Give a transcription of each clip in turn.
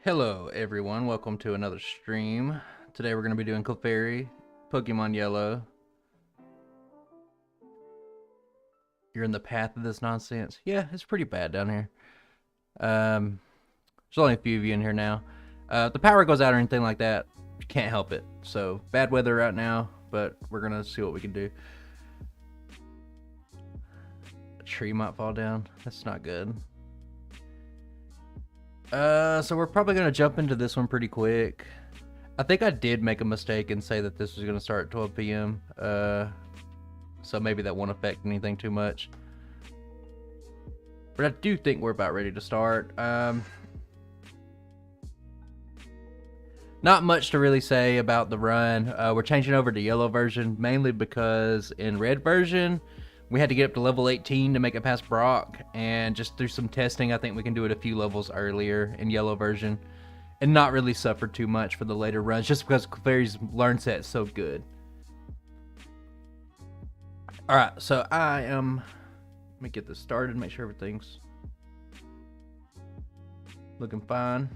Hello everyone, welcome to another stream. Today we're going to be doing Clefairy, Pokemon Yellow. You're in the path of this nonsense. Yeah, it's pretty bad down here. There's only a few of you in here now. If the power goes out or anything like that, you can't help it. So, bad weather right now, but we're going to see what we can do. A tree might fall down. That's not good. So we're probably going to jump into this one pretty quick. I think I did make a mistake and say that this was going to start at 12 p.m. So maybe that won't affect anything too much. But I do think we're about ready to start. Not much to really say about the run. We're changing over to yellow version, mainly because in red version, we had to get up to level 18 to make it past Brock, and just through some testing, I think we can do it a few levels earlier in yellow version, and not really suffer too much for the later runs, just because Clefairy's learn set is so good. Alright, so let me get this started, make sure everything's looking fine.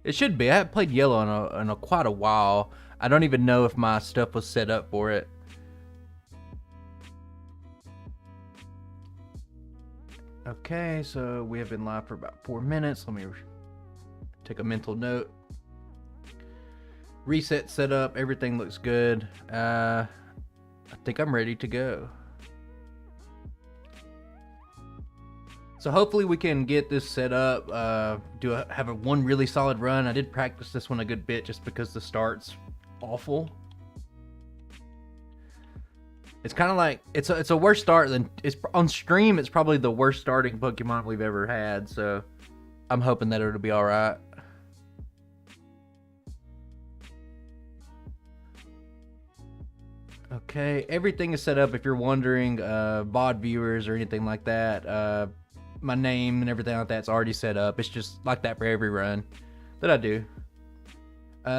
It should be. I haven't played yellow in quite a while. I don't even know if my stuff was set up for it. Okay, so we have been live for about 4 minutes. Let me take a mental note. Reset set up. Everything looks good. I think I'm ready to go. So hopefully we can get this set up. Have one really solid run. I did practice this one a good bit just because the start's awful. It's kind of like it's a worse start than on stream. It's probably the worst starting Pokemon we've ever had. So I'm hoping that it'll be all right. Okay, everything is set up. If you're wondering, VOD viewers or anything like that, my name and everything like that's already set up. It's just like that for every run that I do.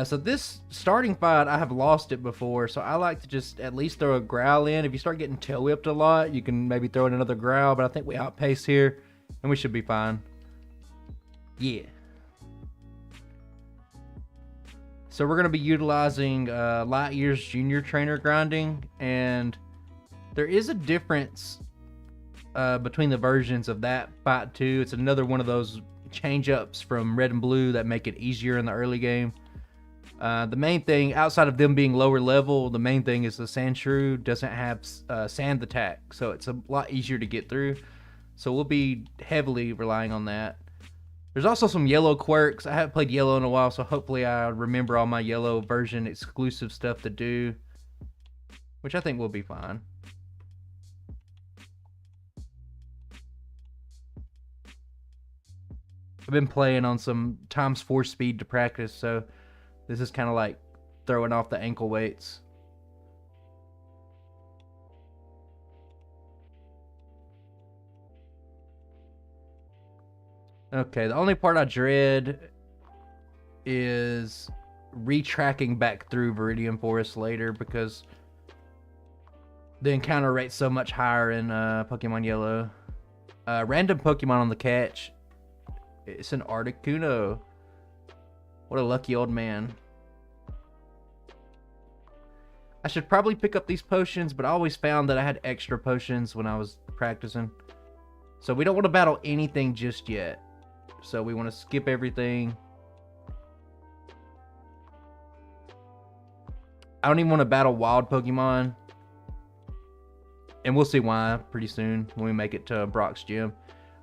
So this starting fight, I have lost it before, so I like to just at least throw a growl in. If you start getting tail whipped a lot, you can maybe throw in another growl, but I think we outpace here, and we should be fine. Yeah. So we're going to be utilizing Light Years Junior Trainer grinding, and there is a difference between the versions of that fight too. It's another one of those change-ups from Red and Blue that make it easier in the early game. The main thing, outside of them being lower level, the main thing is the Sandshrew doesn't have sand attack, so it's a lot easier to get through. So we'll be heavily relying on that. There's also some yellow quirks. I haven't played yellow in a while, so hopefully I remember all my yellow version exclusive stuff to do, which I think will be fine. I've been playing on some ×4 speed to practice, so this is kind of like throwing off the ankle weights. Okay, the only part I dread is retracking back through Viridian Forest later, because the encounter rate's so much higher in Pokemon Yellow. Random Pokemon on the catch. It's an Articuno. What a lucky old man. I should probably pick up these potions, but I always found that I had extra potions when I was practicing. So we don't want to battle anything just yet. So we want to skip everything. I don't even want to battle wild Pokemon. And we'll see why pretty soon when we make it to Brock's gym.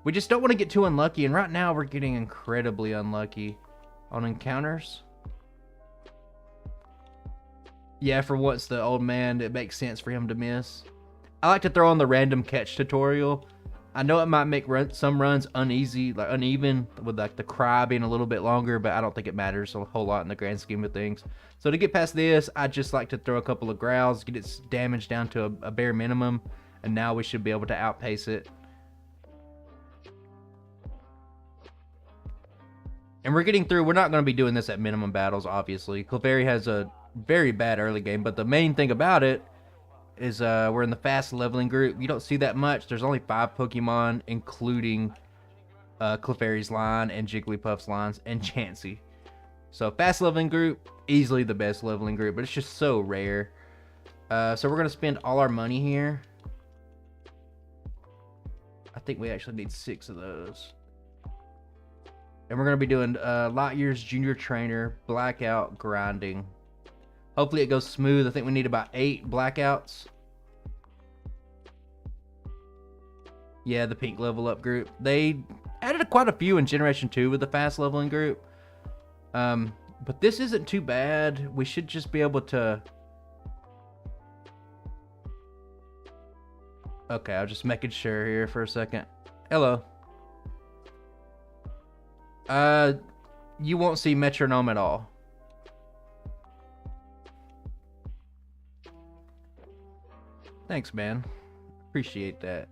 We just don't want to get too unlucky, and right now we're getting incredibly unlucky on encounters. Yeah, for once the old man, it makes sense for him to miss. I like to throw on the random catch tutorial. I know it might make some runs uneven, with like the cry being a little bit longer, but I don't think it matters a whole lot in the grand scheme of things. So to get past this, I just like to throw a couple of growls, get its damage down to a bare minimum, and now we should be able to outpace it. And we're getting through. We're not going to be doing this at minimum battles, obviously. Clefairy has a very bad early game, but the main thing about it is we're in the fast leveling group. You don't see that much. There's only 5 Pokemon, including Clefairy's line and Jigglypuff's lines and Chansey. So fast leveling group, easily the best leveling group, but it's just so rare. So we're gonna spend all our money here. I think we actually need 6 of those. And we're gonna be doing Light Years Junior Trainer, Blackout, grinding. Hopefully it goes smooth. I think we need about 8 Blackouts. Yeah, the pink level up group. They added quite a few in Generation 2 with the fast leveling group. But this isn't too bad. We should just be able to... Okay, I'm just making sure here for a second. Hello. You won't see metronome at all. Thanks, man. Appreciate that.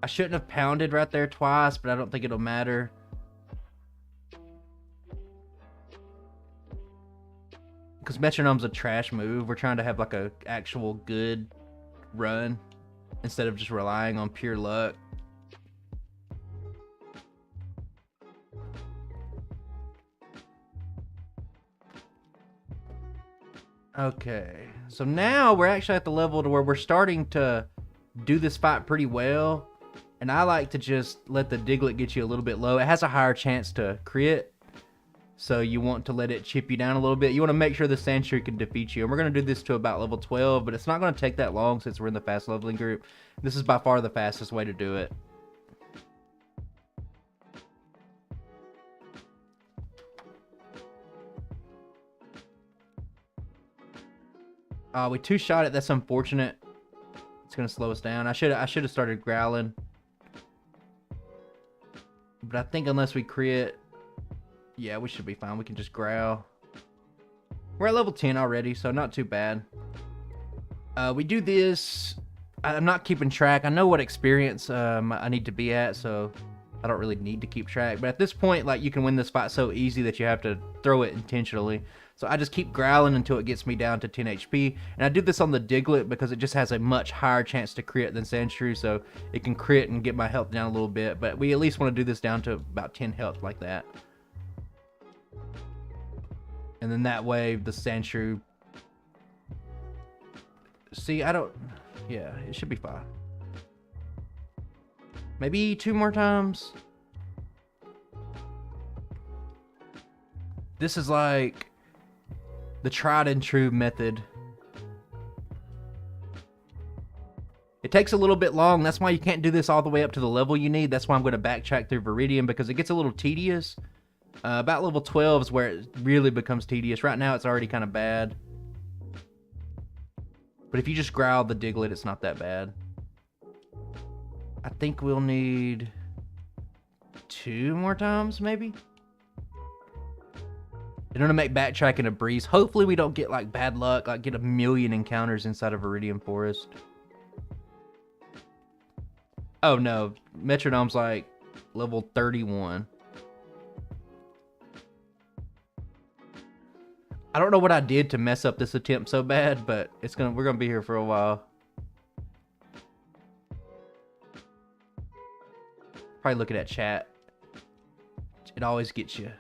I shouldn't have pounded right there twice, but I don't think it'll matter. Because metronome's a trash move. We're trying to have like a actual good run instead of just relying on pure luck. Okay, so now we're actually at the level to where we're starting to do this fight pretty well. And I like to just let the Diglett get you a little bit low. It has a higher chance to crit, so you want to let it chip you down a little bit. You want to make sure the Sandshrew can defeat you. And we're going to do this to about level 12, but it's not going to take that long since we're in the fast leveling group. This is by far the fastest way to do it. We two-shot it. That's unfortunate. It's going to slow us down. I should have started growling. But I think unless we crit, yeah, we should be fine. We can just growl. We're at level 10 already, so not too bad. We do this. I'm not keeping track. I know what experience I need to be at, so I don't really need to keep track. But at this point, like, you can win this fight so easy that you have to throw it intentionally. So I just keep growling until it gets me down to 10 HP. And I do this on the Diglett because it just has a much higher chance to crit than Sandshrew, so it can crit and get my health down a little bit. But we at least want to do this down to about 10 health like that. And then that way, the Sandshrew... See, I don't... Yeah, it should be fine. Maybe 2 more times. This is like the tried and true method. It takes a little bit long. That's why you can't do this all the way up to the level you need. That's why I'm going to backtrack through Viridian, because it gets a little tedious. About level 12 is where it really becomes tedious. Right now it's already kind of bad. But if you just growl the Diglett, it's not that bad. I think we'll need 2 more times, maybe? In order to make backtracking a breeze. Hopefully we don't get like bad luck, like get 1,000,000 encounters inside of Viridian Forest. Oh no, metronome's like level 31. I don't know what I did to mess up this attempt so bad, but we're gonna be here for a while. Probably looking at chat. It always gets you.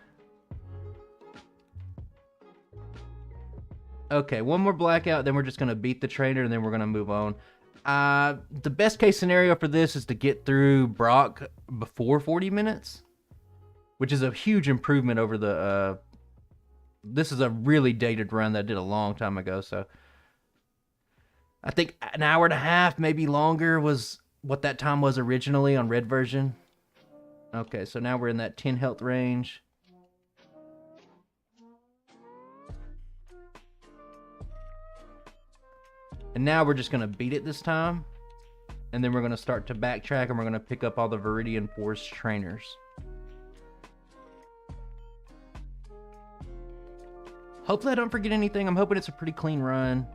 Okay, 1 more blackout, then we're just gonna beat the trainer, and then we're gonna move on. The best case scenario for this is to get through Brock before 40 minutes, which is a huge improvement over the. This is a really dated run that I did a long time ago, so I think an hour and a half, maybe longer, was what that time was originally on red version. Okay, so now we're in that 10 health range. And now we're just going to beat it this time. And then we're going to start to backtrack, and we're going to pick up all the Viridian Forest trainers. Hopefully I don't forget anything. I'm hoping it's a pretty clean run.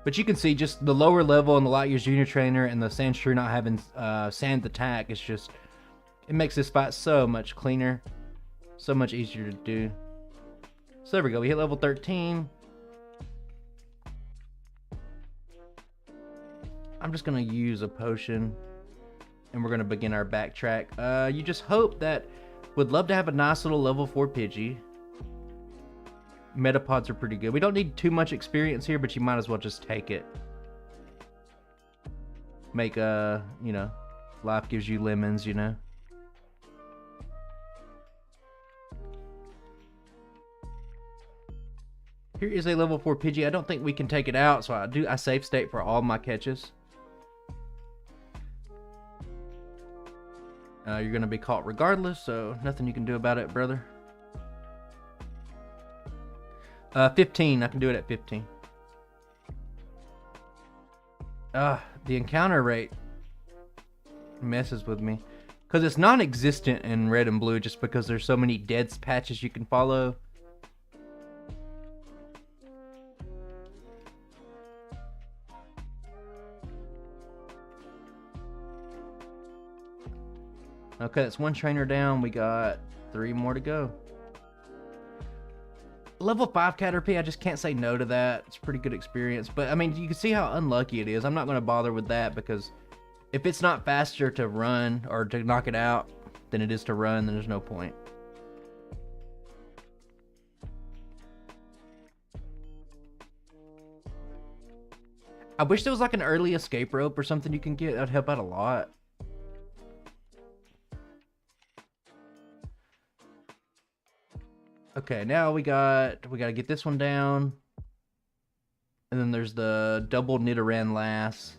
But you can see just the lower level and the Light Years Junior Trainer and the Sandshrew not having Sand Attack. It's just, it makes this fight so much cleaner. So much easier to do. So there we go. We hit level 13. I'm just going to use a potion. And we're going to begin our backtrack. You just hope that... Would love to have a nice little level 4 Pidgey. Metapods are pretty good. We don't need too much experience here, but you might as well just take it. Make, you know, life gives you lemons, you know. Here is a level 4 Pidgey. I don't think we can take it out, so I save state for all my catches. You're going to be caught regardless, so nothing you can do about it, brother. 15. I can do it at 15. The encounter rate messes with me. Because it's non-existent in red and blue just because there's so many dead patches you can follow. Okay, that's one trainer down. We got 3 more to go. Level 5 Caterpie, I just can't say no to that. It's a pretty good experience. But, I mean, you can see how unlucky it is. I'm not going to bother with that because if it's not faster to run or to knock it out than it is to run, then there's no point. I wish there was like an early escape rope or something you can get. That would help out a lot. Okay, now we gotta get this one down. And then there's the double Nidoran Lass.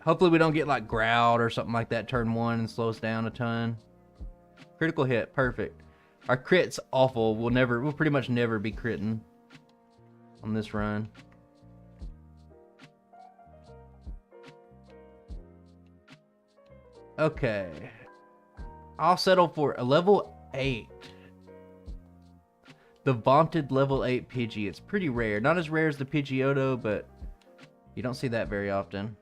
Hopefully we don't get like growled or something like that turn 1 and slow us down a ton. Critical hit, perfect. Our crit's awful. We'll pretty much never be critting on this run. Okay. I'll settle for a level 8. The vaunted level 8 Pidgey. It's pretty rare. Not as rare as the Pidgeotto, but you don't see that very often.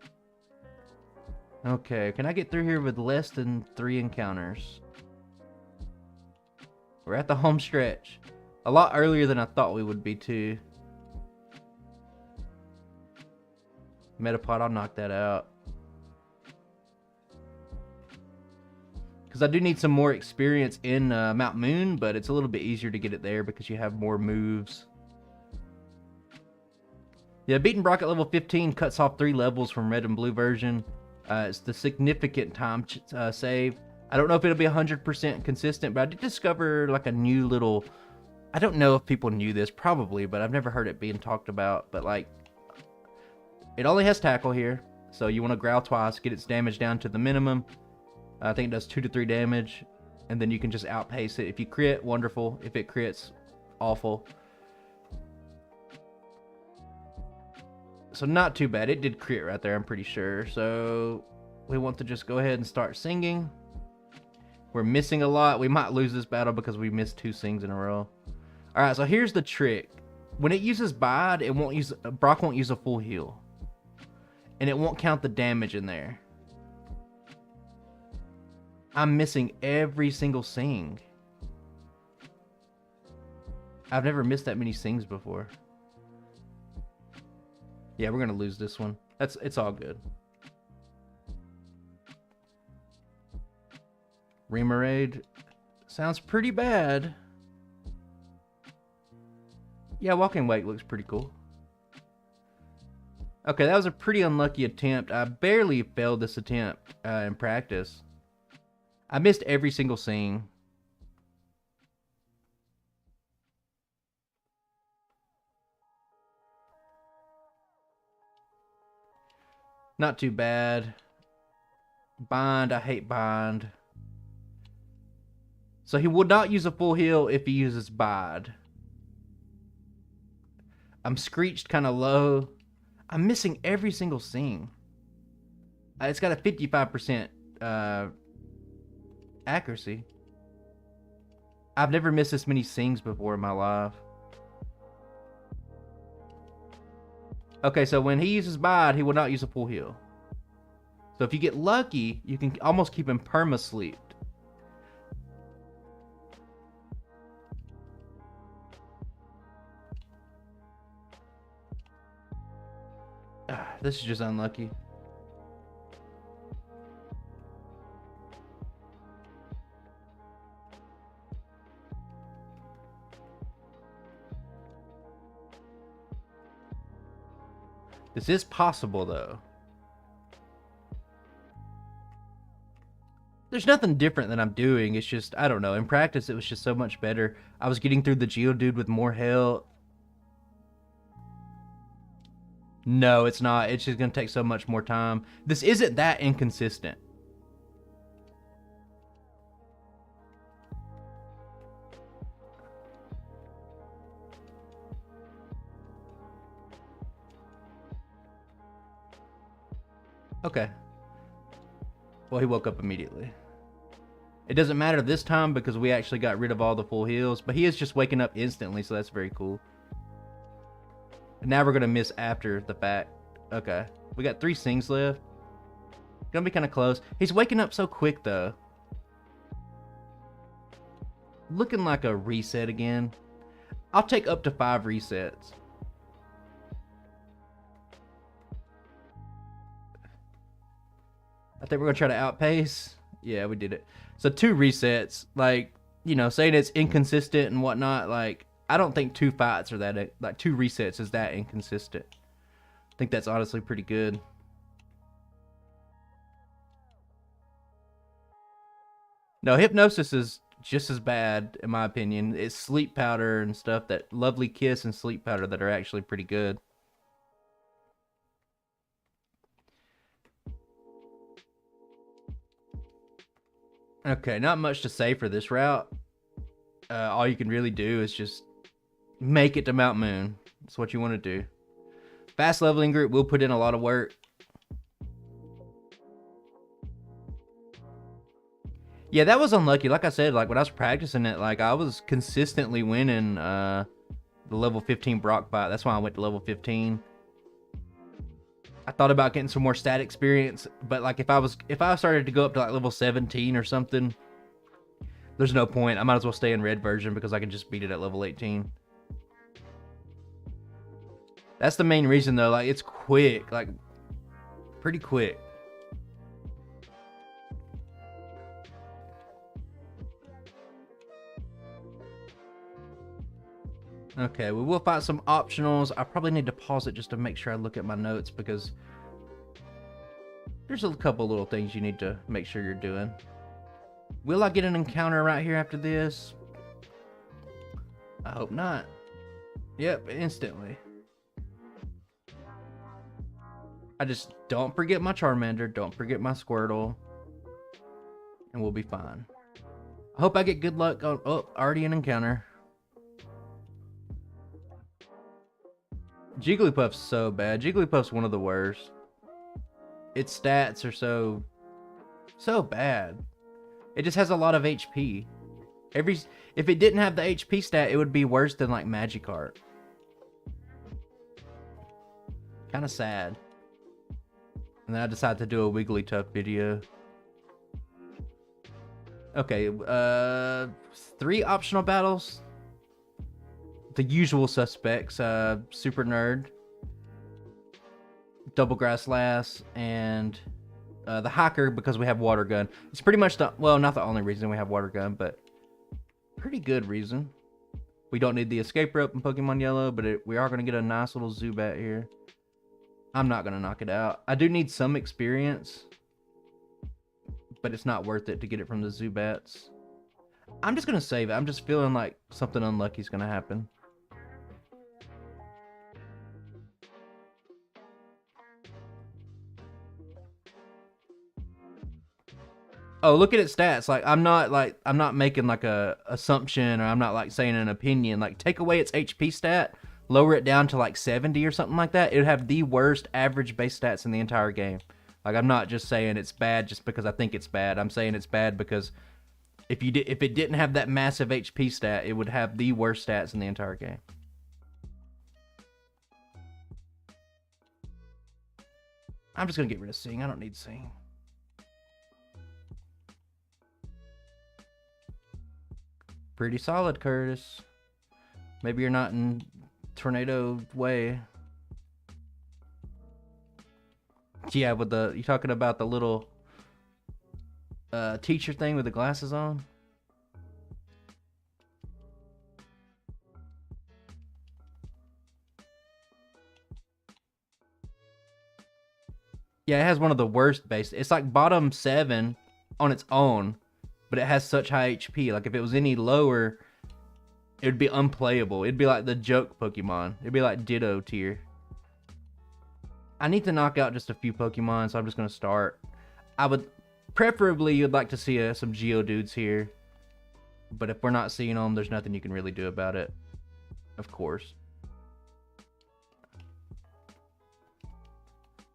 Okay, can I get through here with less than 3 encounters? We're at the home stretch. A lot earlier than I thought we would be, too. Metapod, I'll knock that out. Because I do need some more experience in Mount Moon, but it's a little bit easier to get it there because you have more moves. Yeah, beating Brock at level 15 cuts off 3 levels from red and blue version. It's the significant time save. I don't know if it'll be 100% consistent, but I did discover like a new little... I don't know if people knew this, probably, but I've never heard it being talked about. But like, it only has tackle here, so you want to growl twice, get its damage down to the minimum. I think it does 2 to 3 damage, and then you can just outpace it. If you crit, wonderful. If it crits, awful. So not too bad. It did crit right there, I'm pretty sure. So we want to just go ahead and start singing. We're missing a lot. We might lose this battle because we missed 2 sings in a row. Alright, so here's the trick. When it uses Bide, Brock won't use a full heal. And it won't count the damage in there. I'm missing every single sing. I've never missed that many sings before. Yeah, we're gonna lose this one. It's all good. Remoraid sounds pretty bad. Yeah, Walking Wake looks pretty cool. Okay, that was a pretty unlucky attempt. I barely failed this attempt in practice. I missed every single sing. Not too bad. Bind, I hate bind. So he will not use a full heal if he uses Bide. I'm screeched kind of low. I'm missing every single sing. It's got a 55% accuracy. I've never missed this many sings before in my life. Okay, so when he uses Bide, he will not use a full heal. So if you get lucky, you can almost keep him perma-sleeped. This is just unlucky. This is possible, though. There's nothing different that I'm doing. It's just, I don't know. In practice, it was just so much better. I was getting through the Geodude with more health. No, it's not. It's just going to take so much more time. This isn't that inconsistent. Okay. Well, he woke up immediately. It doesn't matter this time because we actually got rid of all the full heals, but he is just waking up instantly, so that's very cool. And now we're going to miss after the fact. Okay. We got 3 sings left. Gonna be kind of close. He's waking up so quick, though. Looking like a reset again. I'll take up to 5 resets. I think we're going to try to outpace. Yeah, we did it. So 2 resets, like, you know, saying it's inconsistent and whatnot, like, I don't think 2 fights are that, like, 2 resets is that inconsistent. I think that's honestly pretty good. No, Hypnosis is just as bad, in my opinion. It's Sleep Powder and stuff, that Lovely Kiss and Sleep Powder that are actually pretty good. Okay, not much to say for this route. All you can really do is just make it to Mount Moon. That's what you want to do. Fast leveling group will put in a lot of work. Yeah, that was unlucky. Like I said, like when I was practicing it, like I was consistently winning the level 15 Brock fight. That's why I went to level 15. I thought about getting some more stat experience, but like if I started to go up to like level 17 or something, there's no point. I might as well stay in red version because I can just beat it at level 18. That's the main reason though. Like it's quick, like pretty quick. Okay, we will find some optionals. I probably need to pause it just to make sure I look at my notes because there's a couple little things you need to make sure you're doing. Will I get an encounter right here after this? I hope not. Yep, instantly. I just don't forget my Charmander, don't forget my Squirtle, and we'll be fine. I hope I get good luck on, oh, already an encounter. Jigglypuff's so bad. Jigglypuff's one of the worst. Its stats are so bad. It just has a lot of HP. If it didn't have the HP stat, it would be worse than like Magikarp. Kind of sad. And then I decided to do a Wigglytuff video. Okay, 3 optional battles. The usual suspects, Super Nerd, Double Grass Lass, and the Hiker because we have Water Gun. It's pretty much well, not the only reason we have Water Gun, but pretty good reason. We don't need the escape rope in Pokemon Yellow, but we are going to get a nice little Zubat here. I'm not going to knock it out. I do need some experience, but it's not worth it to get it from the Zubats. I'm just going to save it. I'm just feeling like something unlucky is going to happen. Oh, look at its stats. Like I'm not making like a assumption, or I'm not like saying an opinion. Like take away its HP stat, lower it down to like 70 or something like that. It would have the worst average base stats in the entire game. Like I'm not just saying it's bad just because I think it's bad. I'm saying it's bad because if it didn't have that massive HP stat, it would have the worst stats in the entire game. I'm just gonna get rid of Sing. I don't need Sing. Pretty solid, Curtis. Maybe you're not in tornado way. Yeah, with the, you talking about the little teacher thing with the glasses on? Yeah, it has one of the worst base. It's like bottom 7 on its own, but it has such high HP. Like if it was any lower, it would be unplayable. It'd be like the joke Pokemon. It'd be like Ditto tier. I need to knock out just a few Pokemon, so I'm just going to start. I would, preferably, you'd like to see some Geodudes here. But if we're not seeing them, there's nothing you can really do about it. Of course.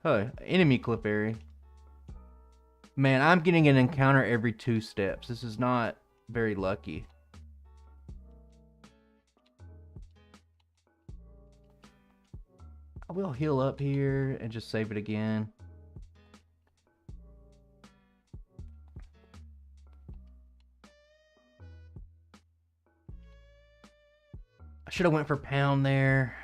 Oh, enemy Clefairy. Man, I'm getting an encounter every 2 steps. This is not very lucky. I will heal up here and just save it again. I should have went for pound there.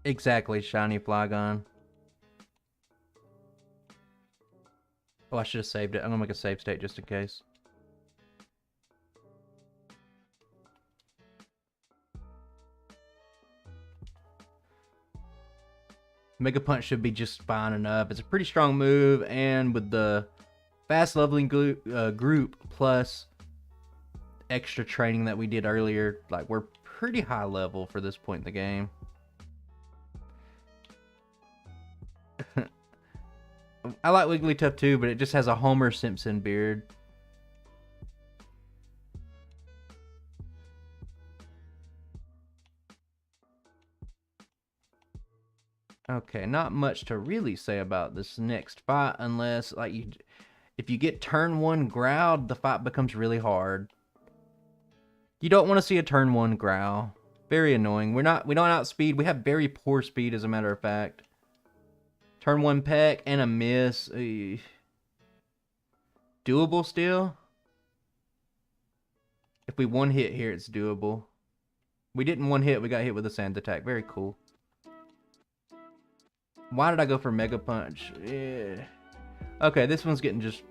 Exactly, shiny Flygon. Oh, I should have saved it. I'm gonna make a save state just in case. Mega Punch should be just fine enough. It's a pretty strong move, and with the fast leveling group plus extra training that we did earlier, like we're pretty high level for this point in the game. I like Wigglytuff too, but it just has a Homer Simpson beard. Okay, not much to really say about this next fight unless, like, if you get turn 1 growled, the fight becomes really hard. You don't want to see a turn 1 growl. Very annoying. We don't outspeed. We have very poor speed, as a matter of fact. Turn 1 peck and a miss. Doable still? If we one hit here, it's doable. We didn't one hit, we got hit with a sand attack. Very cool. Why did I go for Mega Punch? Yeah. Okay, this one's getting just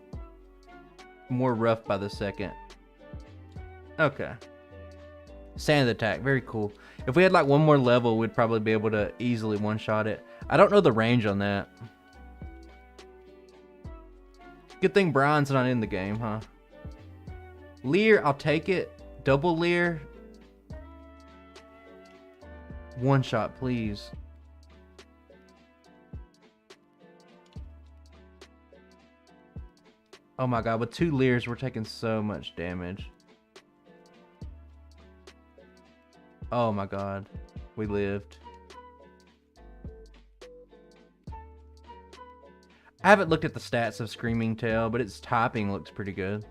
more rough by the second. Okay. Sand attack, very cool. If we had like one more level, we'd probably be able to easily one-shot it. I don't know the range on that. Good thing Brian's not in the game, huh? Leer, I'll take it. Double Leer. One shot, please. Oh my god, with 2 Leers, we're taking so much damage. Oh my god, we lived. I haven't looked at the stats of Screaming Tail, but its typing looks pretty good.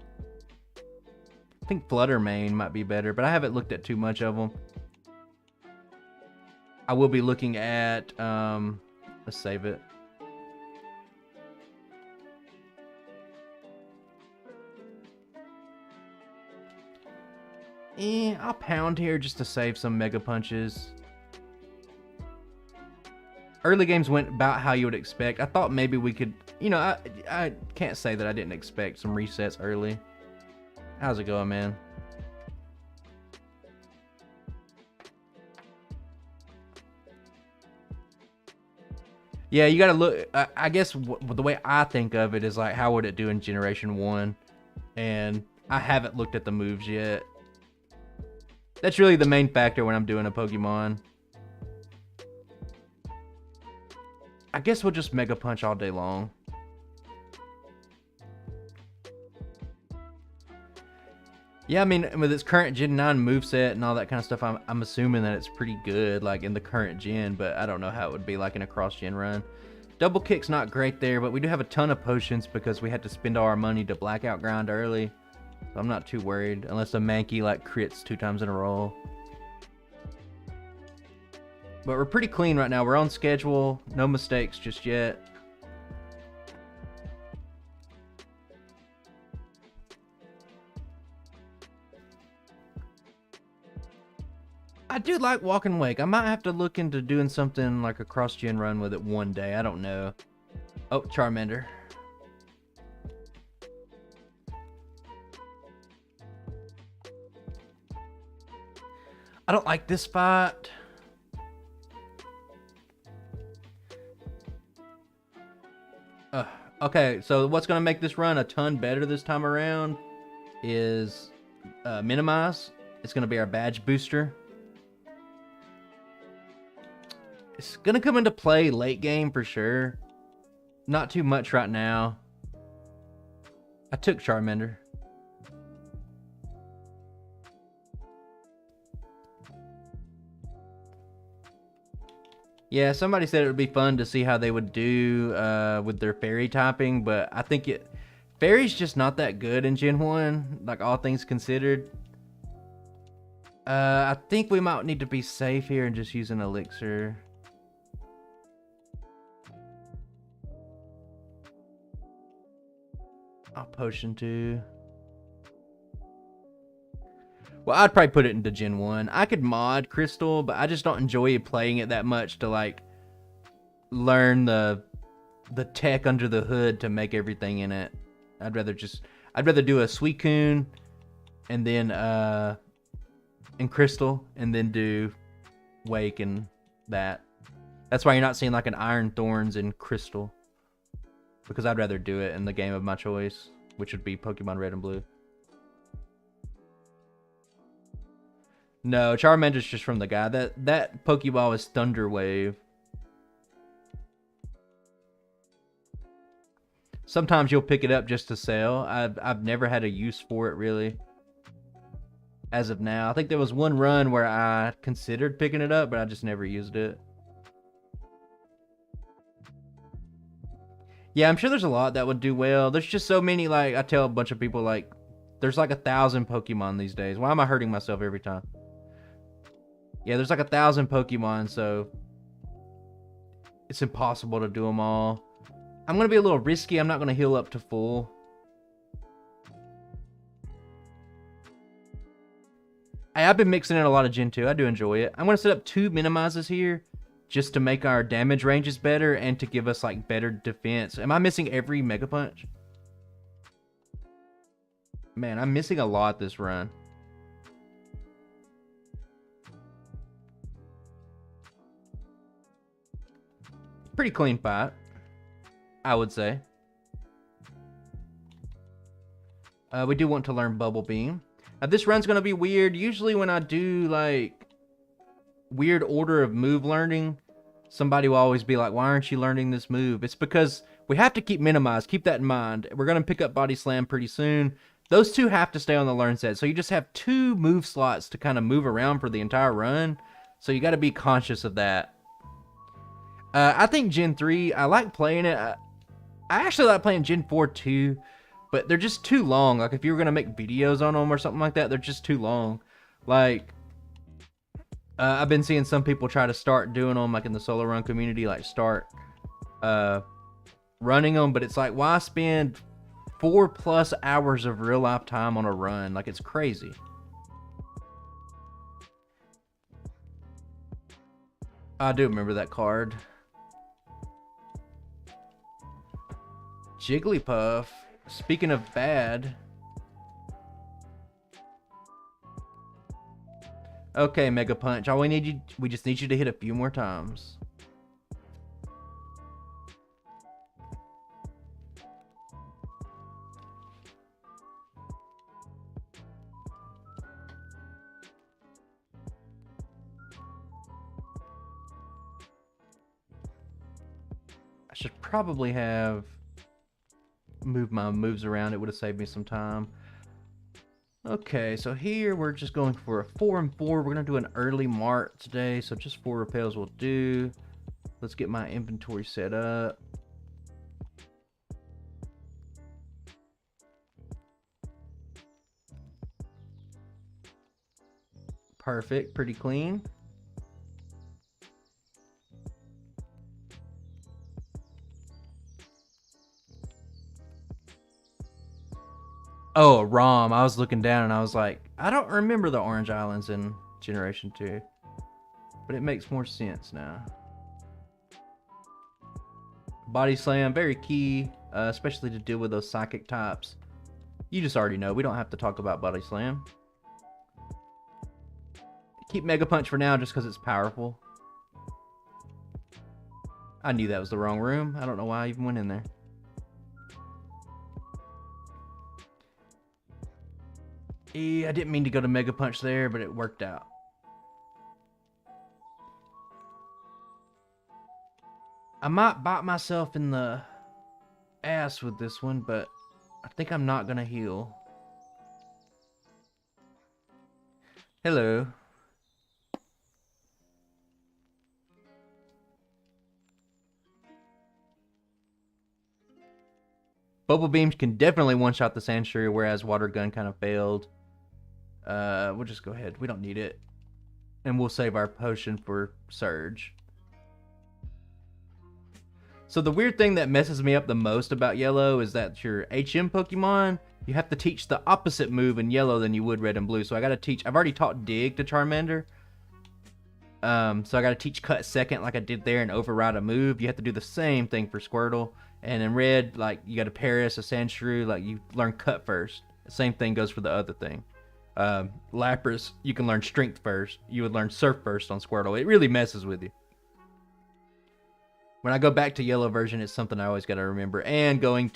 I think Flutter Mane might be better, but I haven't looked at too much of them. I will be looking at, let's save it. I'll pound here just to save some Mega Punches. Early games went about how you would expect. I thought maybe we could, you know, I can't say that I didn't expect some resets early. How's it going, man? Yeah, you gotta look, I guess the way I think of it is like, how would it do in Generation 1? And I haven't looked at the moves yet. That's really the main factor when I'm doing a Pokemon. I guess we'll just Mega Punch all day long. Yeah, I mean, with its current Gen 9 moveset and all that kind of stuff, I'm assuming that it's pretty good, like, in the current gen, but I don't know how it would be like in a cross-gen run. Double Kick's not great there, but we do have a ton of potions because we had to spend all our money to Blackout grind early. So I'm not too worried unless a Mankey like crits 2 times in a row. But we're pretty clean right now. We're on schedule. No mistakes just yet. I do like Walking Wake. I might have to look into doing something like a cross-gen run with it one day. I don't know. Oh, Charmander. I don't like this spot. Okay, so what's going to make this run a ton better this time around is Minimize. It's going to be our badge booster. It's going to come into play late game for sure. Not too much right now. I took Charmander. Yeah, somebody said it would be fun to see how they would do with their fairy typing, but I think fairy's just not that good in Gen 1, like all things considered. I think we might need to be safe here and just use an elixir. I'll potion 2. Well, I'd probably put it into Gen 1. I could mod Crystal, but I just don't enjoy playing it that much to like learn the tech under the hood to make everything in it. I'd rather do a Suicune and then in Crystal and then do Wake and that. That's why you're not seeing like an Iron Thorns in Crystal. Because I'd rather do it in the game of my choice, which would be Pokemon Red and Blue. No, Charmander's just from the guy. That Pokeball is Thunder Wave. Sometimes you'll pick it up just to sell. I've never had a use for it really. As of now, I think there was one run where I considered picking it up, but I just never used it. Yeah, I'm sure there's a lot that would do well. There's just so many, like, I tell a bunch of people, like, there's like 1,000 Pokemon these days. Why am I hurting myself every time? Yeah, there's like 1,000 Pokemon, so it's impossible to do them all. I'm going to be a little risky. I'm not going to heal up to full. I've been mixing in a lot of Gen 2. I do enjoy it. I'm going to set up 2 Minimizes here just to make our damage ranges better and to give us like better defense. Am I missing every Mega Punch? Man, I'm missing a lot this run. Pretty clean fight, I would say. We do want to learn Bubble Beam. Now, this run's going to be weird. Usually when I do, like, weird order of move learning, somebody will always be like, why aren't you learning this move? It's because we have to keep Minimized. Keep that in mind. We're going to pick up Body Slam pretty soon. Those 2 have to stay on the learn set. So you just have 2 move slots to kind of move around for the entire run. So you got to be conscious of that. I think Gen 3, I like playing it. I actually like playing Gen 4 too, but they're just too long. Like, if you were going to make videos on them or something like that, they're just too long. Like, I've been seeing some people try to start doing them, like in the solo run community, like start running them, but it's like, why spend 4+ hours of real life time on a run? Like, it's crazy. I do remember that card. Jigglypuff. Speaking of bad. Okay, Mega Punch. We just need you to hit a few more times. I should probably have moved my moves around. It would have saved me some time. Okay, so here we're just going for a 4 and 4. We're going to do an early mart today, so just 4 repels will do. Let's get my inventory set up. Perfect, pretty clean. Oh, a ROM. I was looking down and I was like, I don't remember the orange islands in Generation 2. But it makes more sense now. Body slam, very key, especially to deal with those psychic types. You just already know. We don't have to talk about body slam. Keep Mega Punch for now just because it's powerful. I knew that was the wrong room. I don't know why I even went in there. I didn't mean to go to Mega Punch there, but it worked out. I might bite myself in the ass with this one, but I think I'm not going to heal. Hello. Bubble Beams can definitely one-shot the Sandshrew, whereas Water Gun kind of failed. We'll just go ahead. We don't need it. And we'll save our potion for Surge. So the weird thing that messes me up the most about Yellow is that your HM Pokemon, you have to teach the opposite move in Yellow than you would Red and Blue. So I got to teach... I've already taught Dig to Charmander. So I got to teach Cut Second like I did there and override a move. You have to do the same thing for Squirtle. And in Red, like, you got a Paris, a Sandshrew, like, you learn Cut first. The same thing goes for the other thing. Lapras, you can learn Strength first. You would learn Surf first on Squirtle. It really messes with you. When I go back to Yellow version, it's something I always got to remember. And going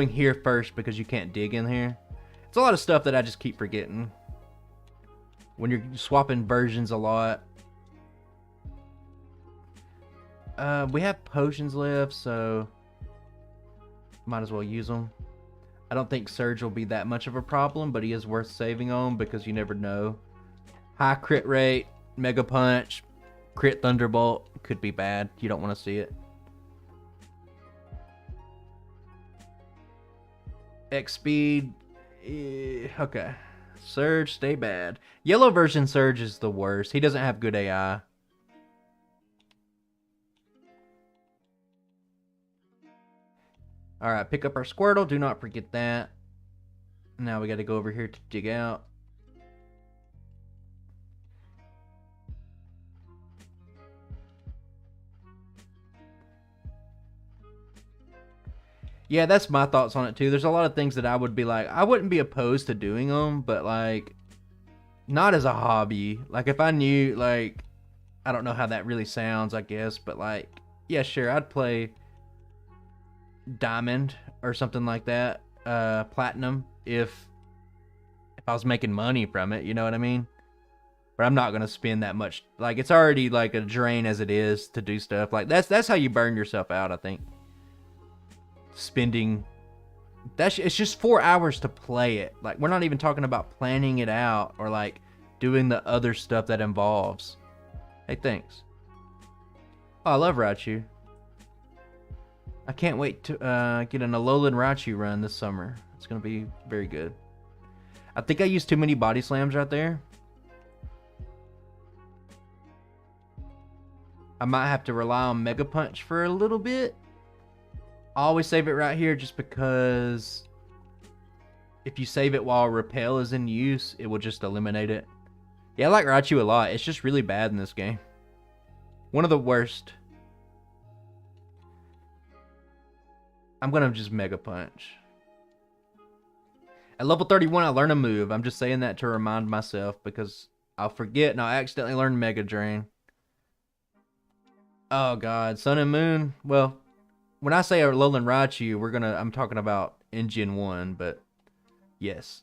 here first because you can't dig in here. It's a lot of stuff that I just keep forgetting. When you're swapping versions a lot. We have potions left, so might as well use them. I don't think Surge will be that much of a problem, but he is worth saving on because you never know. High crit rate, Mega Punch, crit Thunderbolt could be bad. You don't want to see it. X speed, okay. Surge, stay bad. Yellow version Surge is the worst. He doesn't have good AI. Alright, pick up our Squirtle. Do not forget that. Now we got to go over here to dig out. Yeah, that's my thoughts on it too. There's a lot of things that I would be like, I wouldn't be opposed to doing them, but like, not as a hobby. Like if I knew, like, I don't know how that really sounds, I guess, but like, yeah, sure, I'd play Diamond or something like that, Platinum, if I was making money from it, you know what I mean? But I'm not gonna spend that much. Like it's already like a drain as it is to do stuff. Like that's how you burn yourself out, I think. Spending it's just 4 hours to play it. Like we're not even talking about planning it out or like doing the other stuff that involves. Hey, thanks. Oh, I love Raichu. I can't wait to get an Alolan Raichu run this summer. It's gonna be very good. I think I used too many body slams right there. I might have to rely on Mega Punch for a little bit. I always save it right here just because if you save it while Repel is in use, it will just eliminate it. Yeah, I like Raichu a lot. It's just really bad in this game. One of the worst. I'm going to just Mega Punch. At level 31, I learn a move. I'm just saying that to remind myself because I'll forget and I'll accidentally learn Mega Drain. Oh, God. Sun and Moon. Well, when I say Alolan Raichu, I'm talking about in Gen 1, but yes.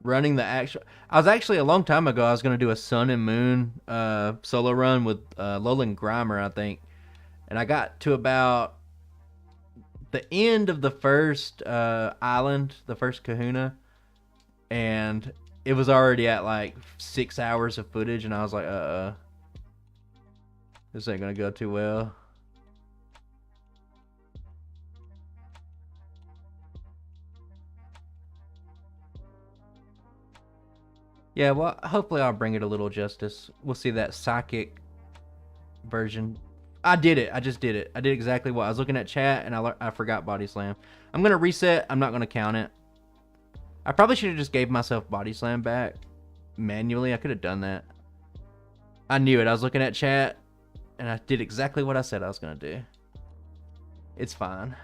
Running the actual... I was actually, a long time ago, I was going to do a Sun and Moon solo run with Alolan Grimer, I think. And I got to about the end of the first island, the first kahuna, and it was already at like 6 hours of footage, and I was like, this ain't going to go too well. Yeah, well, hopefully I'll bring it a little justice. We'll see that psychic version. I did it. I just did it. I did exactly what I was looking at chat, and I forgot body slam. I'm gonna reset. I'm not gonna count it. I probably should have just gave myself body slam back manually. I could have done that. I knew it. I was looking at chat, and I did exactly what I said I was gonna do. It's fine.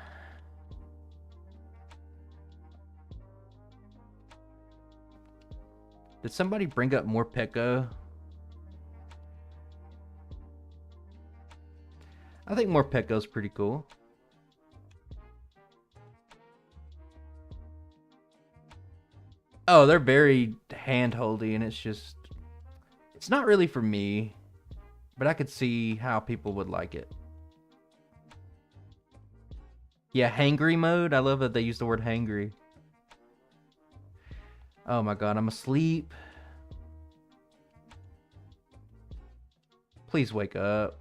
Did somebody bring up more Pecco? I think more Pecco's pretty cool. Oh, they're very hand-holdy, and it's not really for me, but I could see how people would like it. Yeah, hangry mode. I love that they use the word hangry. Oh my god, I'm asleep. Please wake up.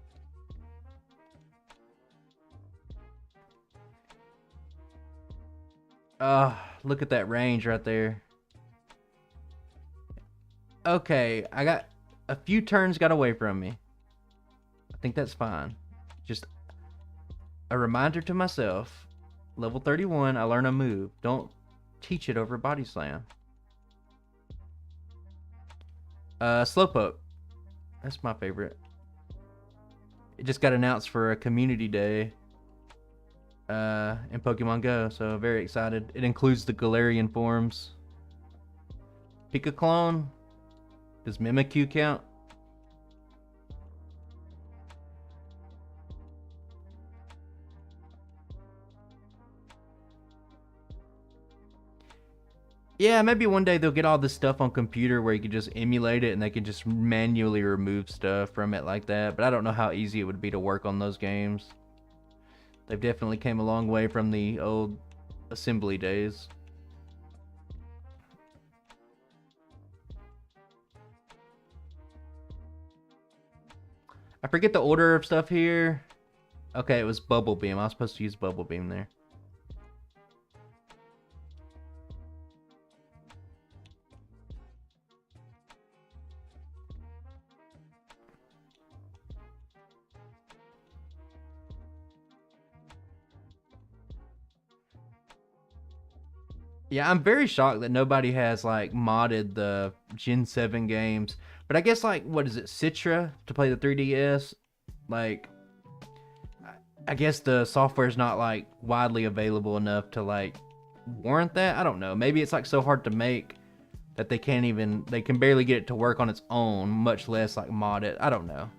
Look at that range right there. Okay, I got a few turns got away from me. I think that's fine. Just a reminder to myself. Level 31, I learn a move. Don't teach it over body slam. Slowpoke. That's my favorite. It just got announced for a community day in Pokemon Go, so very excited. It includes the Galarian forms. Pika clone. Does Mimikyu count? Yeah, maybe one day they'll get all this stuff on computer where you can just emulate it and they can just manually remove stuff from it like that. But I don't know how easy it would be to work on those games. They've definitely came a long way from the old assembly days. I forget the order of stuff here. Okay, it was Bubble Beam. I was supposed to use Bubble Beam there. Yeah, I'm very shocked that nobody has like modded the Gen 7 games. But I guess like what is it, Citra to play the 3DS? Like I guess the software is not like widely available enough to like warrant that. I don't know. Maybe it's like so hard to make that they can barely get it to work on its own, much less like mod it. I don't know.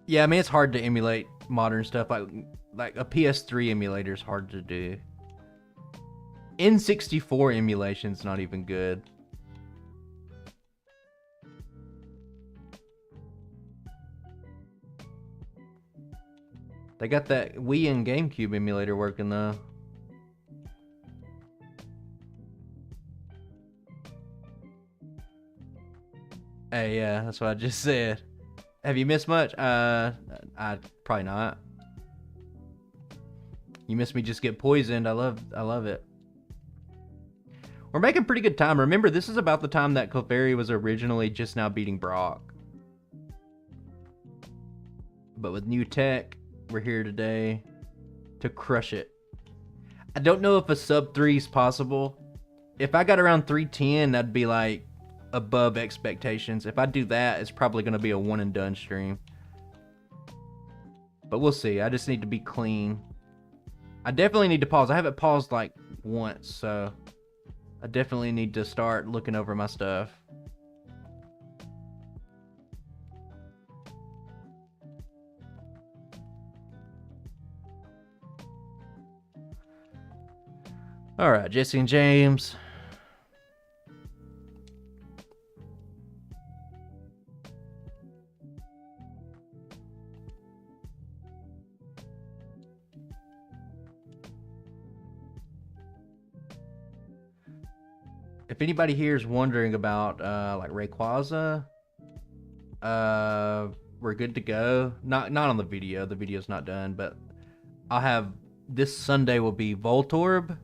Yeah, I mean it's hard to emulate modern stuff. Like a PS3 emulator is hard to do. N64 emulation's not even good. They got that Wii and GameCube emulator working though. Hey, yeah, that's what I just said. Have you missed much? I probably not. You missed me just get poisoned. I love it. We're making pretty good time. Remember, this is about the time that Clefairy was originally just now beating Brock. But with new tech, we're here today to crush it. I don't know if a sub 3 is possible. If I got around 310, that'd be like above expectations. If I do that, it's probably going to be a one and done stream. But we'll see. I just need to be clean. I definitely need to pause. I haven't paused like once, so I definitely need to start looking over my stuff. All right, Jesse and James. If anybody here is wondering about like Rayquaza, we're good to go. Not on the video. The video's not done, but I'll have this Sunday will be Voltorb,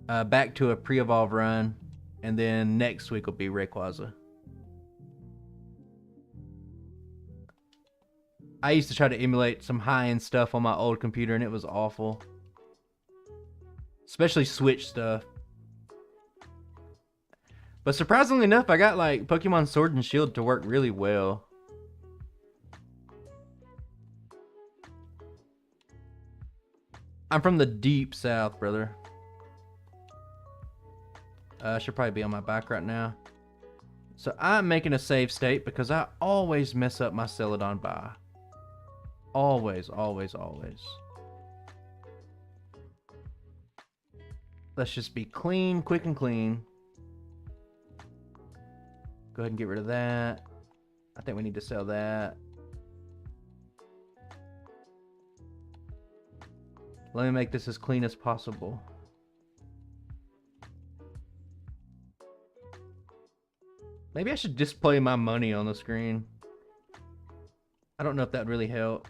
back to a pre-evolve run, and then next week will be Rayquaza. I used to try to emulate some high-end stuff on my old computer, and it was awful. Especially Switch stuff. But surprisingly enough, I got like Pokemon Sword and Shield to work really well. I'm from the deep south, brother. I should probably be on my back right now. So I'm making a save state because I always mess up my Celadon bye. Always, always, always. Let's just be clean, quick and clean. Go ahead and get rid of that. I think we need to sell that. Let me make this as clean as possible. Maybe I should display my money on the screen. I don't know if that would really help.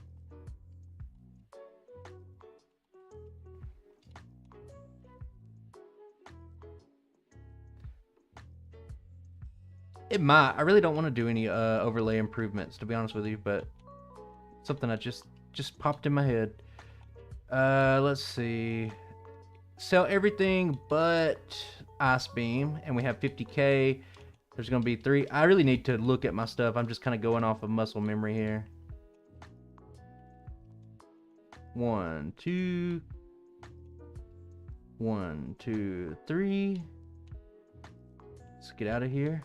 It might. I really don't want to do any overlay improvements, to be honest with you, but something that just popped in my head. Let's see. Sell everything but Ice Beam, and we have 50k. There's gonna be 3. I really need to look at my stuff. I'm just kind of going off of muscle memory here. 1, 2. 1, 2, 3. Let's get out of here.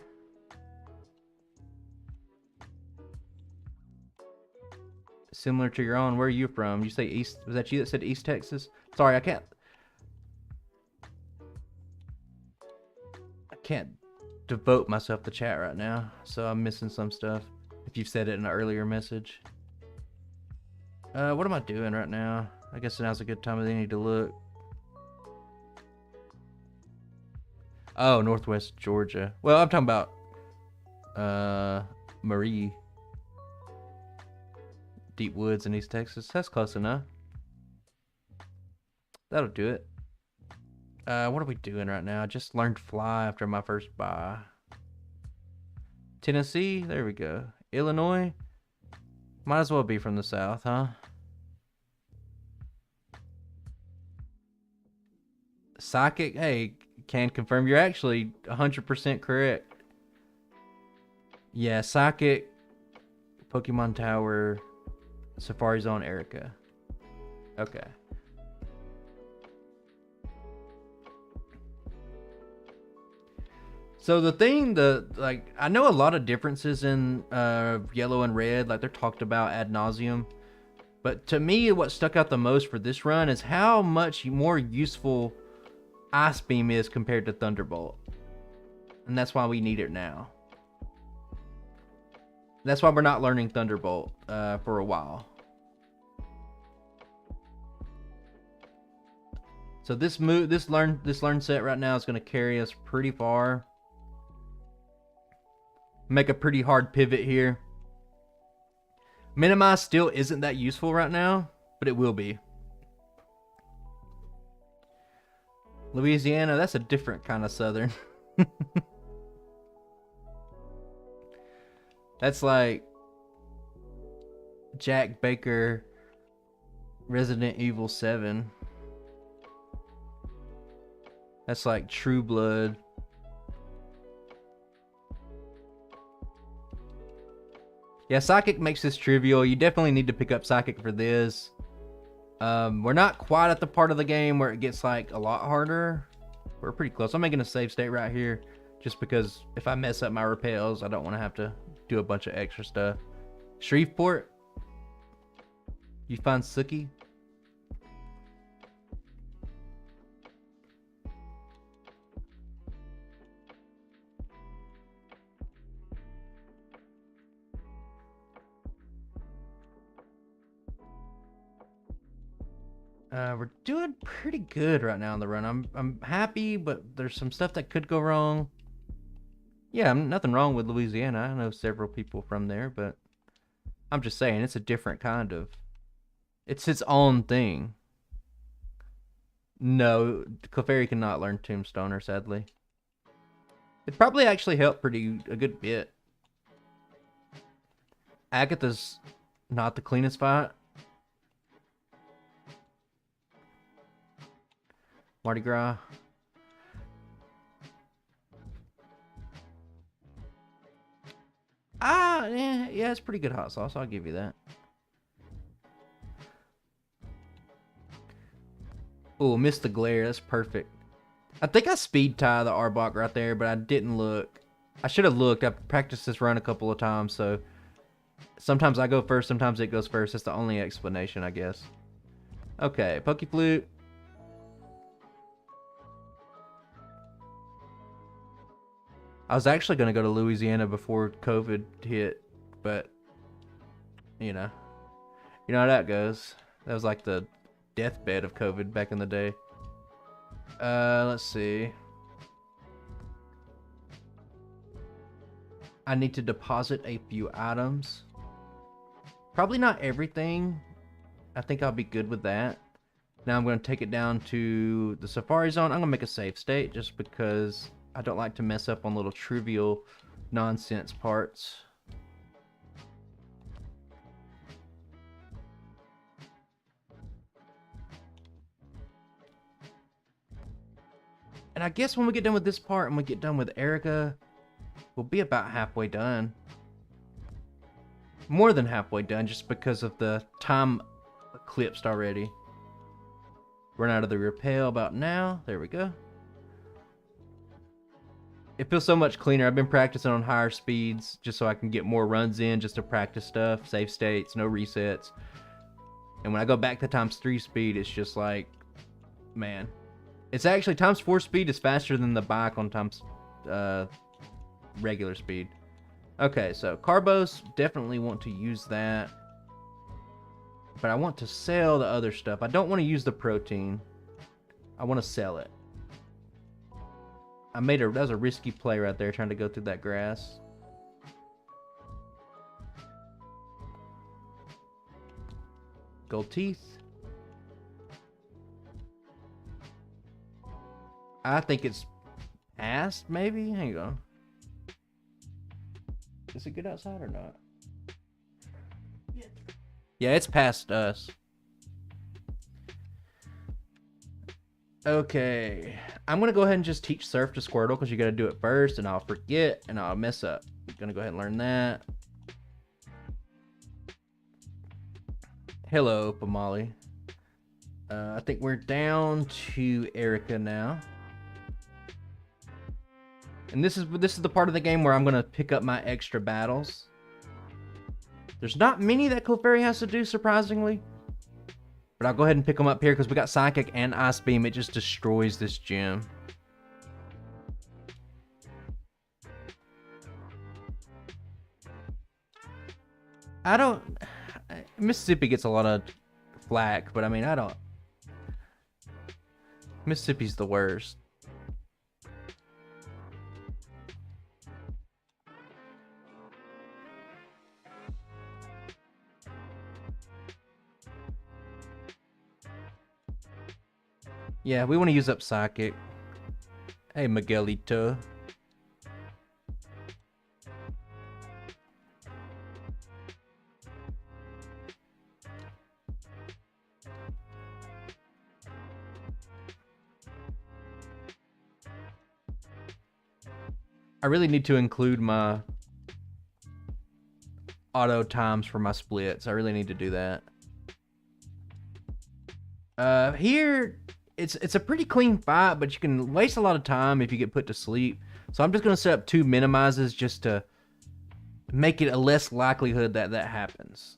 Similar to your own. Where are you from? You say East. Was that you that said East Texas? Sorry, I can't devote myself to chat right now, so I'm missing some stuff. If you've said it in an earlier message. What am I doing right now? I guess now's a good time they need to look. Oh, Northwest Georgia. Well, I'm talking about Marie. Deep woods in East Texas. That's close enough. That'll do it. What are we doing right now? I just learned fly after my first buy. Tennessee. There we go. Illinois. Might as well be from the south, huh? Psychic. Hey, can confirm you're actually 100% correct. Yeah, Psychic. Pokemon Tower. Safari Zone, Erica. Okay. So the thing, like, I know a lot of differences in yellow and red, like they're talked about ad nauseum. But to me, what stuck out the most for this run is how much more useful Ice Beam is compared to Thunderbolt. And that's why we need it now. That's why we're not learning Thunderbolt for a while. So this learn set right now is going to carry us pretty far. Make a pretty hard pivot here. Minimize still isn't that useful right now, but it will be. Louisiana, that's a different kind of southern. That's like Jack Baker, Resident Evil 7. That's like True Blood. Yeah, Psychic makes this trivial. You definitely need to pick up Psychic for this. We're not quite at the part of the game where it gets like a lot harder. We're pretty close. I'm making a save state right here just because if I mess up my repels, I don't want to have to do a bunch of extra stuff. Shreveport. You find Suki? We're doing pretty good right now in the run. I'm happy, but there's some stuff that could go wrong. Yeah, nothing wrong with Louisiana. I know several people from there, but I'm just saying it's a different kind of It's its own thing. No, Clefairy cannot learn Tombstoner, sadly. It probably actually helped a good bit. Agatha's not the cleanest fight. Mardi Gras. Yeah, it's pretty good hot sauce. I'll give you that. Oh, missed the glare. That's perfect. I think I speed tie the Arbok right there, but I didn't look. I should have looked. I've practiced this run a couple of times, so sometimes I go first, sometimes it goes first. That's the only explanation, I guess. Okay, Pokeflute. I was actually going to go to Louisiana before COVID hit, but, you know how that goes. That was like the deathbed of COVID back in the day. Let's see. I need to deposit a few items. Probably not everything. I think I'll be good with that. Now I'm going to take it down to the Safari Zone. I'm going to make a save state just because I don't like to mess up on little trivial nonsense parts. And I guess when we get done with this part and we get done with Erica, we'll be about halfway done. More than halfway done just because of the time eclipsed already. Run out of the repel about now. There we go. It feels so much cleaner. I've been practicing on higher speeds just so I can get more runs in just to practice stuff. Save states, no resets. And when I go back to ×3 speed, it's just like, man. It's actually ×4 speed is faster than the bike on regular speed. Okay, so Carbos, definitely want to use that. But I want to sell the other stuff. I don't want to use the protein. I want to sell it. That was a risky play right there, trying to go through that grass. Gold teeth. I think it's past, maybe? Hang on. Is it good outside or not? Yeah, it's past us. Okay. I'm going to go ahead and just teach Surf to Squirtle because you got to do it first and I'll forget and I'll mess up. I'm going to go ahead and learn that. Hello, Pamali. I think we're down to Erica now. And this is the part of the game where I'm going to pick up my extra battles. There's not many that Clefairy has to do, surprisingly. But I'll go ahead and pick them up here because we got Psychic and Ice Beam. It just destroys this gym. Mississippi gets a lot of flack, but I mean, Mississippi's the worst. Yeah, we want to use up Psychic. Hey, Miguelito. I really need to include my auto times for my splits. I really need to do that. Here, it's a pretty clean fight, but you can waste a lot of time if you get put to sleep. So I'm just going to set up 2 minimizes just to make it a less likelihood that that happens.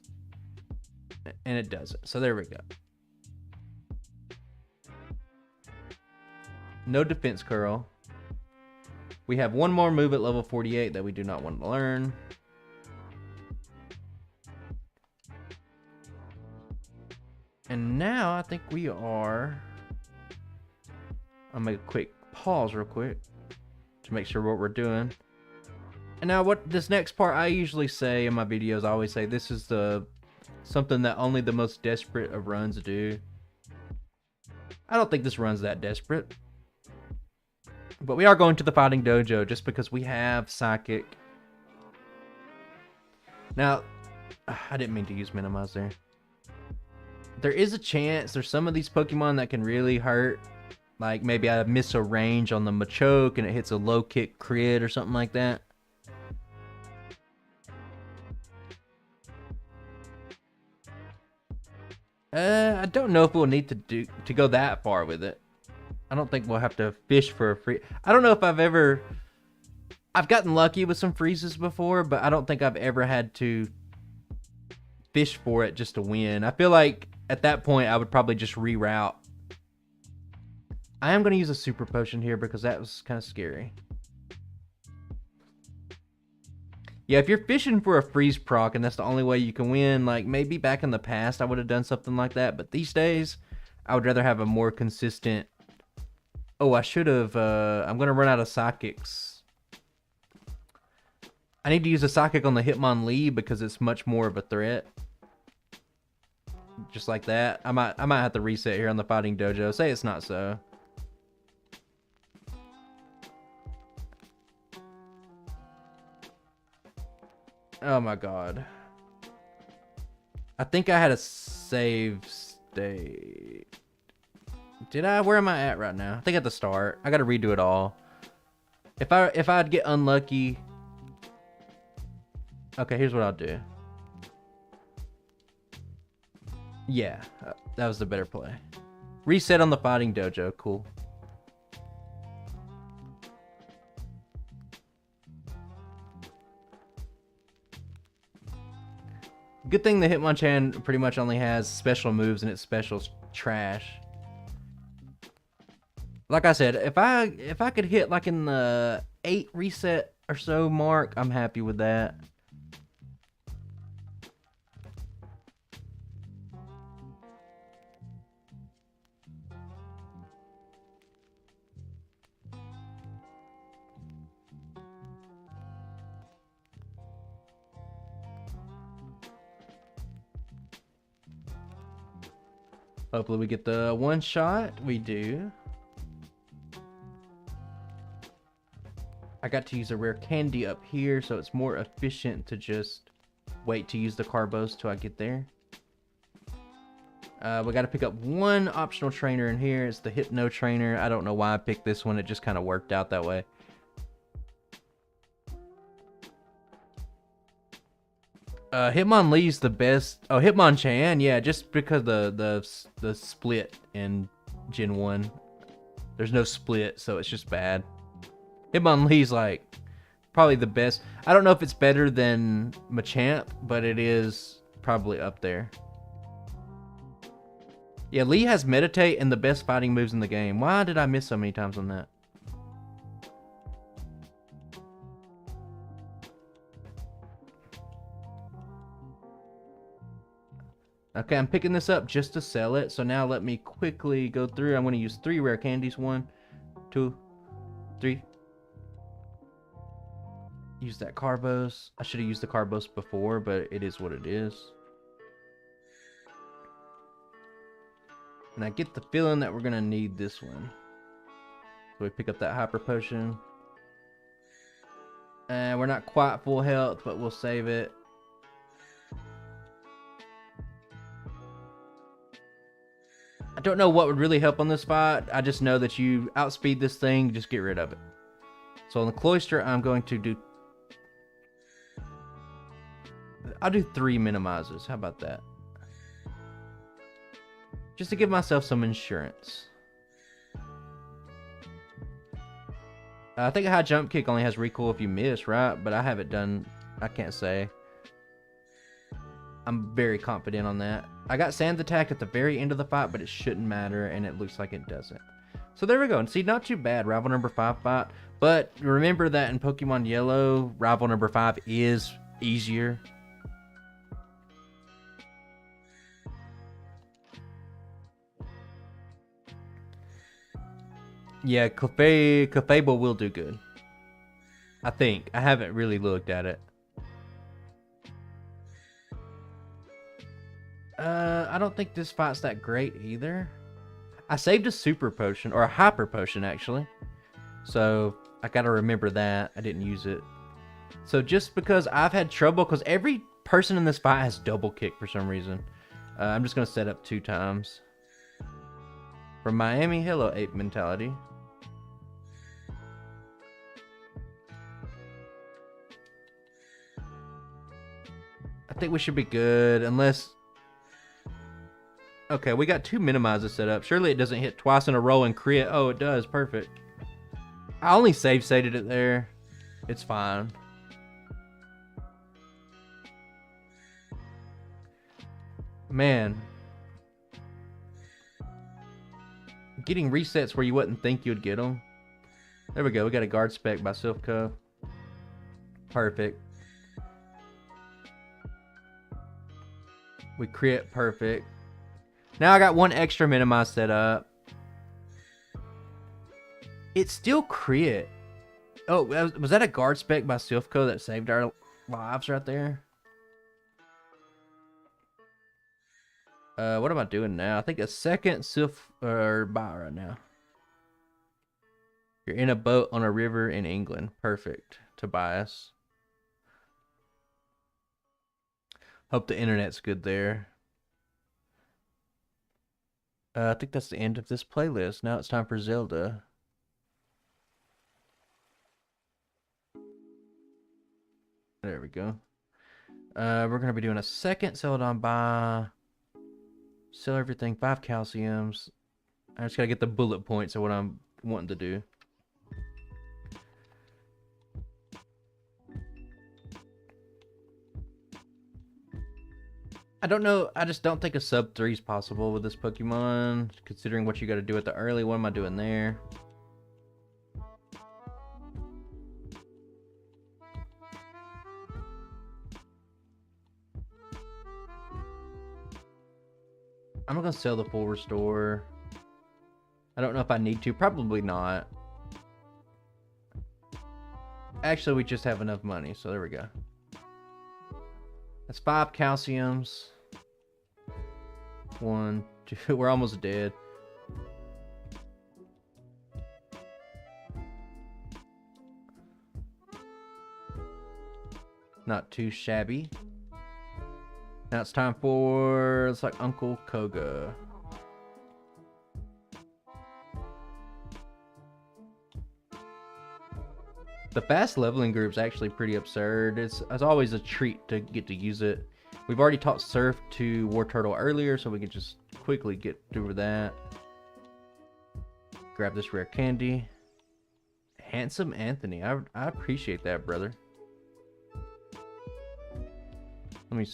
And it doesn't. So there we go. No defense curl. We have one more move at level 48 that we do not want to learn. And now I think we are... I'll make a quick pause real quick to make sure what we're doing. And now what this next part, I usually say in my videos, I always say this is the Something that only the most desperate of runs do. I don't think this run's that desperate. But we are going to the Fighting Dojo just because we have Psychic. Now, I didn't mean to use Minimize there. There is a chance there's some of these Pokemon that can really hurt. Like maybe I miss a range on the Machoke and it hits a low kick crit or something like that. I don't know if we'll need to go that far with it. I don't think we'll have to fish for a free. I don't know if I've gotten lucky with some freezes before, but I don't think I've ever had to fish for it just to win. I feel like at that point I would probably just reroute. I am going to use a super potion here because that was kind of scary. Yeah, if you're fishing for a freeze proc and that's the only way you can win, like maybe back in the past I would have done something like that, but these days I would rather have a more consistent. Oh, I should have. I'm going to run out of psychics. I need to use a psychic on the Hitmonlee because it's much more of a threat. Just like that. I might have to reset here on the Fighting Dojo. Say it's not so. Oh my god. I think I had a save state. Did I? Where am I at right now? I think at the start. I gotta redo it all. If I'd get unlucky. Okay, here's what I'll do. Yeah, that was the better play. Reset on the Fighting Dojo. Cool. Good thing the Hitmonchan pretty much only has special moves and its special's trash. Like I said, if I could hit like in the 8 reset or so mark, I'm happy with that. Hopefully we get the one shot. We do. I got to use a rare candy up here, so it's more efficient to just wait to use the Carbos till I get there. We got to pick up one optional trainer in here. It's the Hypno Trainer. I don't know why I picked this one. It just kind of worked out that way. Hitmonlee's the best. Oh, Hitmonchan, yeah, just because the split in Gen 1. There's no split, so it's just bad. Hitmonlee's like probably the best. I don't know if it's better than Machamp, but it is probably up there. Yeah, Lee has Meditate and the best fighting moves in the game. Why did I miss so many times on that? Okay, I'm picking this up just to sell it. So now let me quickly go through. I'm going to use 3 rare candies. 1, 2, 3. Use that Carbos. I should have used the Carbos before, but it is what it is. And I get the feeling that we're going to need this one. So we pick up that Hyper Potion. And we're not quite full health, but we'll save it. I don't know what would really help on this fight. I just know that you outspeed this thing, just get rid of it. So on the Cloyster, I'm going to do... I'll do 3 minimizes. How about that? Just to give myself some insurance. I think a high jump kick only has recoil if you miss, right? But I have it done. I can't say. I'm very confident on that. I got Sand Attack at the very end of the fight, but it shouldn't matter, and it looks like it doesn't. So there we go. And see, not too bad. Rival number 5 fight. But remember that in Pokemon Yellow, rival number 5 is easier. Yeah, Clefairy will do good. I think. I haven't really looked at it. I don't think this fight's that great either. I saved a super potion, or a hyper potion actually. So I gotta remember that. I didn't use it. So just because I've had trouble, because every person in this fight has double kick for some reason. I'm just gonna set up 2 times. From Miami, hello ape mentality. I think we should be good, unless... Okay, we got 2 minimizers set up. Surely it doesn't hit twice in a row and crit. Oh, it does. Perfect. I only save-stated it there. It's fine. Man. Getting resets where you wouldn't think you'd get them. There we go. We got a guard spec by Silphco. Perfect. We crit. Perfect. Now I got 1 extra minimize set up. It's still crit. Oh, was that a guard spec by Silphco that saved our lives right there? What am I doing now? I think a second buy right now. You're in a boat on a river in England. Perfect. Tobias. Hope the internet's good there. I think that's the end of this playlist. Now it's time for Zelda. There we go. We're going to be doing a second Celadon buy. Sell everything, 5 calciums. I just got to get the bullet points of what I'm wanting to do. I don't know. I just don't think a sub 3 is possible with this Pokemon, considering what you got to do at the early. What am I doing there? I'm not going to sell the full restore. I don't know if I need to. Probably not. Actually, we just have enough money, so there we go. That's 5 calciums. 1, 2. We're almost dead. Not too shabby. Now it's time for, looks like Uncle Koga. The fast leveling group's actually pretty absurd. It's always a treat to get to use it. We've already taught Surf to War Turtle earlier, so we can just quickly get through that. Grab this rare candy. Handsome Anthony. I appreciate that, brother. Let me...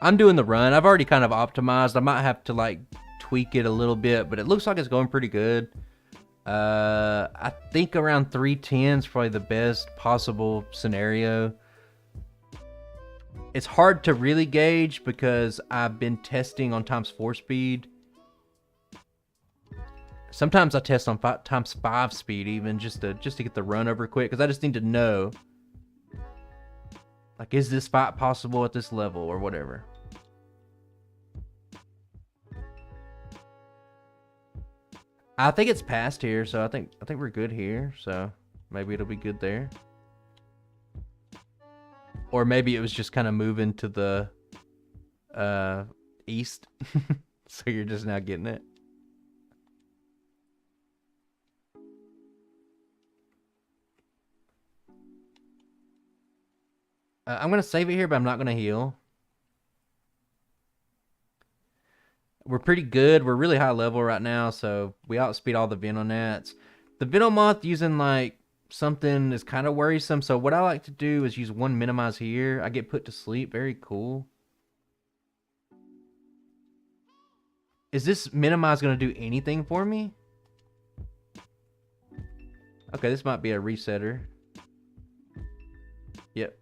I'm doing the run. I've already kind of optimized. I might have to like tweak it a little bit, but it looks like it's going pretty good. I think around 310 is probably the best possible scenario. It's hard to really gauge because I've been testing on ×4 speed. Sometimes I test on ×5 speed even just to get the run over quick, because I just need to know, like, is this fight possible at this level or whatever. I think it's past here, so I think we're good here. So maybe it'll be good there. Or maybe it was just kind of moving to the east. So you're just now getting it. I'm going to save it here, but I'm not going to heal. We're pretty good. We're really high level right now, so we outspeed all the Venonats. The Venomoth using like something is kind of worrisome, so what I like to do is use 1 minimize here. I get put to sleep. Very cool. Is this minimize going to do anything for me? Okay, this might be a resetter. Yep.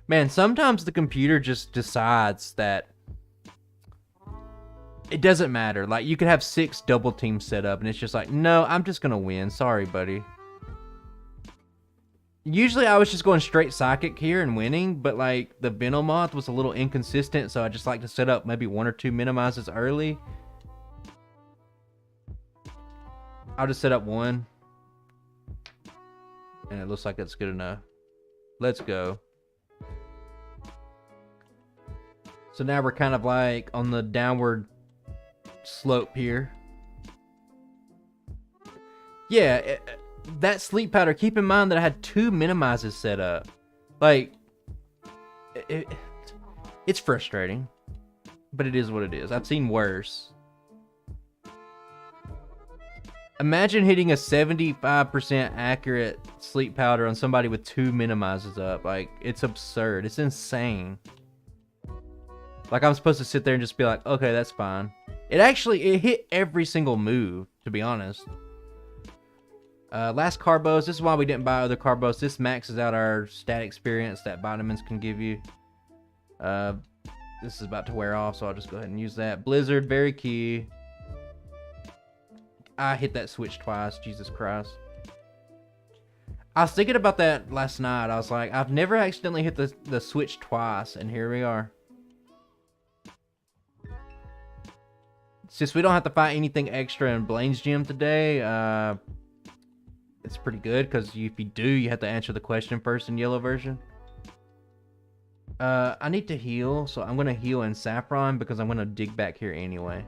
Man, sometimes the computer just decides that it doesn't matter. Like, you could have 6 double teams set up, and it's just like, no, I'm just going to win. Sorry, buddy. Usually I was just going straight psychic here and winning, but like the Venomoth was a little inconsistent, so I just like to set up maybe 1 or 2 minimizes early. I'll just set up 1. And it looks like that's good enough. Let's go. So now we're kind of like on the downward slope here. Yeah, that sleep powder, keep in mind that I had 2 minimizes set up. Like, it's frustrating, but it is what it is. I've seen worse. Imagine hitting a 75% accurate sleep powder on somebody with 2 minimizes up. Like, it's absurd. It's insane. Like, I'm supposed to sit there and just be like, okay, that's fine. It hit every single move, to be honest. Last Carbos. This is why we didn't buy other Carbos. This maxes out our stat experience that vitamins can give you. This is about to wear off, so I'll just go ahead and use that. Blizzard, very key. I hit that switch twice. Jesus Christ. I was thinking about that last night. I was like, I've never accidentally hit the switch twice, and here we are. Since we don't have to fight anything extra in Blaine's gym today, it's pretty good, because if you do, you have to answer the question first in yellow version. I need to heal, so I'm going to heal in Saffron, because I'm going to dig back here anyway.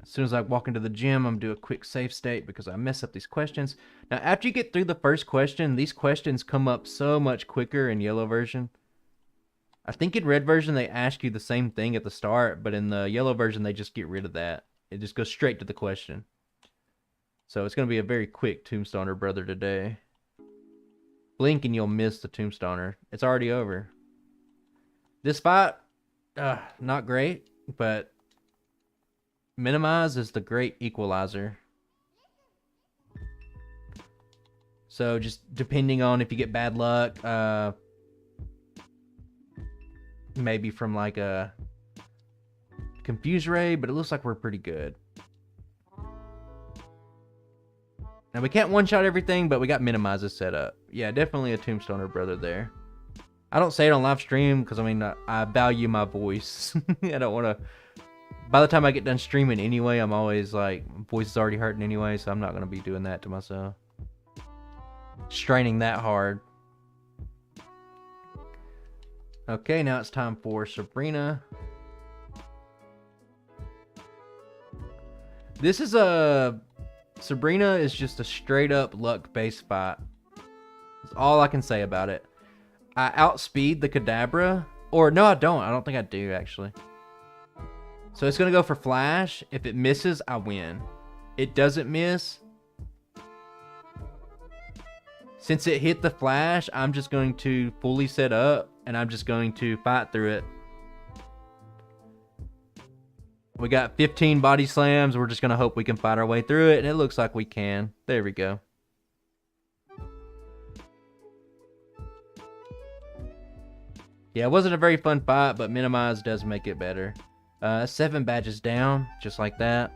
As soon as I walk into the gym, I'm going to do a quick save state because I mess up these questions. Now, after you get through the first question, these questions come up so much quicker in yellow version. I think in red version, they ask you the same thing at the start, but in the yellow version, they just get rid of that. It just goes straight to the question. So it's going to be a very quick Tombstoner brother today. Blink and you'll miss the Tombstoner. It's already over. This fight, not great, but minimize is the great equalizer. So just depending on if you get bad luck, maybe from like a Confuse Ray, but it looks like we're pretty good. Now we can't one-shot everything, but we got minimizes set up. Yeah, definitely a Tombstoner brother there. I don't say it on live stream because I mean I value my voice. I don't want to. By the time I get done streaming anyway, I'm always like, voice is already hurting anyway, so I'm not going to be doing that to myself. Straining that hard. Okay, now it's time for Sabrina. This is Sabrina is just a straight up luck based fight. That's all I can say about it. I outspeed the Kadabra. Or no, I don't. I don't think I do actually. So it's going to go for Flash. If it misses, I win. It doesn't miss. Since it hit the Flash, I'm just going to fully set up. And I'm just going to fight through it. We got 15 body slams. We're just going to hope we can fight our way through it. And it looks like we can. There we go. Yeah, it wasn't a very fun fight, but minimize does make it better. 7 badges down, just like that.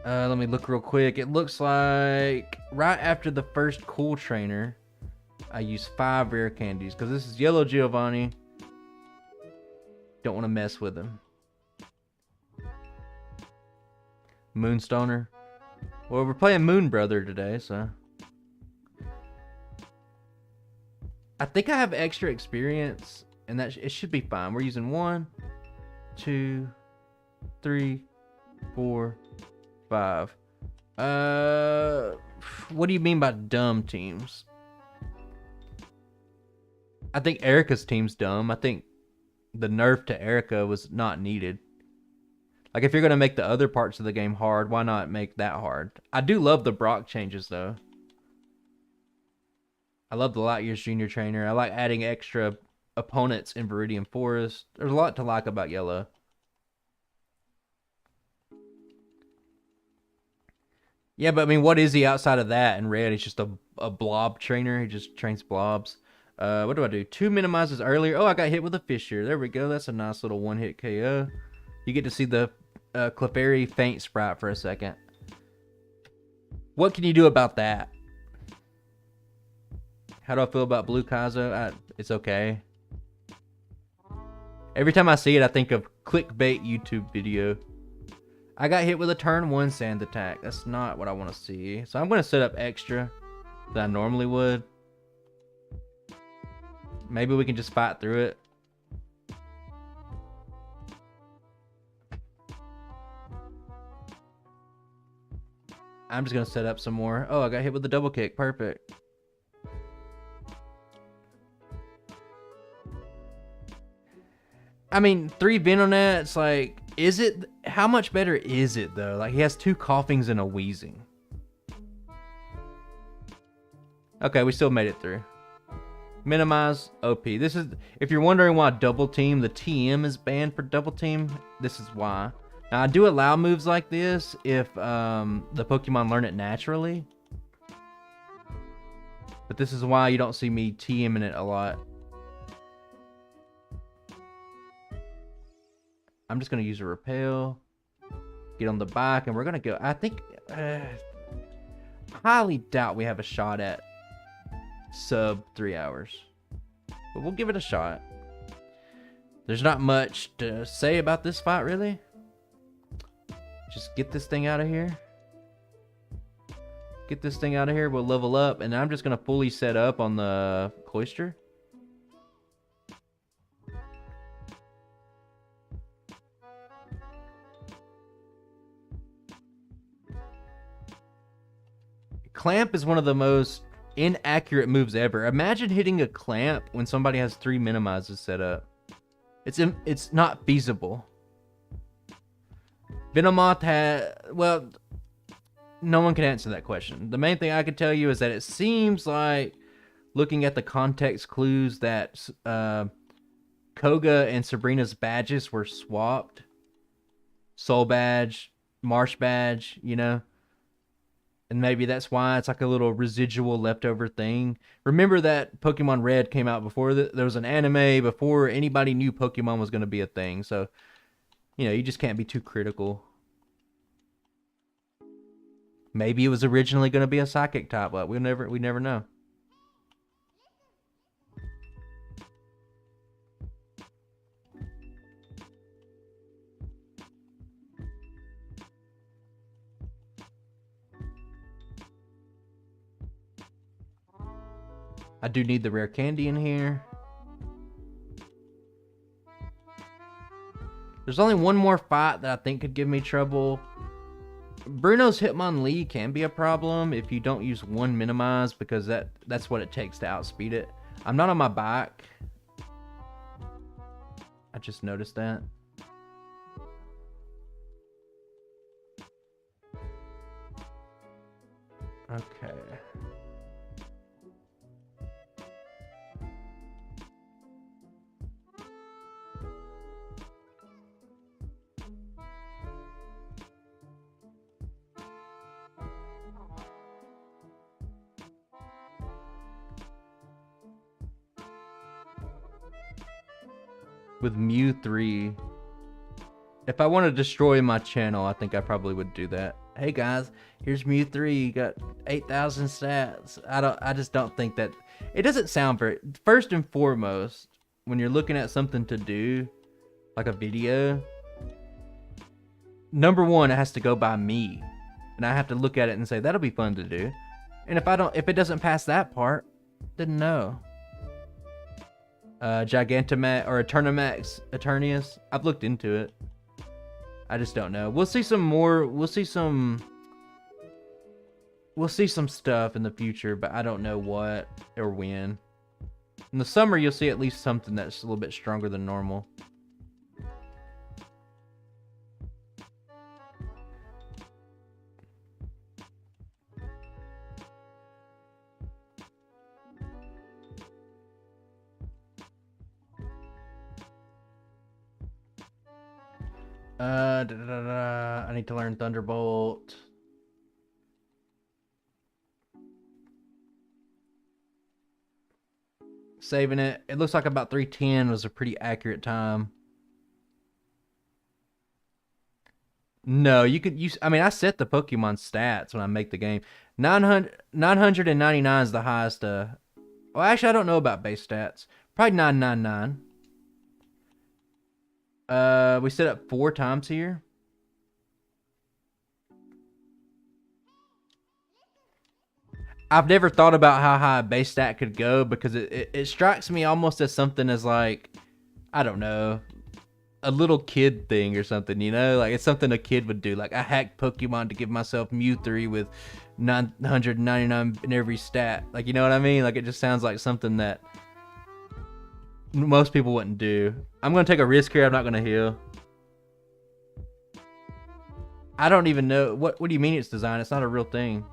Let me look real quick. It looks like right after the first cool trainer, I use 5 rare candies because this is Yellow Giovanni. Don't want to mess with him. Moonstoner. Well, we're playing Moon Brother today, so. I think I have extra experience, and that it should be fine. We're using 1, 2, 3, 4, 5. What do you mean by dumb teams? I think Erica's team's dumb. I think the nerf to Erica was not needed. Like, if you're going to make the other parts of the game hard, why not make that hard? I do love the Brock changes, though. I love the Light Years Junior Trainer. I like adding extra opponents in Viridian Forest. There's a lot to like about Yellow. Yeah, but I mean, what is he outside of that? And Red, he's just a blob trainer. He just trains blobs. What do I do? 2 minimizes earlier. Oh, I got hit with a fissure. There we go. That's a nice little one-hit KO. You get to see the Clefairy faint sprite for a second. What can you do about that? How do I feel about Blue Kaizo? It's okay. Every time I see it, I think of clickbait YouTube video. I got hit with a turn 1 sand attack. That's not what I want to see. So I'm going to set up extra than I normally would. Maybe we can just fight through it. I'm just going to set up some more. Oh, I got hit with the double kick. Perfect. I mean, 3 Venonats, like, is it... How much better is it, though? Like, he has 2 coughings and a wheezing. Okay, we still made it through. Minimize, OP. This is... If you're wondering why double team, the TM is banned for double team, this is why. Now, I do allow moves like this if the Pokemon learn it naturally. But this is why you don't see me TMing it a lot. I'm just going to use a repel, get on the bike, and we're going to go. I think, highly doubt we have a shot at sub 3 hours. But we'll give it a shot. There's not much to say about this fight, really. Just get this thing out of here. Get this thing out of here. We'll level up, and I'm just going to fully set up on the Cloister. Clamp is one of the most inaccurate moves ever. Imagine hitting a clamp when somebody has 3 minimizes set up. It's not feasible. Venomoth had... Well, no one can answer that question. The main thing I can tell you is that it seems like, looking at the context clues, that Koga and Sabrina's badges were swapped. Soul badge, Marsh badge, you know? And maybe that's why it's like a little residual leftover thing. Remember that Pokemon Red came out before there was an anime, before anybody knew Pokemon was going to be a thing. So, you know, you just can't be too critical. Maybe it was originally going to be a psychic type, but we never know. I do need the rare candy in here. There's only one more fight that I think could give me trouble. Bruno's Hitmonlee can be a problem if you don't use 1 minimize, because that's what it takes to outspeed it. I'm not on my bike. I just noticed that. Okay. With Mew 3, if I want to destroy my channel, I think I probably would do that. Hey guys, here's Mew 3. You got 8,000 stats. I just don't think that it doesn't sound very. First and foremost, when you're looking at something to do, like a video, number one, it has to go by me, and I have to look at it and say that'll be fun to do. And if it doesn't pass that part, then no. Gigantamax or Eternius. I've looked into it. I just don't know. We'll see some more. We'll see some stuff in the future, but I don't know what or when. In the summer, you'll see at least something that's a little bit stronger than normal. I need to learn Thunderbolt. Saving it. It looks like about 310 was a pretty accurate time. No, you could use. I mean, I set the Pokemon stats when I make the game. 999 is the highest. Well, actually, I don't know about base stats. Probably 999. We set up 4 times here. I've never thought about how high a base stat could go because it strikes me almost as something as like, I don't know, a little kid thing or something, you know? Like, it's something a kid would do. Like, I hacked Pokemon to give myself Mew3 with 999 in every stat. Like, you know what I mean? Like, it just sounds like something that most people wouldn't do. I'm going to take a risk here. I'm not going to heal. I don't even know. What do you mean it's designed? It's not a real thing.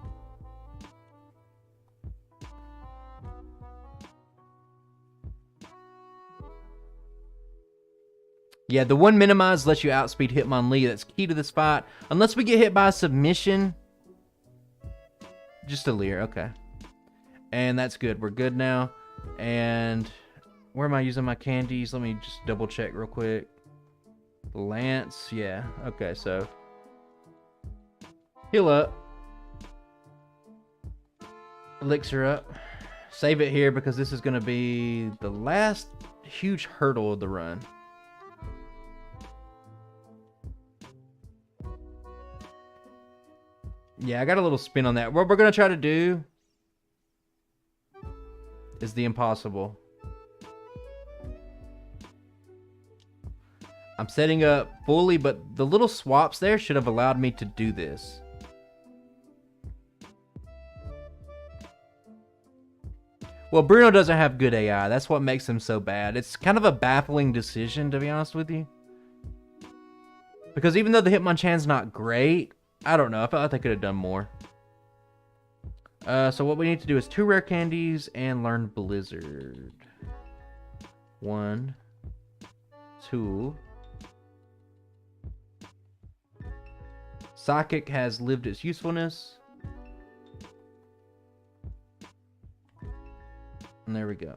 Yeah, the one minimize lets you outspeed Hitmonlee. That's key to this fight. Unless we get hit by a submission. Just a Leer, okay. And that's good. We're good now. And where am I using my candies? Let me just double check real quick. Lance, yeah. Okay, so heal up. Elixir up. Save it here because this is going to be the last huge hurdle of the run. Yeah, I got a little spin on that. What we're going to try to do is the impossible. I'm setting up fully, but the little swaps there should have allowed me to do this. Well, Bruno doesn't have good AI. That's what makes him so bad. It's kind of a baffling decision, to be honest with you. Because even though the Hitmonchan's not great, I don't know. I felt like they could have done more. So what we need to do is 2 rare candies and learn Blizzard. 1, 2. Psychic has lived its usefulness. And there we go.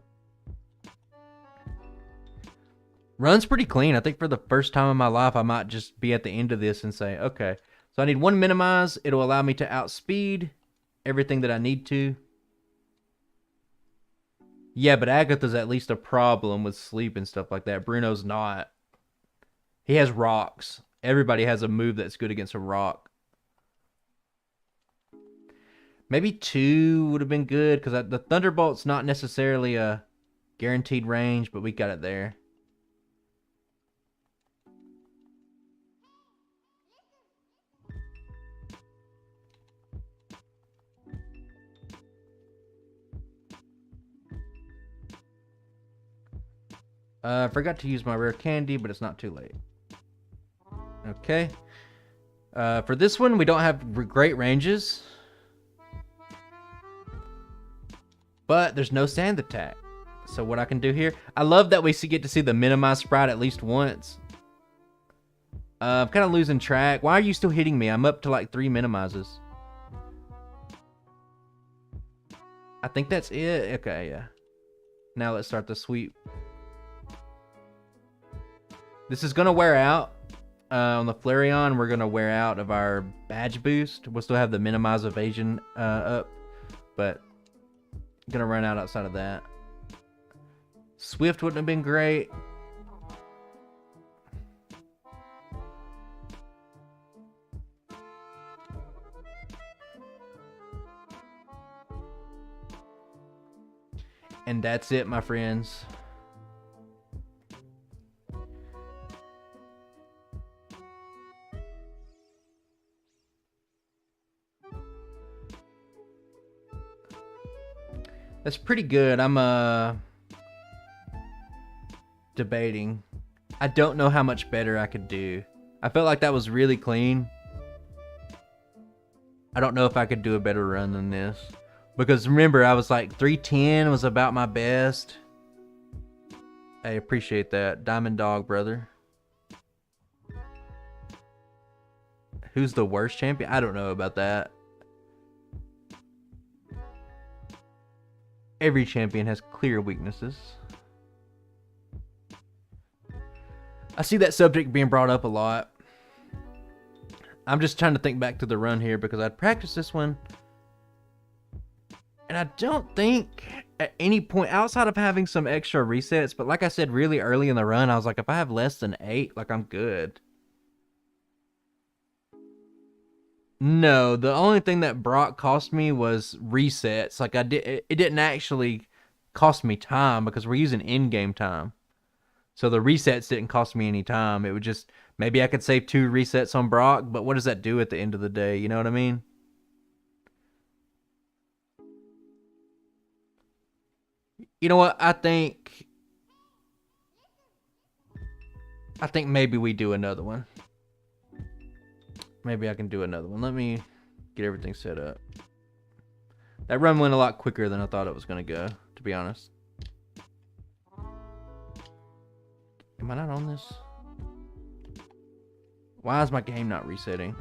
Run's pretty clean. I think for the first time in my life, I might just be at the end of this and say, okay. So I need 1 minimize. It'll allow me to outspeed everything that I need to. Yeah, but Agatha's at least a problem with sleep and stuff like that. Bruno's not. He has rocks. Everybody has a move that's good against a rock. Maybe 2 would have been good because the Thunderbolt's not necessarily a guaranteed range, but we got it there. I forgot to use my rare candy, but it's not too late. Okay. For this one, we don't have great ranges. But there's no sand attack. So what I can do here... I love that we get to see the minimize sprite at least once. I'm kind of losing track. Why are you still hitting me? I'm up to like 3 minimizes. I think that's it. Okay, yeah. Now let's start the sweep. This is going to wear out. On the Flareon, we're going to wear out of our badge boost. We'll still have the minimize evasion up. But going to run out outside of that. Swift wouldn't have been great. And that's it, my friends. That's pretty good. I'm debating. I don't know how much better I could do. I felt like that was really clean. I don't know if I could do a better run than this. Because remember, I was like 310 was about my best. I appreciate that. Diamond Dog, brother. Who's the worst champion? I don't know about that. Every champion has clear weaknesses. I see that subject being brought up a lot. I'm just trying to think back to the run here because I'd practiced this one. And I don't think at any point outside of having some extra resets, but like I said, really early in the run, I was like, if I have less than 8, like I'm good. No, the only thing that Brock cost me was resets. Like it didn't actually cost me time because we're using in-game time. So the resets didn't cost me any time. It would just, maybe I could save 2 resets on Brock, but what does that do at the end of the day? You know what I mean? You know what? I think maybe we do another one. Maybe I can do another one. Let me get everything set up. That run went a lot quicker than I thought it was going to go, to be honest. Am I not on this? Why is my game not resetting?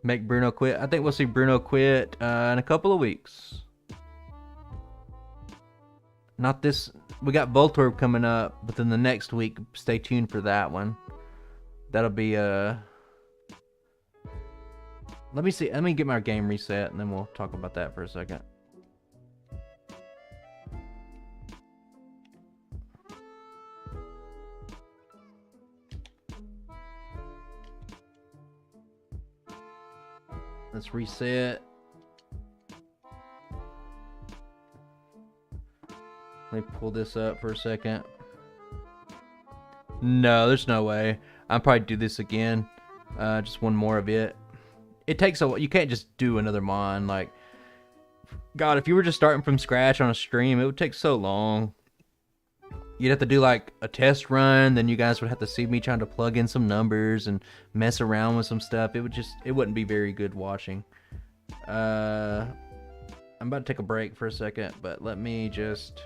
Make Bruno quit. I think we'll see Bruno quit in a couple of weeks. Not this. We got Voltorb coming up, but then the next week, stay tuned for that one. That'll be let me see. Let me get my game reset, and then we'll talk about that for a second. Let's reset. Let me pull this up for a second. No, there's no way. I'll probably do this again. Just one more of it. It takes a while. You can't just do another mon. Like, God, if you were just starting from scratch on a stream, it would take so long. You'd have to do like a test run, then you guys would have to see me trying to plug in some numbers and mess around with some stuff. It wouldn't be very good watching. I'm about to take a break for a second, but let me just...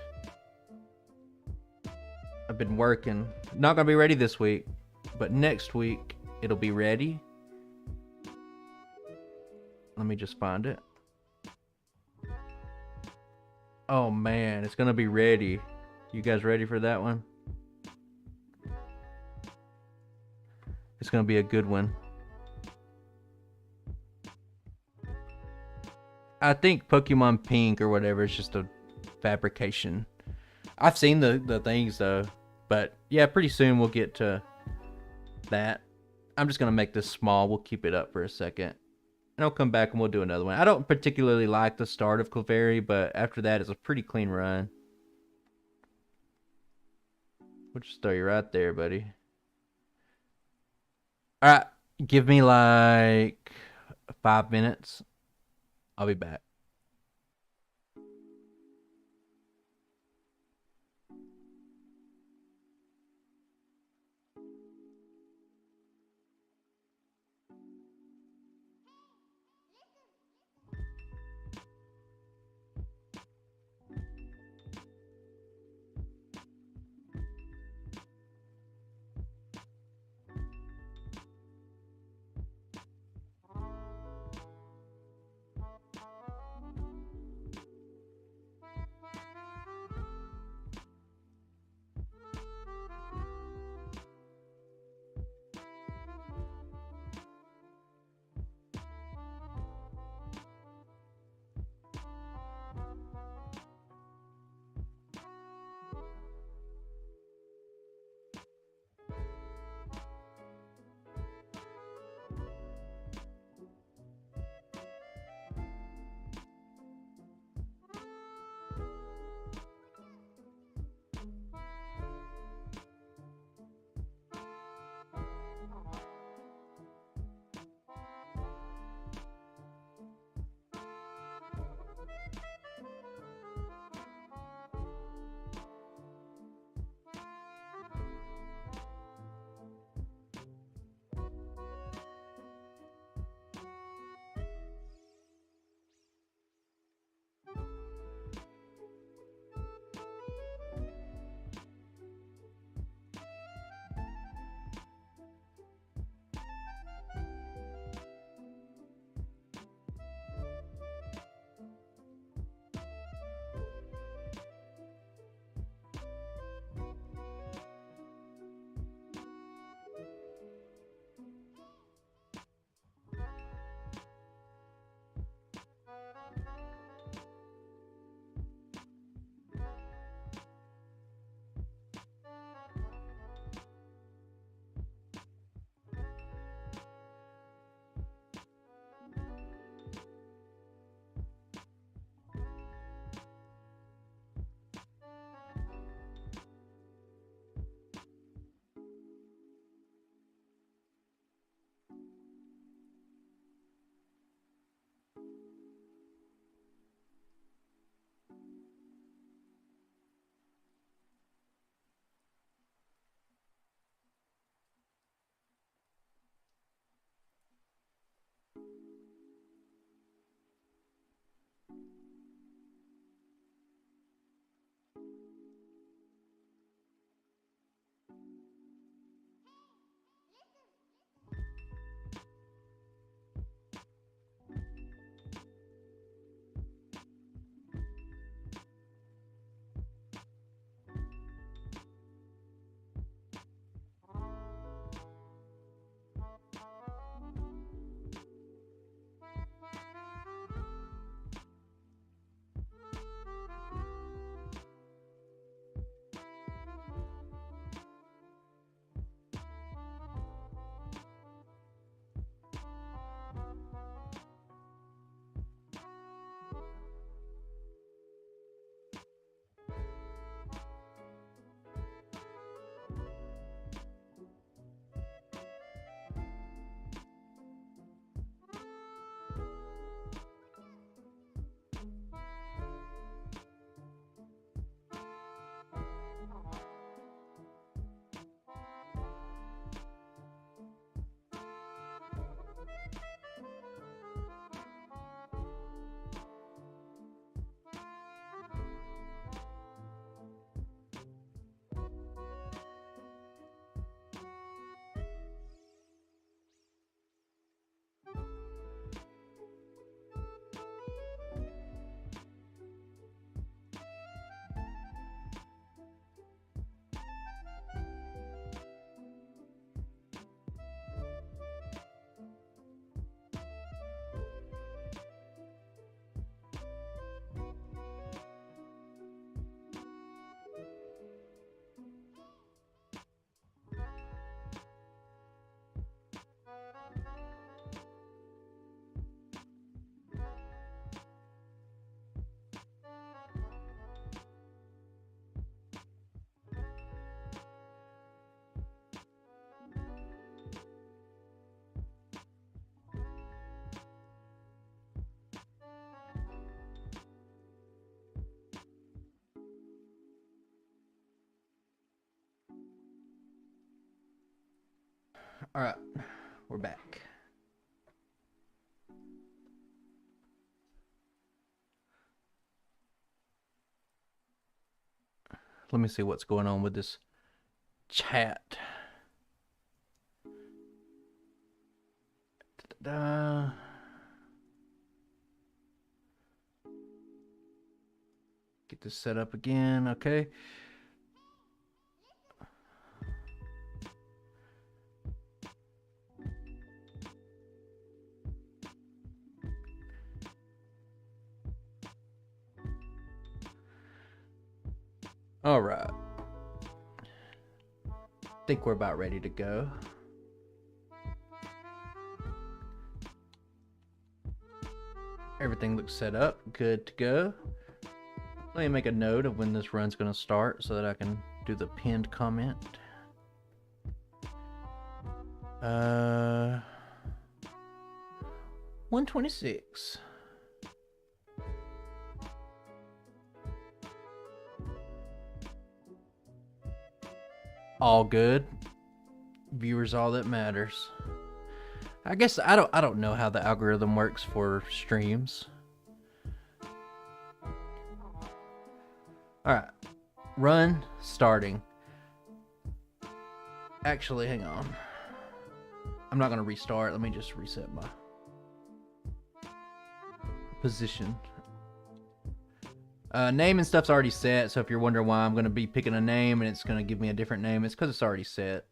I've been working. Not gonna be ready this week, but next week it'll be ready. Let me just find it. Oh man, it's gonna be ready. You guys ready for that one? It's gonna be a good one. I think Pokemon Pink or whatever is just a fabrication. I've seen the things though, but yeah, pretty soon we'll get to that. I'm just gonna make this small. We'll keep it up for a second, and I'll come back and we'll do another one. I don't particularly like the start of Clefairy, but after that, it's a pretty clean run. We'll just throw you right there, buddy. All right, give me like 5 minutes. I'll be back. Alright, we're back. Let me see what's going on with this chat. Get this set up again, okay. All right. Think we're about ready to go. Everything looks set up, good to go. Let me make a note of when this run's going to start so that I can do the pinned comment. 126. All good. Viewers all that matters. I guess I don't know how the algorithm works for streams. All right. Run starting. Actually, hang on. I'm not going to restart. Let me just reset my position. Name and stuff's already set, so if you're wondering why I'm going to be picking a name and it's going to give me a different name, it's because it's already set.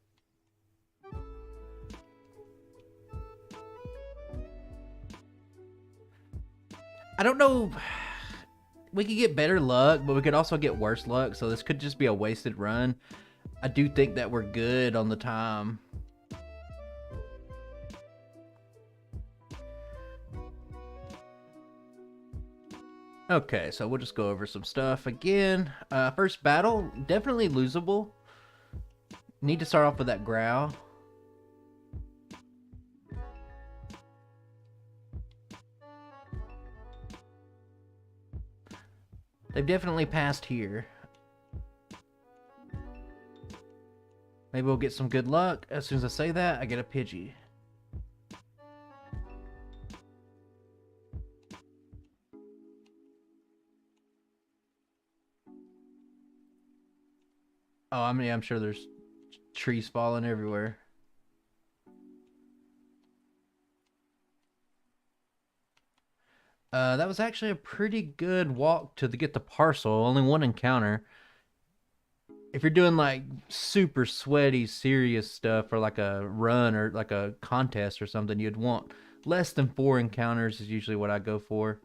I don't know. We could get better luck, but we could also get worse luck, so this could just be a wasted run. I do think that we're good on the time. Okay, so we'll just go over some stuff again. First battle, definitely losable. Need to start off with that growl. They've definitely passed here. Maybe we'll get some good luck. As soon as I say that, I get a Pidgey. Oh, I mean, I'm sure there's trees falling everywhere. That was actually a pretty good walk to get the parcel. Only one encounter. If you're doing like super sweaty, serious stuff or like a run or like a contest or something, you'd want less than 4 encounters is usually what I go for.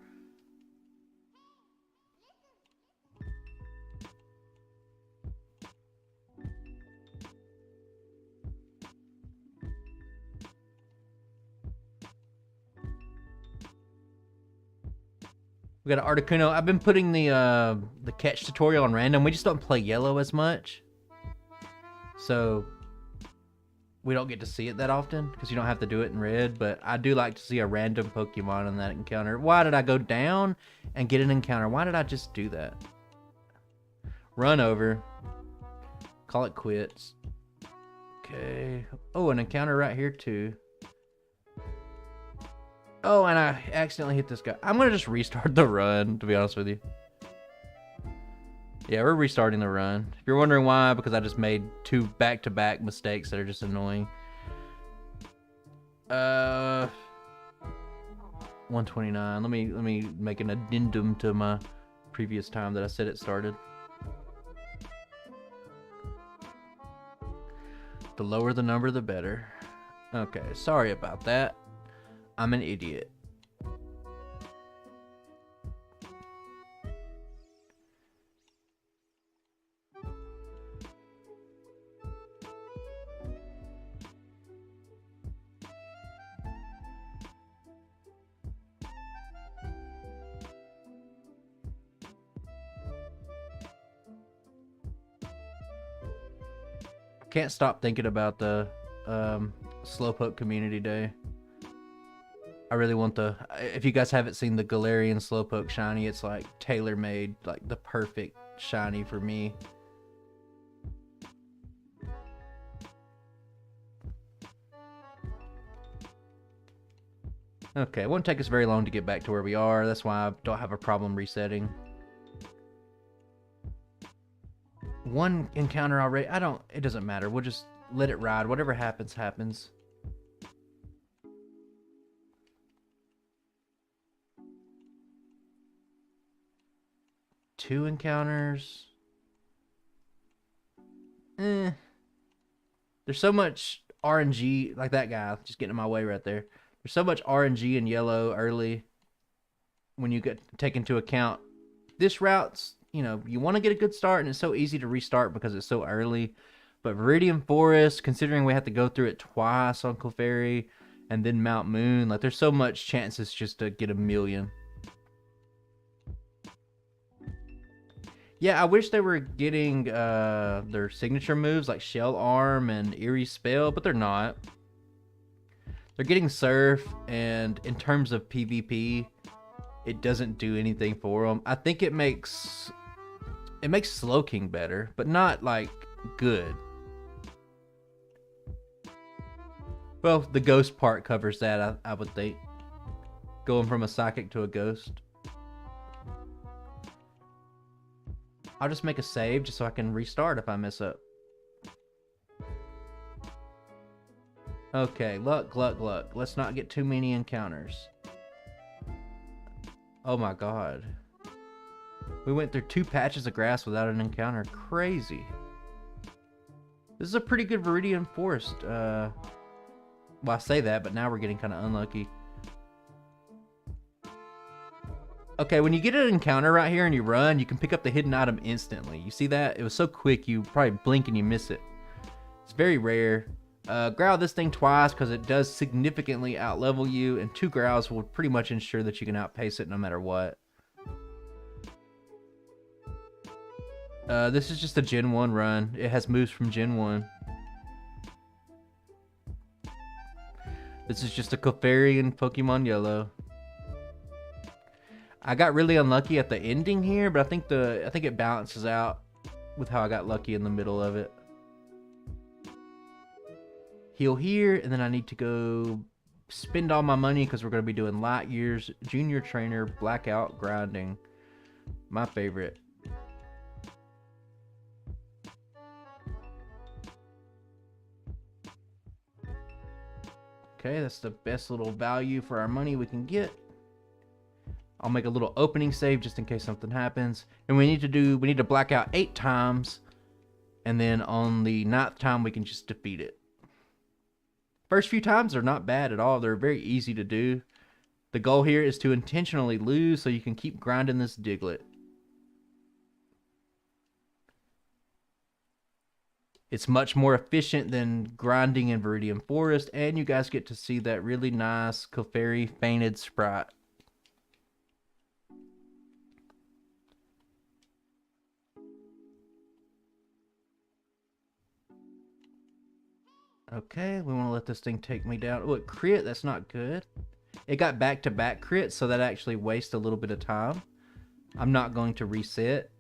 We got an Articuno. I've been putting the catch tutorial on random. We just don't play yellow as much, so we don't get to see it that often because you don't have to do it in red. But I do like to see a random Pokemon in that encounter. Why did I go down and get an encounter? Why did I just do that? Run over. Call it quits. Okay. Oh, an encounter right here too. Oh, and I accidentally hit this guy. I'm going to just restart the run, to be honest with you. Yeah, we're restarting the run. If you're wondering why, because I just made 2 back-to-back mistakes that are just annoying. 129. Let me make an addendum to my previous time that I said it started. The lower the number, the better. Okay, sorry about that. I'm an idiot. Can't stop thinking about the Slowpoke Community Day. I really want if you guys haven't seen the Galarian Slowpoke shiny, it's like tailor-made, like the perfect shiny for me. Okay, it won't take us very long to get back to where we are. That's why I don't have a problem resetting. One encounter already. It doesn't matter. We'll just let it ride. Whatever happens, happens. Two encounters. There's so much RNG, like that guy just getting in my way right there. There's so much RNG in yellow early when you take into account this route's, you want to get a good start, and it's so easy to restart because it's so early. But Viridian Forest, considering we have to go through it twice on Clefairy and then Mount Moon, like there's so much chances just to get a million. Yeah, I wish they were getting their signature moves like Shell Arm and Eerie Spell, but they're not. They're getting Surf, and in terms of PvP, it doesn't do anything for them. I think it makes Slowking better, but not like good. Well, the ghost part covers that, I would think. Going from a psychic to a ghost. I'll just make a save just so I can restart if I mess up. Okay, luck. Let's not get too many encounters. Oh my god. We went through 2 patches of grass without an encounter. Crazy. This is a pretty good Viridian Forest. Well, I say that, but now we're getting kind of unlucky. Okay, when you get an encounter right here and you run, you can pick up the hidden item instantly. You see that? It was so quick, you probably blink and you miss it. It's very rare. Growl this thing twice because it does significantly outlevel you, and 2 growls will pretty much ensure that you can outpace it no matter what. This is just a Gen 1 run. It has moves from Gen 1. This is just a Clefairy in Pokemon Yellow. I got really unlucky at the ending here, but I think it balances out with how I got lucky in the middle of it. Heal here, and then I need to go spend all my money because we're going to be doing Light Years Junior Trainer Blackout grinding. My favorite. Okay, that's the best little value for our money we can get. I'll make a little opening save just in case something happens. And we need to black out 8 times. And then on the 9th time, we can just defeat it. First few times are not bad at all. They're very easy to do. The goal here is to intentionally lose so you can keep grinding this Diglett. It's much more efficient than grinding in Viridian Forest. And you guys get to see that really nice Clefairy fainted sprite. Okay, we want to let this thing take me down. Oh, it crit, that's not good. It got back-to-back crits, so that actually wastes a little bit of time. I'm not going to reset.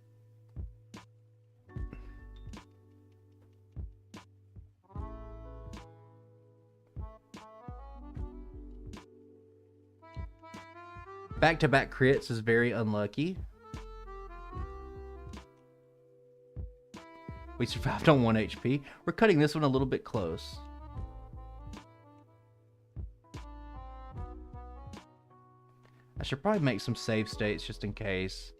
Back-to-back crits is very unlucky. We survived on 1 HP. We're cutting this one a little bit close. I should probably make some save states just in case,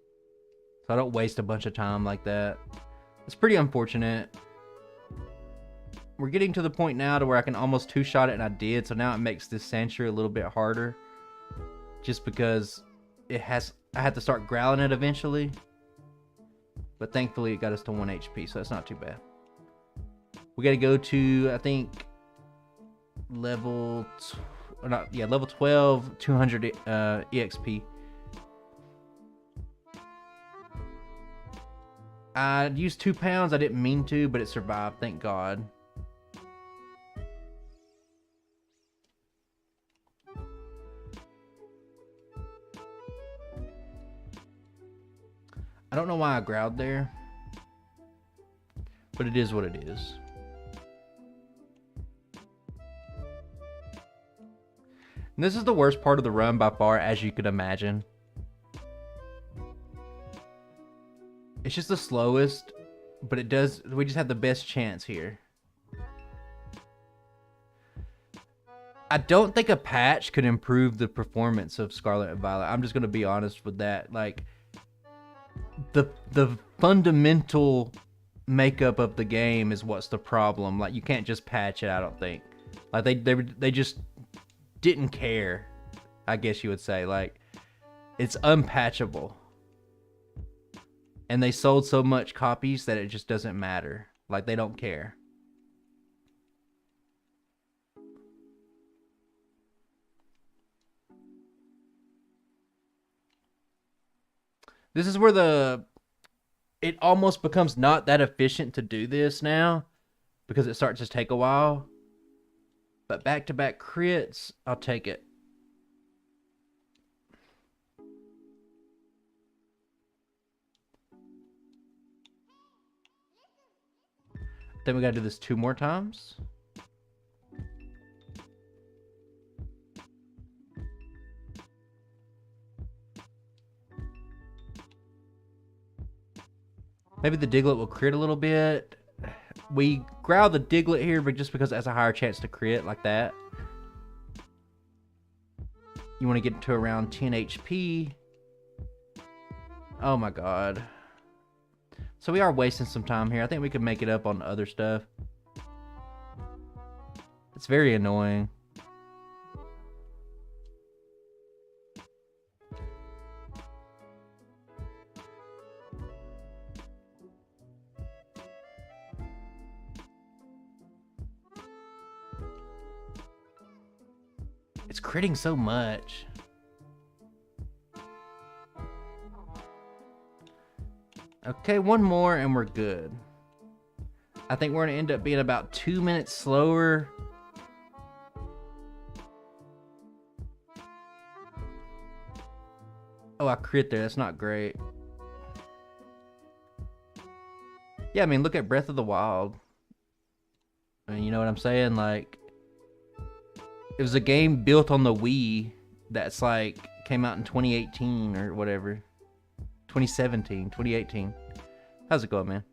so I don't waste a bunch of time like that. It's pretty unfortunate. We're getting to the point now to where I can almost 2-shot it, and I did, so now it makes this Sandshrew a little bit harder. Just because I had to start growling it eventually. But thankfully it got us to 1 HP, so that's not too bad. We gotta go to, I think, level 12, 200 EXP. I used 2 pounds, I didn't mean to, but it survived, thank God. I don't know why I growled there, but it is what it is. And this is the worst part of the run by far, as you could imagine. It's just the slowest, but we just have the best chance here. I don't think a patch could improve the performance of Scarlet and Violet. I'm just going to be honest with that. Like, the fundamental makeup of the game is what's the problem. Like, you can't just patch it, I don't think. Like, they just didn't care, I guess you would say. Like, it's unpatchable. And they sold so much copies that it just doesn't matter. Like, they don't care. This is where it almost becomes not that efficient to do this now, because it starts to take a while. But back-to-back crits, I'll take it. Then we gotta do this 2 more times. Maybe the Diglett will crit a little bit. We growl the Diglett here, but just because it has a higher chance to crit like that. You want to get to around 10 HP. Oh my god. So we are wasting some time here. I think we could make it up on other stuff. It's very annoying. It's critting so much. Okay, one more and we're good. I think we're going to end up being about 2 minutes slower. Oh, I crit there. That's not great. Yeah, I mean, look at Breath of the Wild. I mean, you know what I'm saying? Like, it was a game built on the Wii that's like came out in 2018 or whatever. 2017, 2018. How's it going, man?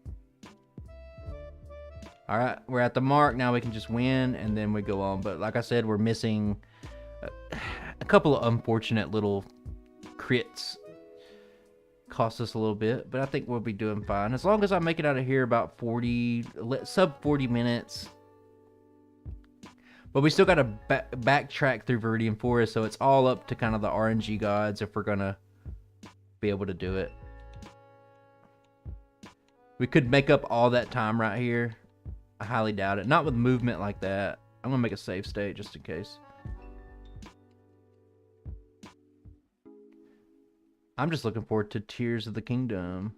All right, we're at the mark. Now we can just win and then we go on. But like I said, we're missing a couple of unfortunate little crits. Cost us a little bit, but I think we'll be doing fine. As long as I make it out of here about sub 40 minutes. But we still got to backtrack through Viridian Forest, so it's all up to kind of the RNG gods if we're going to be able to do it. We could make up all that time right here. I highly doubt it. Not with movement like that. I'm going to make a save state just in case. I'm just looking forward to Tears of the Kingdom.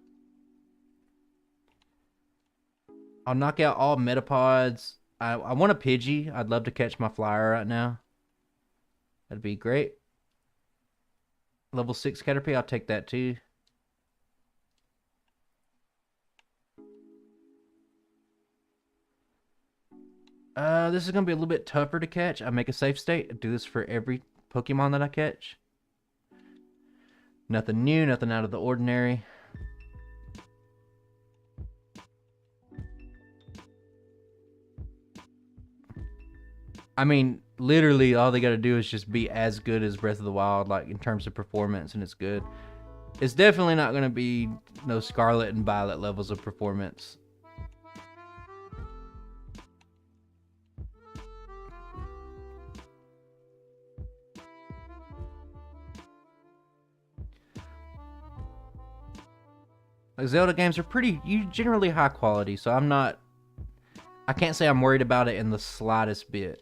I'll knock out all Metapods. I want a Pidgey. I'd love to catch my flyer right now. That'd be great. Level 6 Caterpie, I'll take that too. This is going to be a little bit tougher to catch. I make a safe state. I do this for every Pokemon that I catch. Nothing new, nothing out of the ordinary. I mean, literally all they got to do is just be as good as Breath of the Wild, like in terms of performance, and it's good. It's definitely not going to be no Scarlet and Violet levels of performance. Like Zelda games are generally high quality, so I can't say I'm worried about it in the slightest bit.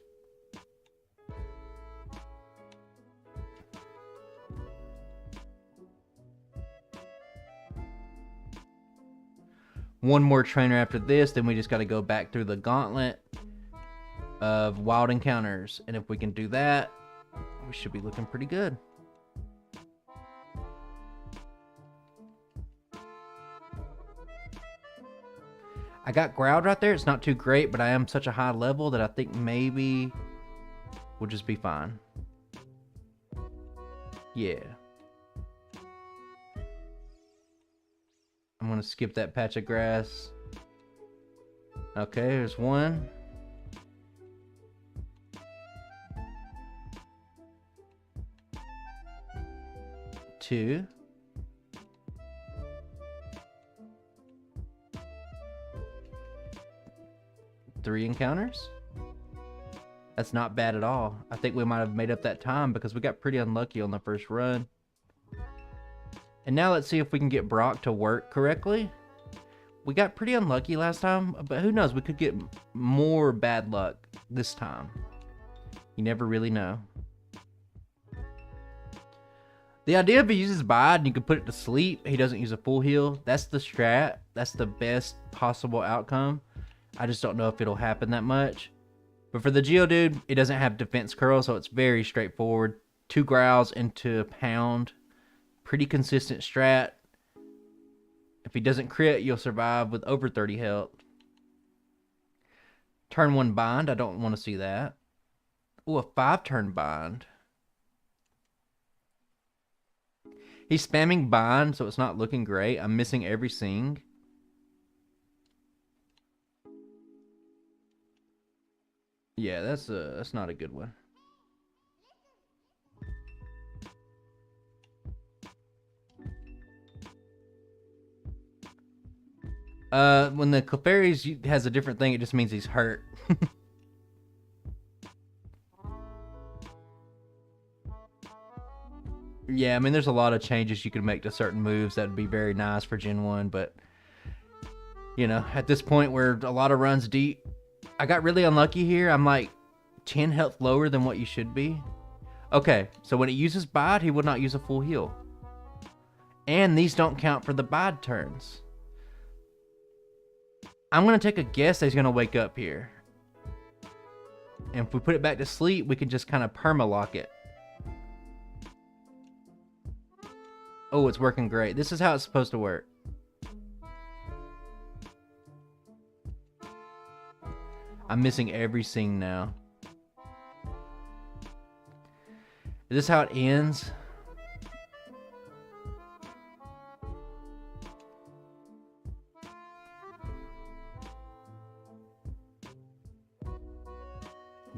One more trainer after this, then we just got to go back through the gauntlet of wild encounters. And if we can do that, we should be looking pretty good. I got Ground right there. It's not too great, but I am such a high level that I think maybe we'll just be fine. Yeah. I'm gonna skip that patch of grass. Okay, there's one. Two. Three encounters. That's not bad at all. I think we might have made up that time because we got pretty unlucky on the first run. And now let's see if we can get Brock to work correctly. We got pretty unlucky last time, but who knows? We could get more bad luck this time. You never really know. The idea if he uses Bide and you can put it to sleep, he doesn't use a full heal. That's the strat. That's the best possible outcome. I just don't know if it'll happen that much. But for the Geodude, it doesn't have defense curl, so it's very straightforward. 2 growls into a pound. Pretty consistent strat. If he doesn't crit, you'll survive with over 30 health. Turn 1 bind, I don't want to see that. Ooh, a 5-turn bind. He's spamming bind, so it's not looking great. I'm missing every sing. Yeah, that's not a good one. When the Clefairy has a different thing, it just means he's hurt. Yeah, I mean, there's a lot of changes you can make to certain moves that would be very nice for Gen 1, but, you know, at this point we're a lot of runs deep. I got really unlucky here. I'm like 10 health lower than what you should be. Okay, so when it uses Bide, he will not use a full heal. And these don't count for the Bide turns. I'm going to take a guess that he's going to wake up here. And if we put it back to sleep, we can just kind of perma-lock it. Oh, it's working great. This is how it's supposed to work. I'm missing every sing now. Is this how it ends?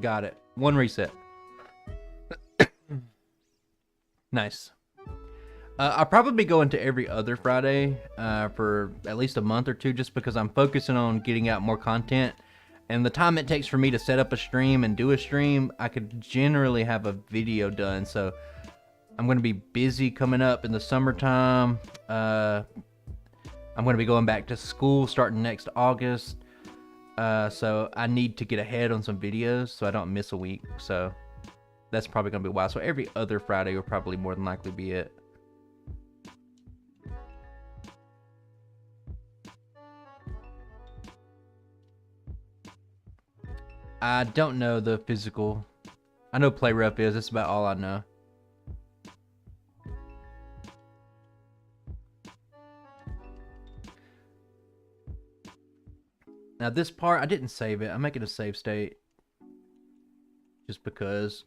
Got it. 1 reset. Nice. I'll probably be going to every other Friday for at least a month or 2 just because I'm focusing on getting out more content. And the time it takes for me to set up a stream and do a stream, I could generally have a video done. So I'm going to be busy coming up in the summertime. I'm going to be going back to school starting next August. So I need to get ahead on some videos so I don't miss a week. So that's probably going to be why. So every other Friday will probably more than likely be it. I don't know the physical. I know play rough is. That's about all I know. Now this part, I didn't save it. I'm making a save state. Just because.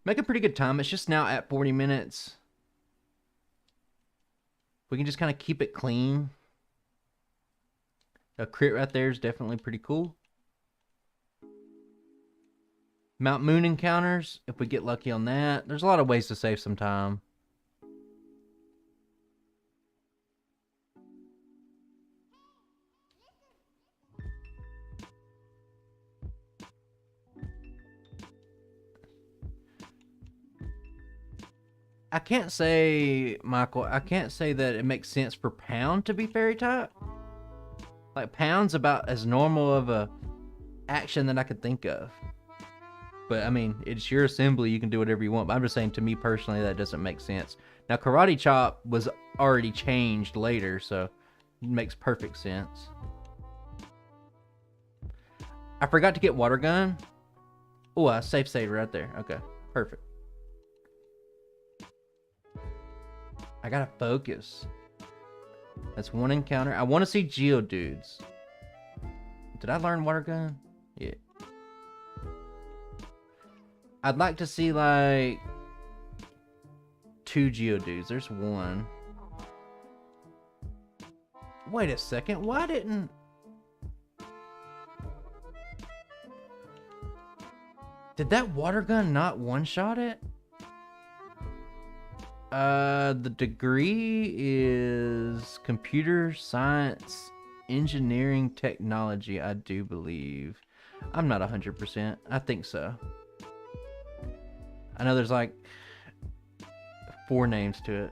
Making pretty good time. It's just now at 40 minutes. We can just kind of keep it clean. A crit right there is definitely pretty cool. Mount Moon encounters, if we get lucky on that. There's a lot of ways to save some time. I can't say, Michael, I can't say that it makes sense for Pound to be fairy type. Like, Pound's about as normal of a action that I could think of. But, I mean, it's your assembly. You can do whatever you want. But I'm just saying, to me personally, that doesn't make sense. Now, Karate Chop was already changed later, so it makes perfect sense. I forgot to get Water Gun. Oh, I saved right there. Okay, perfect. I gotta focus. That's 1 encounter. I want to see Geodudes. Did I learn Water Gun? Yeah. I'd like to see like 2 Geodudes. There's one. Wait a second. Why didn't... Did that water gun not one-shot it? The degree is computer science, engineering, technology, I do believe. I'm not 100%. I think so. I know there's like 4 names to it.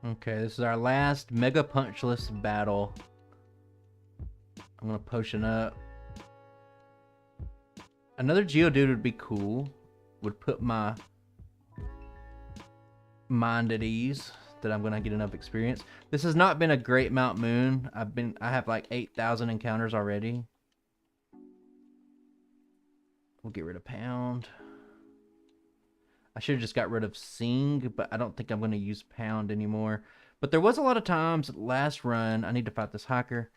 Okay, this is our last Mega Punchless battle. I'm gonna potion up. Another Geodude would be cool. Would put my mind at ease that I'm gonna get enough experience. This has not been a great Mount Moon. I have like 8,000 encounters already. We'll get rid of Pound. I should have just got rid of Sing, but I don't think I'm going to use Pound anymore. But there was a lot of times last run, I need to fight this hiker,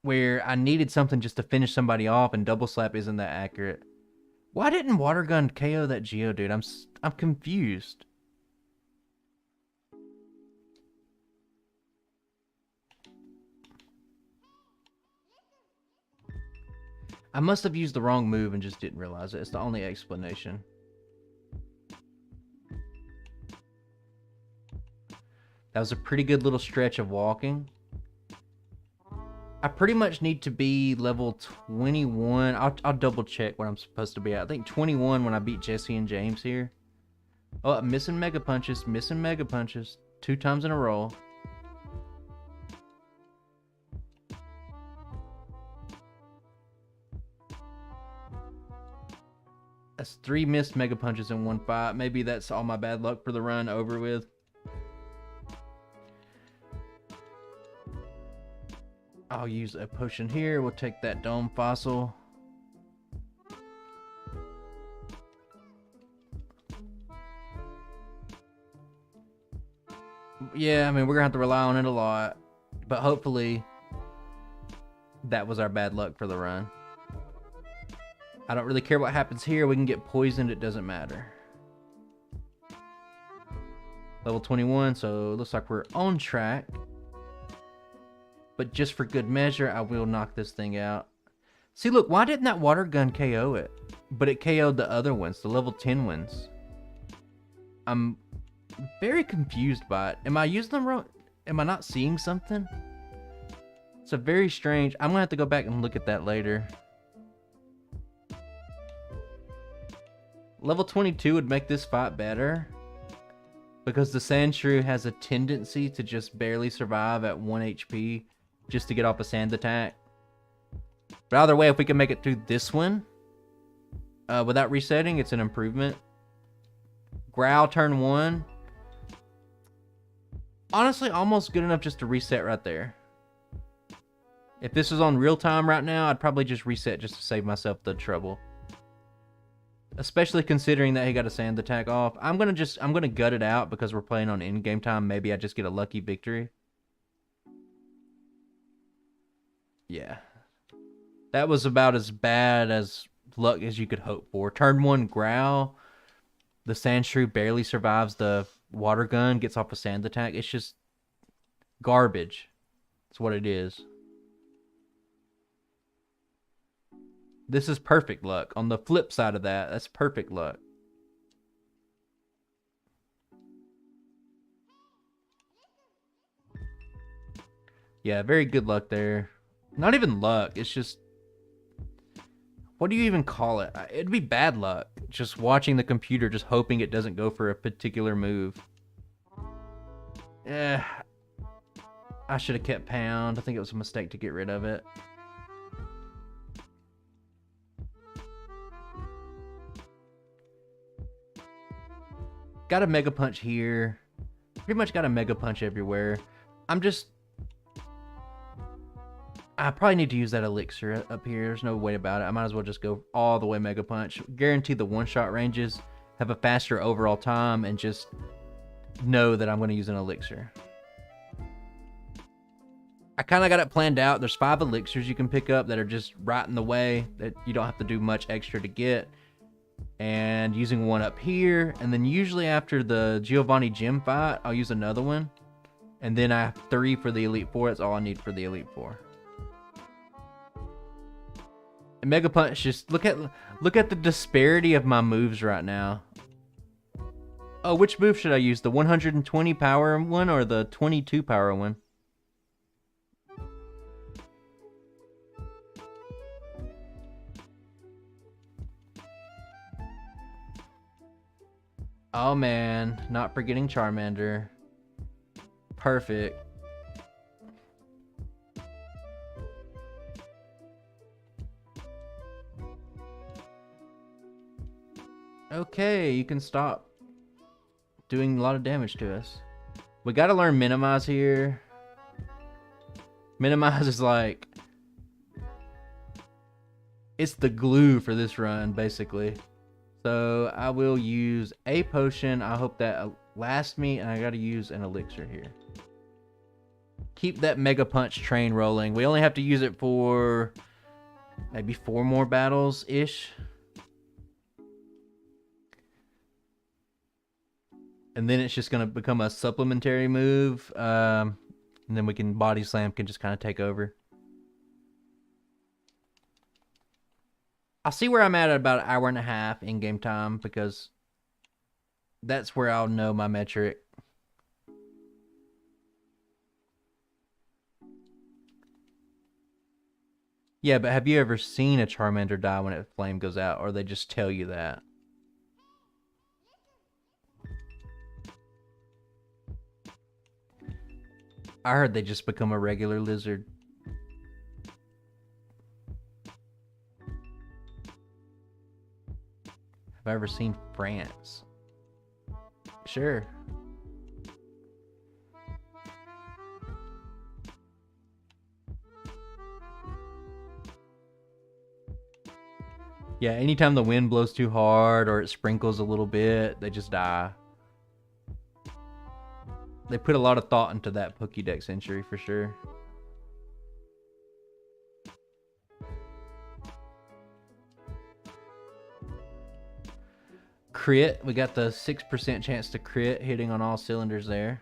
where I needed something just to finish somebody off, and Double Slap isn't that accurate. Why didn't Water Gun KO that Geodude? I'm confused. I must have used the wrong move and just didn't realize it. It's the only explanation. That was a pretty good little stretch of walking. I pretty much need to be level 21. I'll double check what I'm supposed to be at. I think 21 when I beat Jesse and James here. Oh, I'm missing Mega Punches. Missing Mega Punches. 2 times in a row. That's 3 missed Mega Punches in 1 fight. Maybe that's all my bad luck for the run over with. I'll use a potion here. We'll take that Dome Fossil. Yeah, I mean, we're going to have to rely on it a lot. But hopefully, that was our bad luck for the run. I don't really care what happens here. We can get poisoned. It doesn't matter. Level 21, so it looks like we're on track. But just for good measure, I will knock this thing out. See, look, why didn't that water gun KO it? But it KO'd the other ones, the level 10 ones. I'm very confused by it. Am I using them wrong? Am I not seeing something? It's a very strange... I'm going to have to go back and look at that later. Level 22 would make this fight better. Because the Sandshrew has a tendency to just barely survive at 1 HP. Just to get off a sand attack. But either way, if we can make it through this one without resetting, it's an improvement. Growl turn 1. Honestly, almost good enough just to reset right there. If this was on real time right now, I'd probably just reset just to save myself the trouble. Especially considering that he got a sand attack off. I'm gonna gut it out because we're playing on in-game time. Maybe I just get a lucky victory. Yeah. That was about as bad as luck as you could hope for. Turn 1 Growl. The Sandshrew barely survives the water gun, gets off a sand attack. It's just garbage. That's what it is. This is perfect luck. On the flip side of that, that's perfect luck. Yeah, very good luck there. Not even luck. It's just... What do you even call it? It'd be bad luck. Just watching the computer, just hoping it doesn't go for a particular move. I should have kept Pound. I think it was a mistake to get rid of it. Got a Mega Punch here. Pretty much got a Mega Punch everywhere. I probably need to use that elixir up here. There's no way about it. I might as well just go all the way Mega Punch. Guarantee the one-shot ranges, have a faster overall time, and just know that I'm going to use an elixir. I kind of got it planned out. There's 5 elixirs you can pick up that are just right in the way that you don't have to do much extra to get. And using one up here, and then usually after the Giovanni gym fight, I'll use another one. And then I have 3 for the Elite Four. That's all I need for the Elite Four. And Mega Punch, just look at the disparity of my moves right now. Oh, which move should I use? The 120 power one or the 22 power one? Oh man, not forgetting Charmander. Perfect. Okay, you can stop doing a lot of damage to us. We gotta learn Minimize here. Minimize is like... it's the glue for this run, basically. So I will use a potion. I hope that lasts me, and I gotta use an elixir here. Keep that Mega Punch train rolling. We only have to use it for maybe 4 more battles-ish. And then it's just going to become a supplementary move. And then we can, Body Slam can just kind of take over. I'll see where I'm at about an hour and a half in game time, because that's where I'll know my metric. Yeah, but have you ever seen a Charmander die when its flame goes out, or they just tell you that? I heard they just become a regular lizard. Have I ever seen France? Sure. Yeah, anytime the wind blows too hard or it sprinkles a little bit, they just die. They put a lot of thought into that Pokédex entry for sure. Crit, we got the 6% chance to crit, hitting on all cylinders there.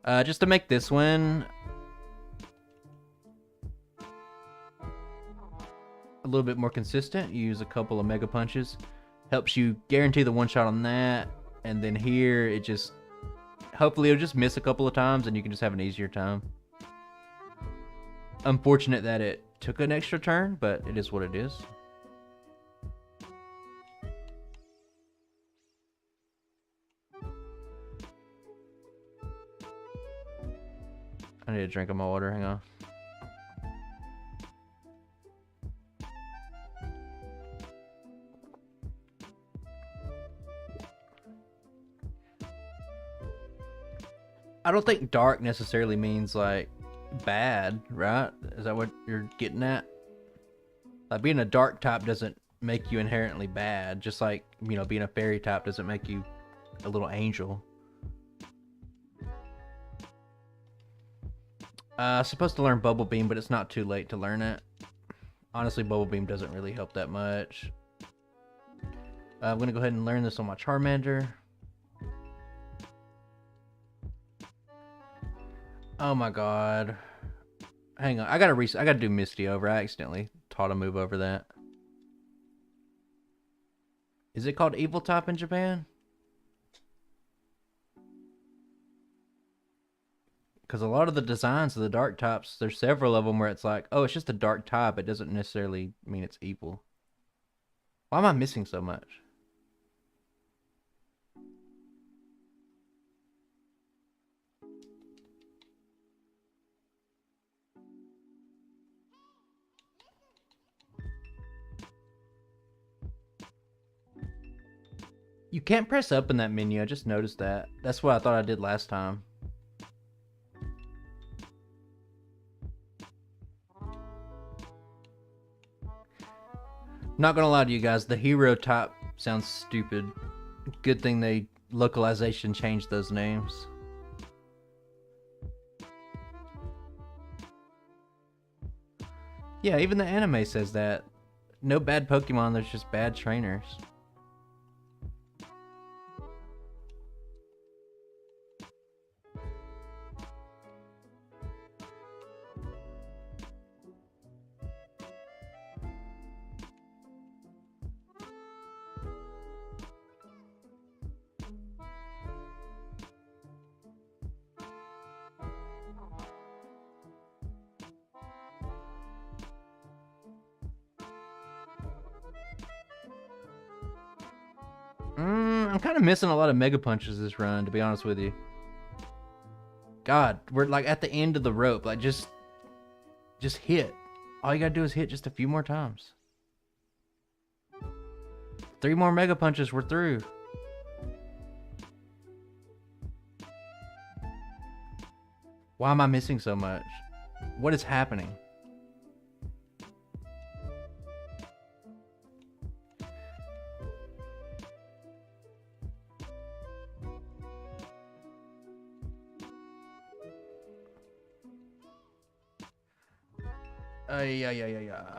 Just to make this one a little bit more consistent, you use a couple of Mega Punches. Helps you guarantee the one shot on that. And then here, it just... hopefully it'll just miss a couple of times and you can just have an easier time. Unfortunate that it took an extra turn, but it is what it is. I need a drink of my water, hang on. I don't think dark necessarily means like bad, right? Is that what you're getting at? Like being a dark type doesn't make you inherently bad, just like, you know, being a fairy type doesn't make you a little angel. Supposed to learn Bubble Beam, but it's not too late to learn it. Honestly, Bubble Beam doesn't really help that much. I'm gonna go ahead and learn this on my Charmander. Oh my god. Hang on, I gotta do Misty over. I accidentally taught a move over that. Is it called Evil Type in Japan? Because a lot of the designs of the dark types, there's several of them where it's like, oh, it's just a dark type. It doesn't necessarily mean it's evil. Why am I missing so much? You can't press up in that menu. I just noticed that. That's what I thought I did last time. Not gonna lie to you guys, the hero type sounds stupid. Good thing they localization changed those names. Yeah, even the anime says that. No bad Pokemon, there's just bad trainers. I'm kind of missing a lot of Mega Punches this run, to be honest with you. God, we're like at the end of the rope. Like, just hit. All you gotta do is hit just a few more times. 3 more Mega Punches, we're through. Why am I missing so much? What is happening? Yeah.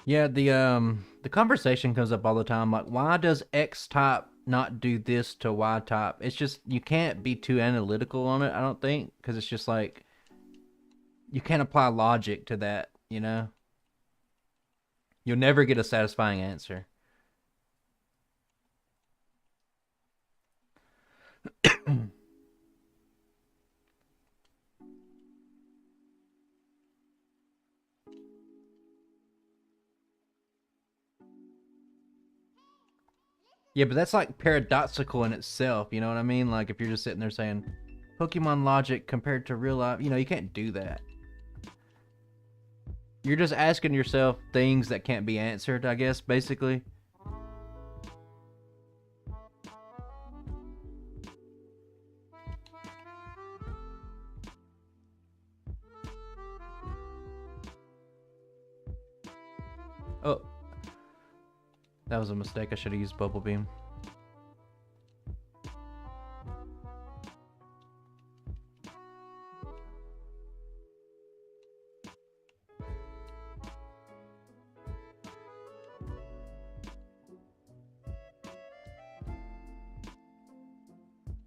Yeah, the conversation comes up all the time. Like, why does X type not do this to Y type? It's just you can't be too analytical on it. I don't think, because it's just like you can't apply logic to that. You know, you'll never get a satisfying answer. Yeah, but that's like paradoxical in itself. You know what I mean? Like if you're just sitting there saying Pokemon logic compared to real life, you can't do that. You're just asking yourself things that can't be answered, I guess, basically. Oh, that was a mistake. I should have used Bubble Beam.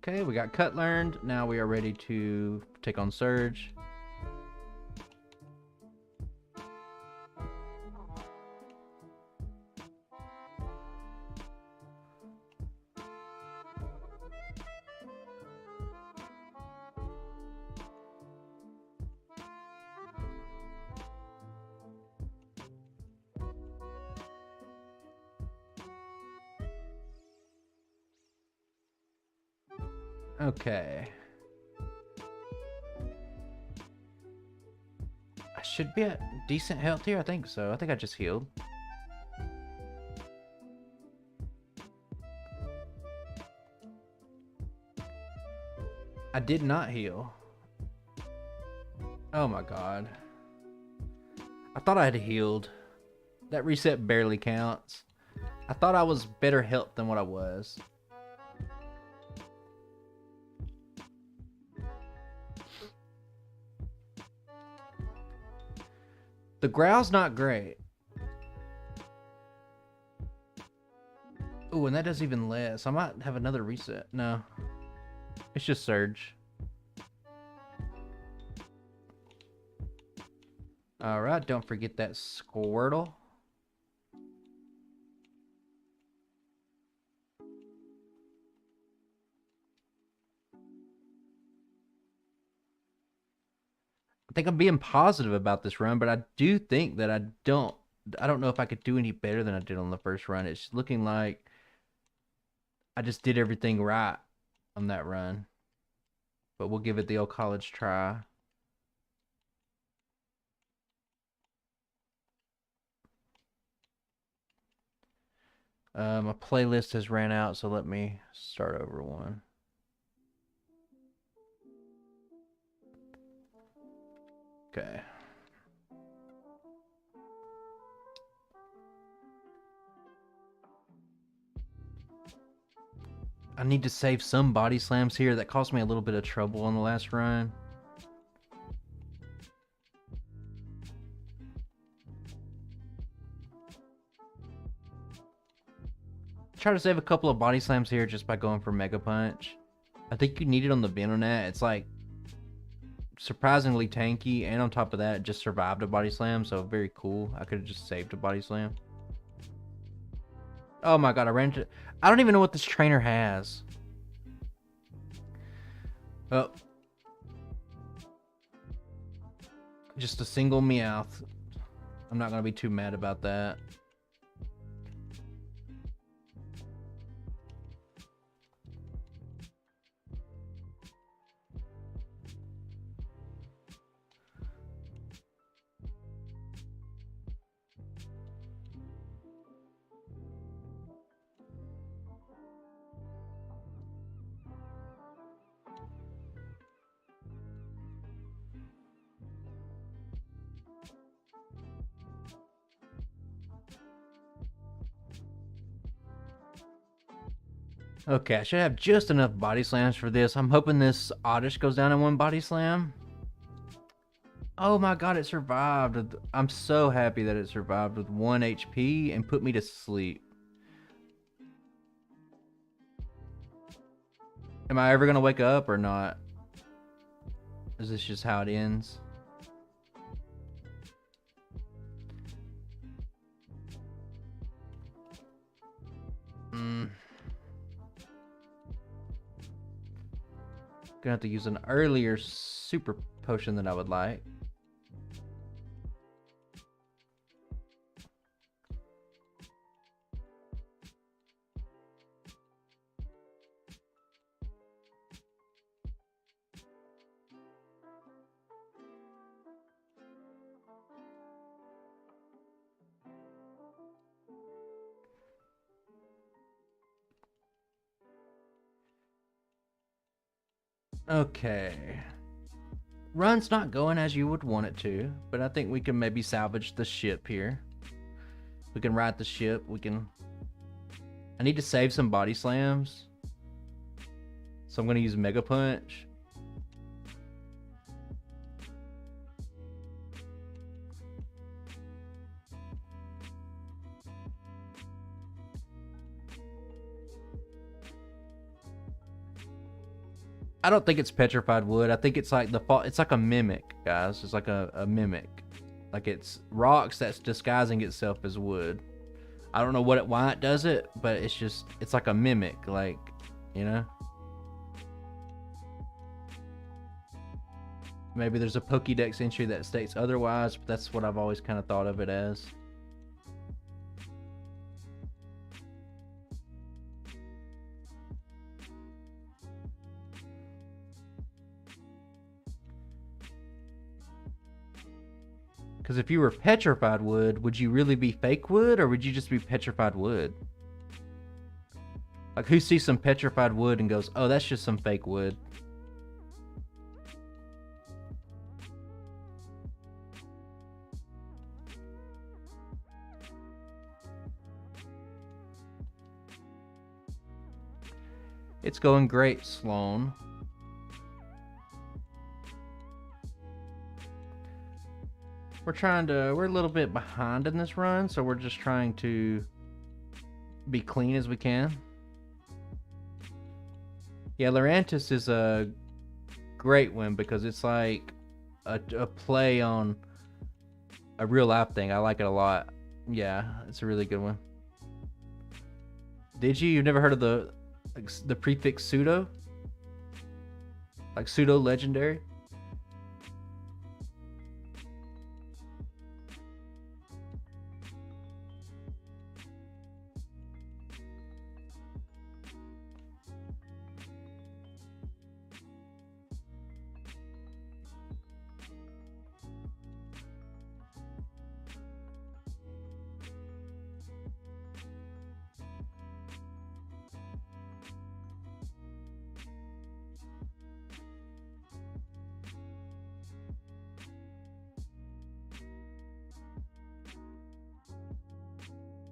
Okay, we got Cut learned. Now we are ready to take on Surge. Okay. I should be at decent health here. I think so. I think I just healed. I did not heal. Oh my god. I thought I had healed. That reset barely counts. I thought I was better health than what I was. The growl's not great. Ooh, and that does even less. I might have another reset. No. It's just Surge. Alright, don't forget that Squirtle. think I'm being positive about this run, but I do think that I don't know if I could do any better than I did on the first run. It's looking like I just did everything right on that run. But we'll give it the old college try. My playlist has ran out, so let me start over one. Okay. I need to save some body slams here. That cost me a little bit of trouble on the last run. Try to save a couple of body slams here just by going for Mega Punch. I think you need it on the Venonat. It's like surprisingly tanky, and on top of that, it just survived a body slam, so very cool. I could have just saved a body slam. Oh my god, I don't even know what this trainer has. Oh. Just a single Meowth. I'm not going to be too mad about that. Okay, I should have just enough body slams for this. I'm hoping this Oddish goes down in one body slam. Oh my god, it survived. I'm so happy that it survived with 1 HP and put me to sleep. Am I ever going to wake up or not? Is this just how it ends? Gonna have to use an earlier super potion than I would like. Okay. Run's not going as you would want it to, but I think we can maybe salvage the ship here. We can ride the ship. I need to save some body slams. So I'm going to use Mega Punch. I don't think it's petrified wood. I think it's like it's like a mimic, guys. It's like a mimic. Like it's rocks that's disguising itself as wood. I don't know why it does it, but it's like a mimic, like, you know? Maybe there's a Pokédex entry that states otherwise, but that's what I've always kind of thought of it as. Because if you were petrified wood, would you really be fake wood, or would you just be petrified wood? Like, who sees some petrified wood and goes, oh, that's just some fake wood? It's going great, Sloan. We're a little bit behind in this run, so we're just trying to be clean as we can. Yeah, Lurantis is a great one because it's like a play on a real life thing. I like it a lot. Yeah, it's a really good one. Did you? You've never heard of the prefix pseudo? Like pseudo legendary?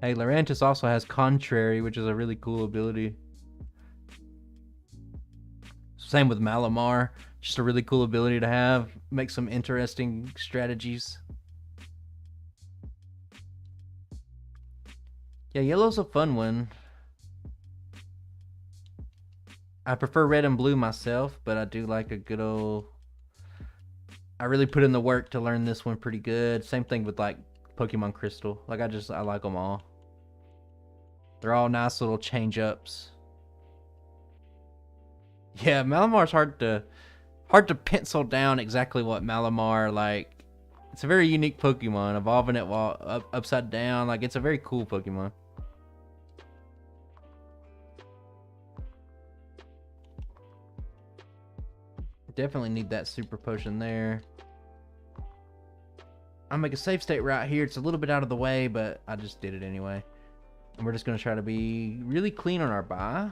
Hey, Lurantis also has Contrary, which is a really cool ability. Same with Malamar. Just a really cool ability to have. Make some interesting strategies. Yeah, yellow's a fun one. I prefer red and blue myself, but I do like a good old... I really put in the work to learn this one pretty good. Same thing with like Pokemon Crystal. Like I like them all. They're all nice little change ups. Yeah, Malamar's hard to pencil down exactly what Malamar like. It's a very unique Pokemon. Evolving it while upside down, like it's a very cool Pokemon. Definitely need that super potion there. I'll make a save state right here. It's a little bit out of the way, but I just did it anyway. And we're just going to try to be really clean on our buy.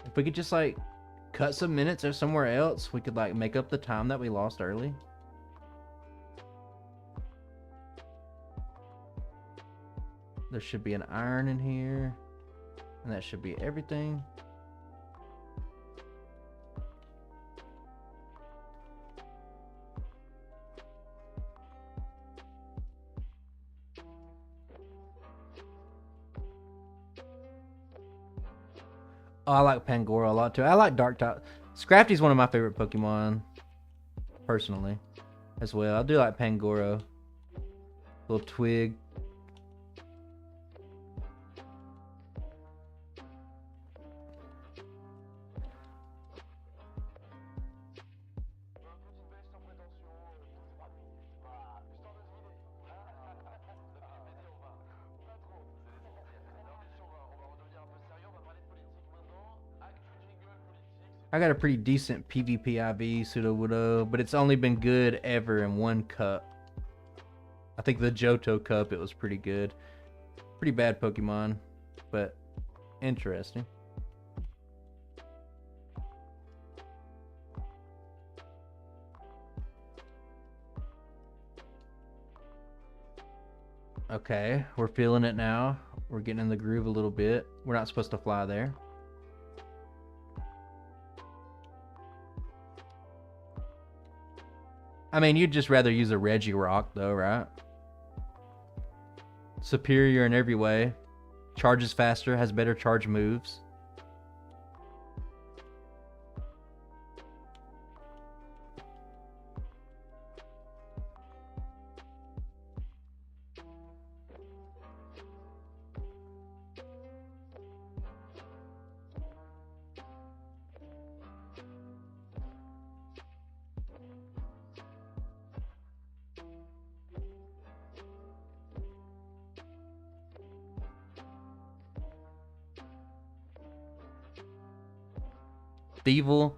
If we could just like cut some minutes or somewhere else, we could like make up the time that we lost early. There should be an iron in here. And that should be everything. Oh, I like Pangoro a lot too. I like Dark type. Scrafty's one of my favorite Pokemon, personally, as well. I do like Pangoro. Little twig. I got a pretty decent PvP IV Sudowoodo, but it's only been good ever in one cup. I think the Johto Cup, it was pretty good. Pretty bad Pokemon, but interesting. Okay, we're feeling it now. We're getting in the groove a little bit. We're not supposed to fly there. I mean, you'd just rather use a Regirock though, right? Superior in every way. Charges faster, has better charge moves. Thievul.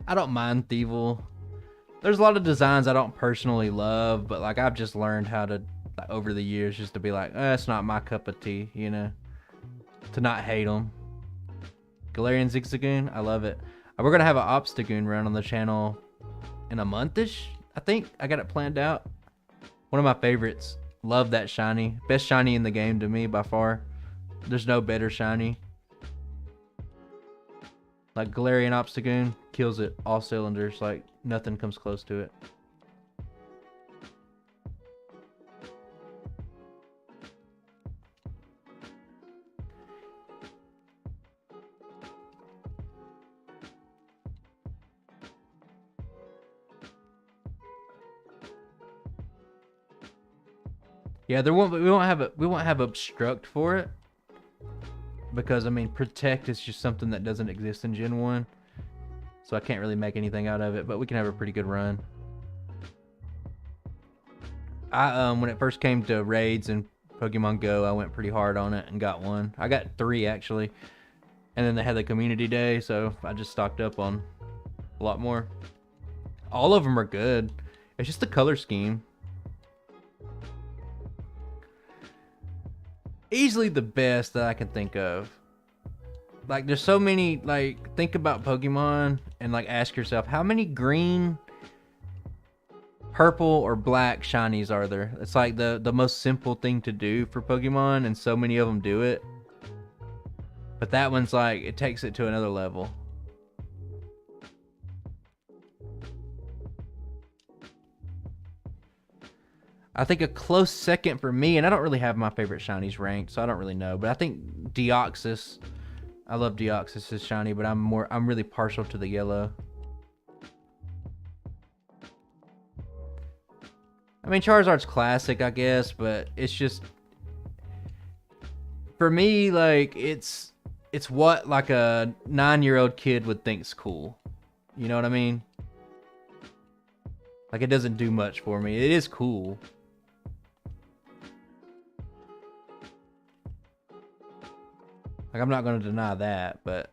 I don't mind Thievul. There's a lot of designs I don't personally love, but like I've just learned how to, like, over the years, just to be like, it's not my cup of tea, you know? To not hate them. Galarian Zigzagoon, I love it. We're going to have an Obstagoon run on the channel in a month-ish, I think. I got it planned out. One of my favorites. Love that shiny. Best shiny in the game to me by far. There's no better shiny. Like Galarian Obstagoon kills it all cylinders. Like nothing comes close to it. Yeah, we won't have obstruct for it. Because I mean, protect is just something that doesn't exist in Gen 1. So I can't really make anything out of it, but we can have a pretty good run. When it first came to raids and Pokemon Go, I went pretty hard on it and got one. I got 3 actually. And then they had the community day, so I just stocked up on a lot more. All of them are good. It's just the color scheme. Easily the best that I can think of. Like there's so many, like think about Pokemon and like ask yourself how many green purple or black shinies are there. It's like the most simple thing to do for Pokemon, and so many of them do it. But that one's like, it takes it to another level. I think a close second for me, and I don't really have my favorite shinies ranked, so I don't really know. But I think Deoxys. I love Deoxys' shiny, but I'm really partial to the yellow. I mean, Charizard's classic, I guess, but it's just, for me, like, it's what like a 9-year-old kid would think's cool. You know what I mean? Like, it doesn't do much for me. It is cool. Like, I'm not gonna deny that, but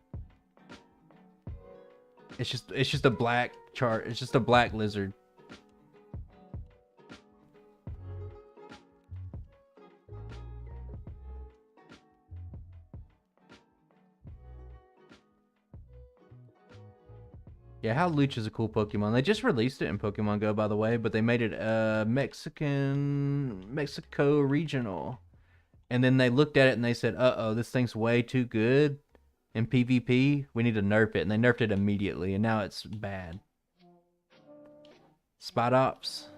it's just a black chart. It's just a black lizard. Yeah, Howlucha is a cool Pokemon. They just released it in Pokemon Go, by the way, but they made it Mexico regional. And then they looked at it and they said, uh-oh, this thing's way too good in PvP. We need to nerf it. And they nerfed it immediately, and now it's bad. Spidops.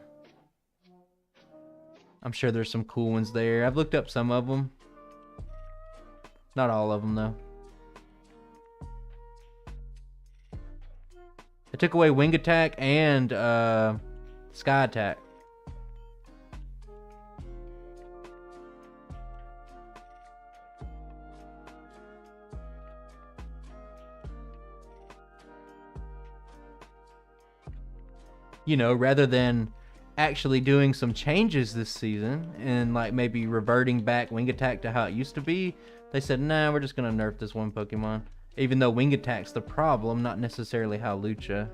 I'm sure there's some cool ones there. I've looked up some of them. Not all of them, though. They took away Wing Attack and Sky Attack. You know, rather than actually doing some changes this season and like maybe reverting back Wing Attack to how it used to be, they said, nah, we're just gonna nerf this one Pokemon. Even though Wing Attack's the problem, not necessarily Howlucha.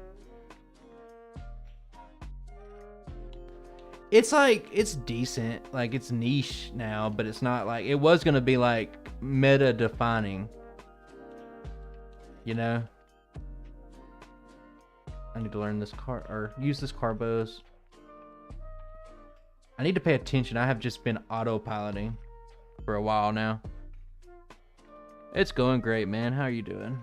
It's like, it's decent. Like, it's niche now, but it's not like, it was gonna be like meta defining. You know? I need to learn this use this Carbos. I need to pay attention. I have just been autopiloting for a while now. It's going great, man. How are you doing?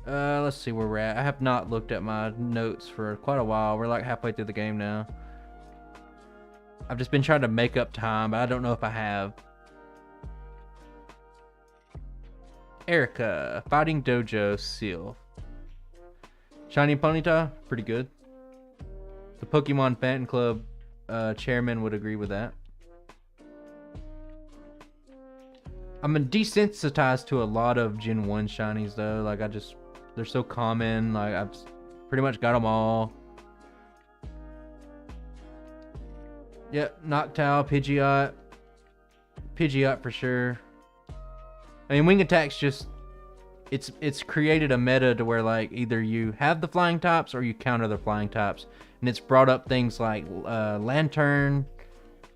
Let's see where we're at. I have not looked at my notes for quite a while. We're like halfway through the game now. I've just been trying to make up time, but I don't know if I have. Erica, Fighting Dojo Seal. Shiny Ponyta, pretty good. The Pokemon Fan Club chairman would agree with that. I'm desensitized to a lot of Gen 1 shinies though. Like, they're so common. Like, I've pretty much got them all. Yep, Noctowl, Pidgeot. Pidgeot for sure. I mean, Wing Attack's just, it's created a meta to where like either you have the flying types or you counter the flying types. And it's brought up things like Lantern,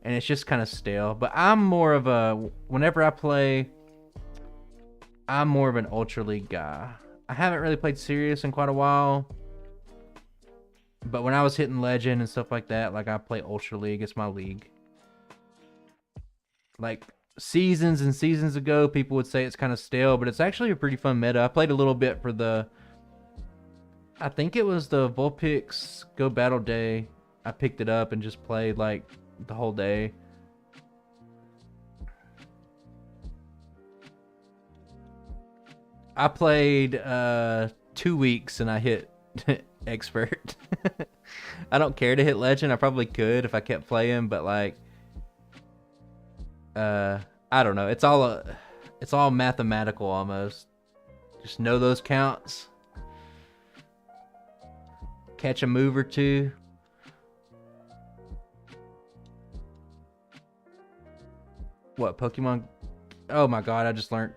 and it's just kind of stale. But I'm more of a, whenever I play, I'm more of an Ultra League guy. I haven't really played Serious in quite a while. But when I was hitting Legend and stuff like that, like, I play Ultra League. It's my league. Like, seasons and seasons ago, people would say it's kind of stale, but it's actually a pretty fun meta. I played a little bit for the, I think it was the Vulpix Go Battle Day. I picked it up and just played like the whole day. I played 2 weeks and I hit expert. I don't care to hit legend. I probably could if I kept playing, but like I don't know. It's all mathematical almost. Just know those counts. Catch a move or two. What, Pokemon? Oh my god, I just learned.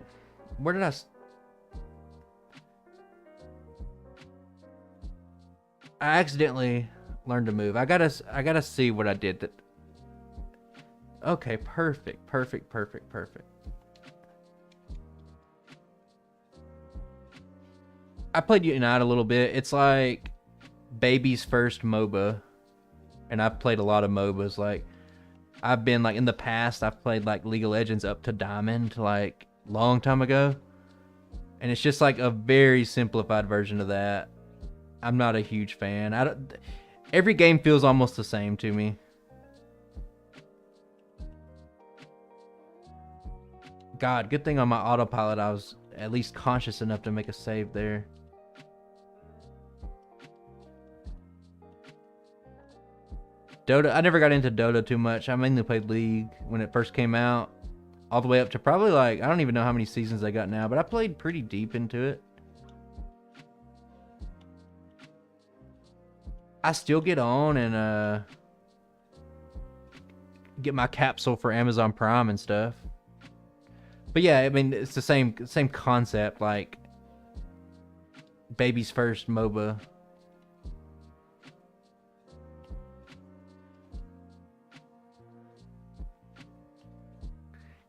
Where did I accidentally learned a move. I gotta see what I did. Okay, perfect. I played Unite a little bit. It's like baby's first MOBA. and I've played a lot of MOBAs. Like, I've been like in the past, I've played like League of Legends up to Diamond, like long time ago, and it's just like a very simplified version of that. I'm not a huge fan. I don't. Every game feels almost the same to me. God, good thing on my autopilot I was at least conscious enough to make a save there. Dota, I never got into Dota too much. I mainly played League when it first came out, all the way up to probably like, I don't even know how many seasons they got now, but I played pretty deep into it. I still get on and get my capsule for Amazon Prime and stuff. But yeah, I mean, it's the same concept, like baby's first MOBA.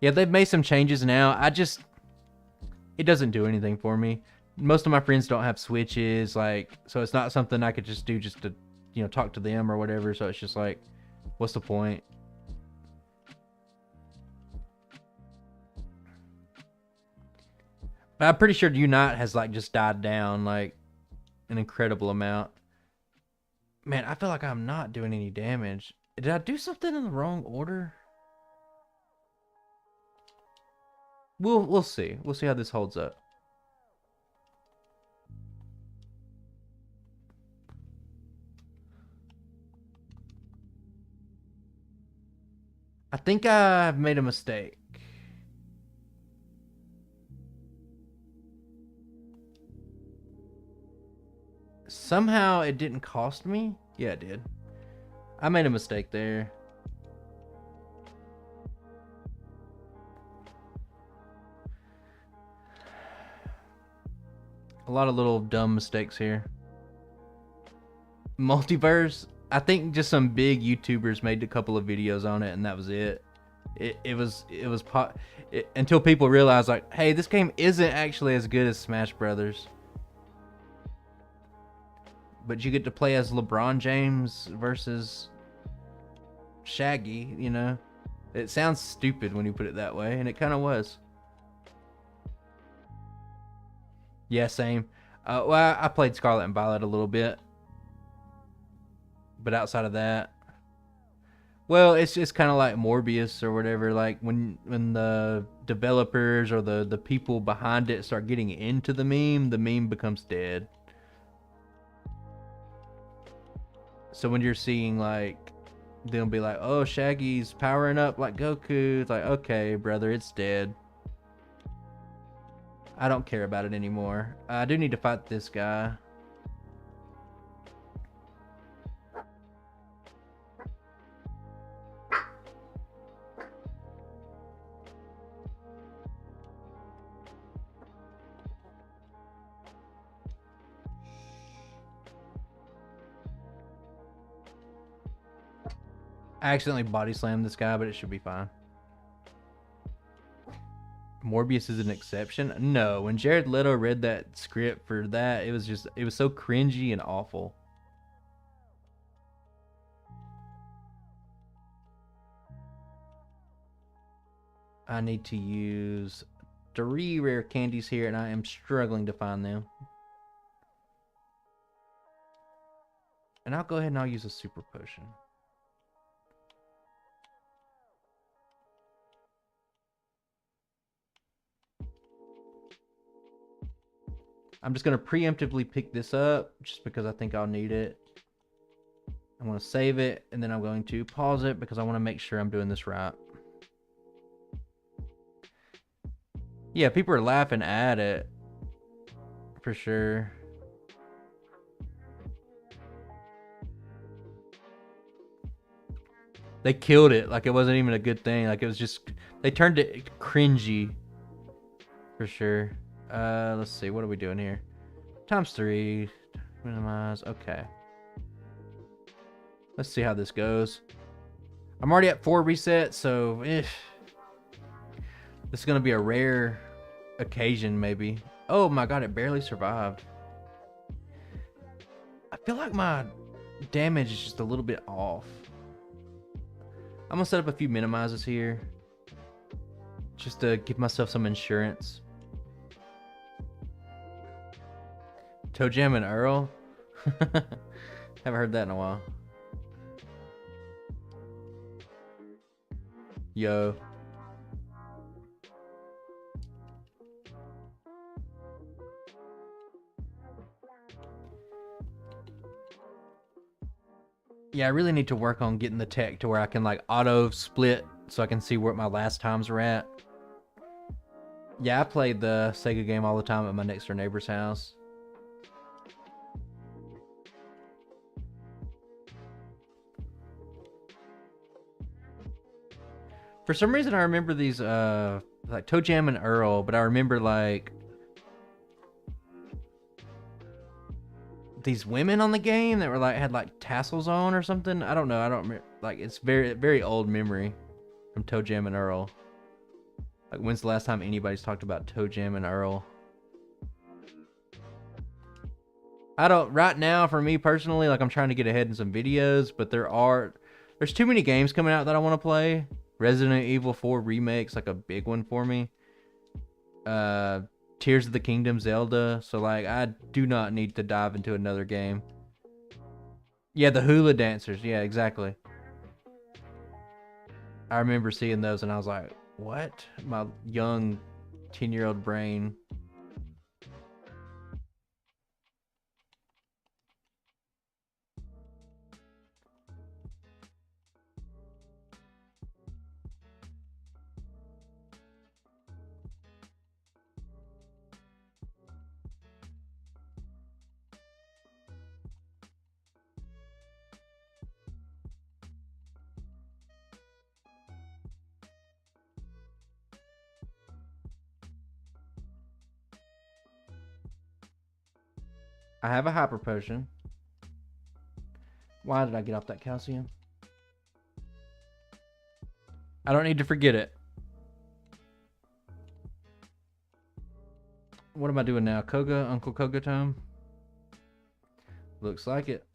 Yeah, they've made some changes now. It doesn't do anything for me. Most of my friends don't have Switches, like, so it's not something I could just do just to, you know, talk to them or whatever. So it's just like, what's the point? But I'm pretty sure Unite has like just died down like an incredible amount. Man, I feel like I'm not doing any damage. Did I do something in the wrong order? We'll see. We'll see how this holds up. I think I've made a mistake. Somehow it didn't cost me. Yeah, it did. I made a mistake there. A lot of little dumb mistakes here. Multiverse, I think just some big YouTubers made a couple of videos on it, and that was it. Until people realized, like, hey, this game isn't actually as good as Smash Brothers. But you get to play as LeBron James versus Shaggy, you know? It sounds stupid when you put it that way, and it kind of was. Yeah, same. Well, I played Scarlet and Violet a little bit. But outside of that, well, it's just kind of like Morbius or whatever. Like when the developers or the people behind it start getting into the meme becomes dead. So when you're seeing like, they'll be like, oh, Shaggy's powering up like Goku. It's like, okay, brother, it's dead. I don't care about it anymore. I do need to fight this guy. I accidentally body slammed this guy, but it should be fine. Morbius is an exception? No, when Jared Leto read that script for that, it was so cringy and awful. I need to use 3 rare candies here, and I am struggling to find them. And I'll go ahead and I'll use a super potion. I'm just going to preemptively pick this up just because I think I'll need it. I'm going to save it, and then I'm going to pause it because I want to make sure I'm doing this right. Yeah, people are laughing at it. For sure. They killed it like it wasn't even a good thing. Like it was just, they turned it cringy. For sure. Let's see, what are we doing here? ×3, minimize, okay. Let's see how this goes. I'm already at 4 resets, so this is gonna be a rare occasion, maybe. Oh my god, it barely survived. I feel like damage is just a little bit off. I'm gonna set up a few minimizers here, just to give myself some insurance. Toe Jam and Earl? Haven't heard that in a while. Yo. Yeah, I really need to work on getting the tech to where I can like auto split so I can see where my last times are at. Yeah, I played the Sega game all the time at my next door neighbor's house. For some reason I remember these like Toe Jam and Earl, but I remember like these women on the game that were like had like tassels on or something. I don't know. I don't remember. Like it's very old memory from Toe Jam and Earl. Like when's the last time anybody's talked about Toe Jam and Earl? I don't right now for me personally, like I'm trying to get ahead in some videos, but there's too many games coming out that I want to play. Resident Evil 4 remake's like a big one for me. Tears of the Kingdom, Zelda. So like I do not need to dive into another game. Yeah, the hula dancers. Yeah, exactly. I remember seeing those and I was like, what? My young 10-year-old brain. I have a hyper potion. Why did I get off that calcium? I don't need to forget it. What am I doing now? Koga? Uncle Koga time? Looks like it.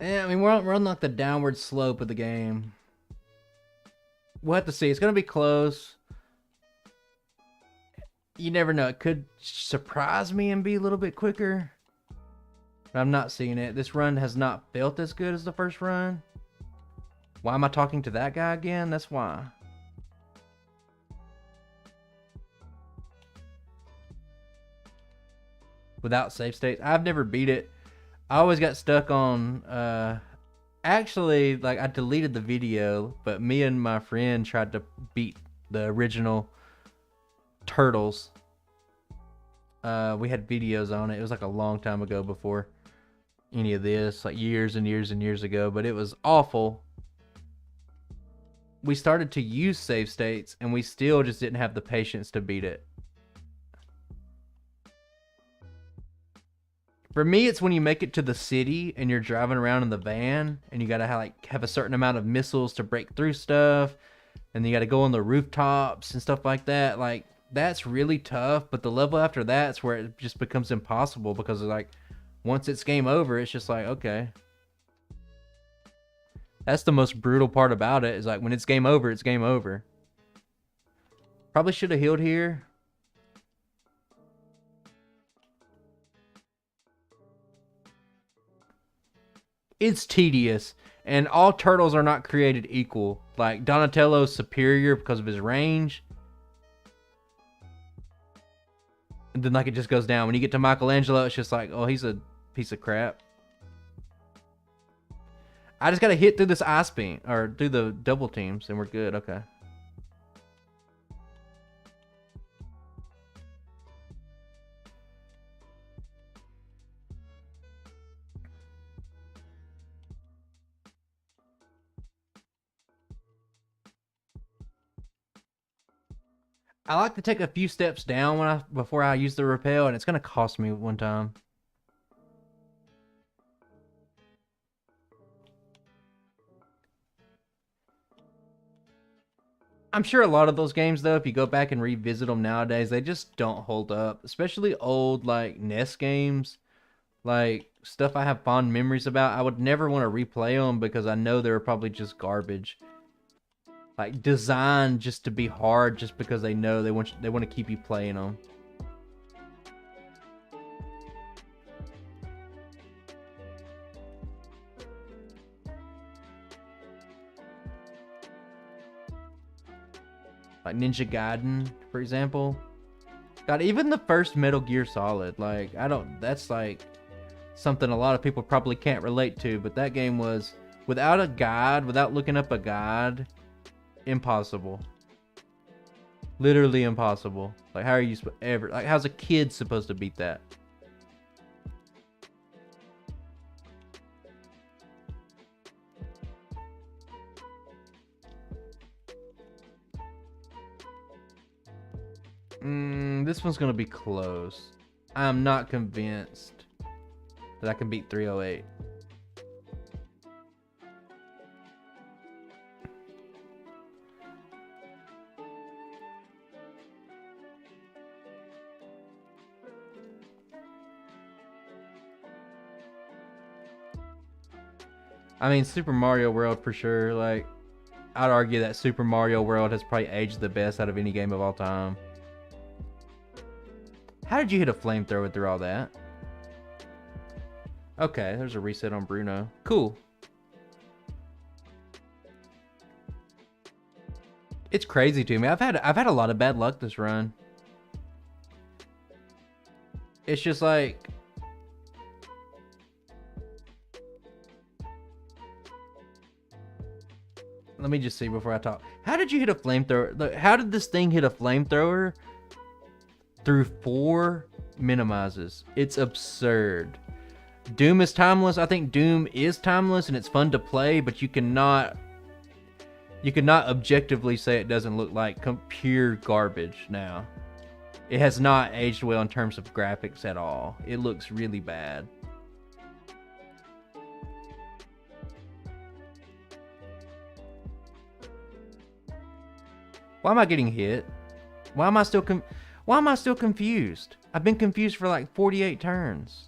Yeah, I mean, we're on like the downward slope of the game. We'll have to see. It's going to be close. You never know. It could surprise me and be a little bit quicker. But I'm not seeing it. This run has not felt as good as the first run. Why am I talking to that guy again? That's why. Without save states. I've never beat it. I always got stuck on... actually, like, I deleted the video, but me and my friend tried to beat the original Turtles. We had videos on it. It was like a long time ago before any of this, like years and years and years ago, but it was awful. We started to use save states and we still just didn't have the patience to beat it. For me, it's when you make it to the city and you're driving around in the van and you gotta have a certain amount of missiles to break through stuff, and you gotta go on the rooftops and stuff like that. Like, that's really tough, but the level after that's where it just becomes impossible because like once it's game over, it's just like, okay. That's the most brutal part about it, is like when it's game over, it's game over. Probably should have healed here. It's tedious, and all turtles are not created equal. Like Donatello's superior because of his range. And then like it just goes down. When you get to Michelangelo, it's just like, oh, he's a piece of crap. I just gotta hit through this ice beam, or through the double teams, and we're good. Okay. I like to take a few steps down before I use the rappel, and it's gonna cost me one time. I'm sure a lot of those games, though, if you go back and revisit them nowadays, they just don't hold up. Especially old, like, NES games. Like, stuff I have fond memories about, I would never want to replay them because I know they were probably just garbage. Like, designed just to be hard just because they know they want to keep you playing them. Like Ninja Gaiden, for example. God, even the first Metal Gear Solid, like, that's like something a lot of people probably can't relate to, but that game was, without a guide, without looking up a guide, impossible. Literally impossible. Like, how are you ever, like, how's a kid supposed to beat that? This one's gonna be close. I'm not convinced that I can beat 308. I mean, Super Mario World for sure. Like, I'd argue that Super Mario World has probably aged the best out of any game of all time. How did you hit a flamethrower through all that? Okay, there's a reset on Bruno. Cool. It's crazy to me. I've had a lot of bad luck this run. It's just like, let me just see before I talk. How did you hit a flamethrower? How did this thing hit a flamethrower through 4 minimizes? It's absurd. Doom is timeless. I think Doom is timeless and it's fun to play, but you cannot objectively say it doesn't look like pure garbage now. It has not aged well in terms of graphics at all. It looks really bad. Why am I getting hit? Why am I still confused? I've been confused for like 48 turns.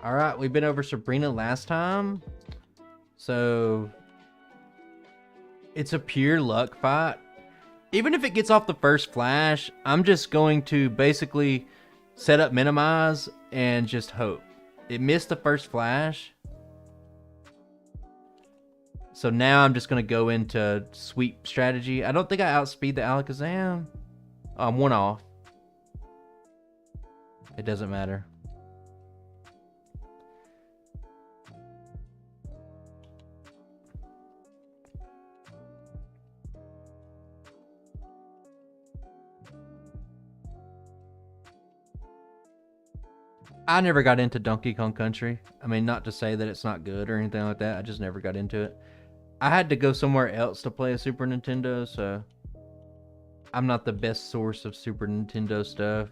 All right, we've been over Sabrina last time. So it's a pure luck fight. Even if it gets off the first flash, I'm just going to basically set up minimize and just hope. It missed the first flash. So now I'm just going to go into sweep strategy. I don't think I outspeed the Alakazam. I'm 1 off. It doesn't matter. I never got into Donkey Kong Country. I mean, not to say that it's not good or anything like that. I just never got into it. I had to go somewhere else to play a Super Nintendo, so I'm not the best source of Super Nintendo stuff.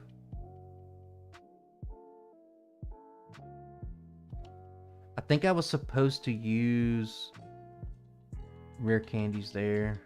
I think I was supposed to use rare candies there.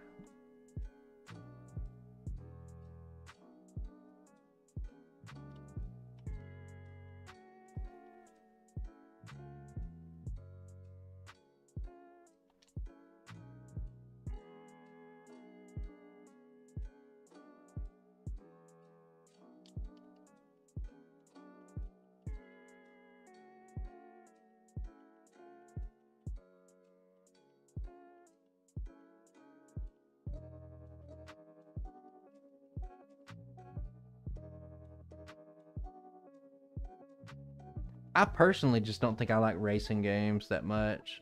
I personally just don't think I like racing games that much.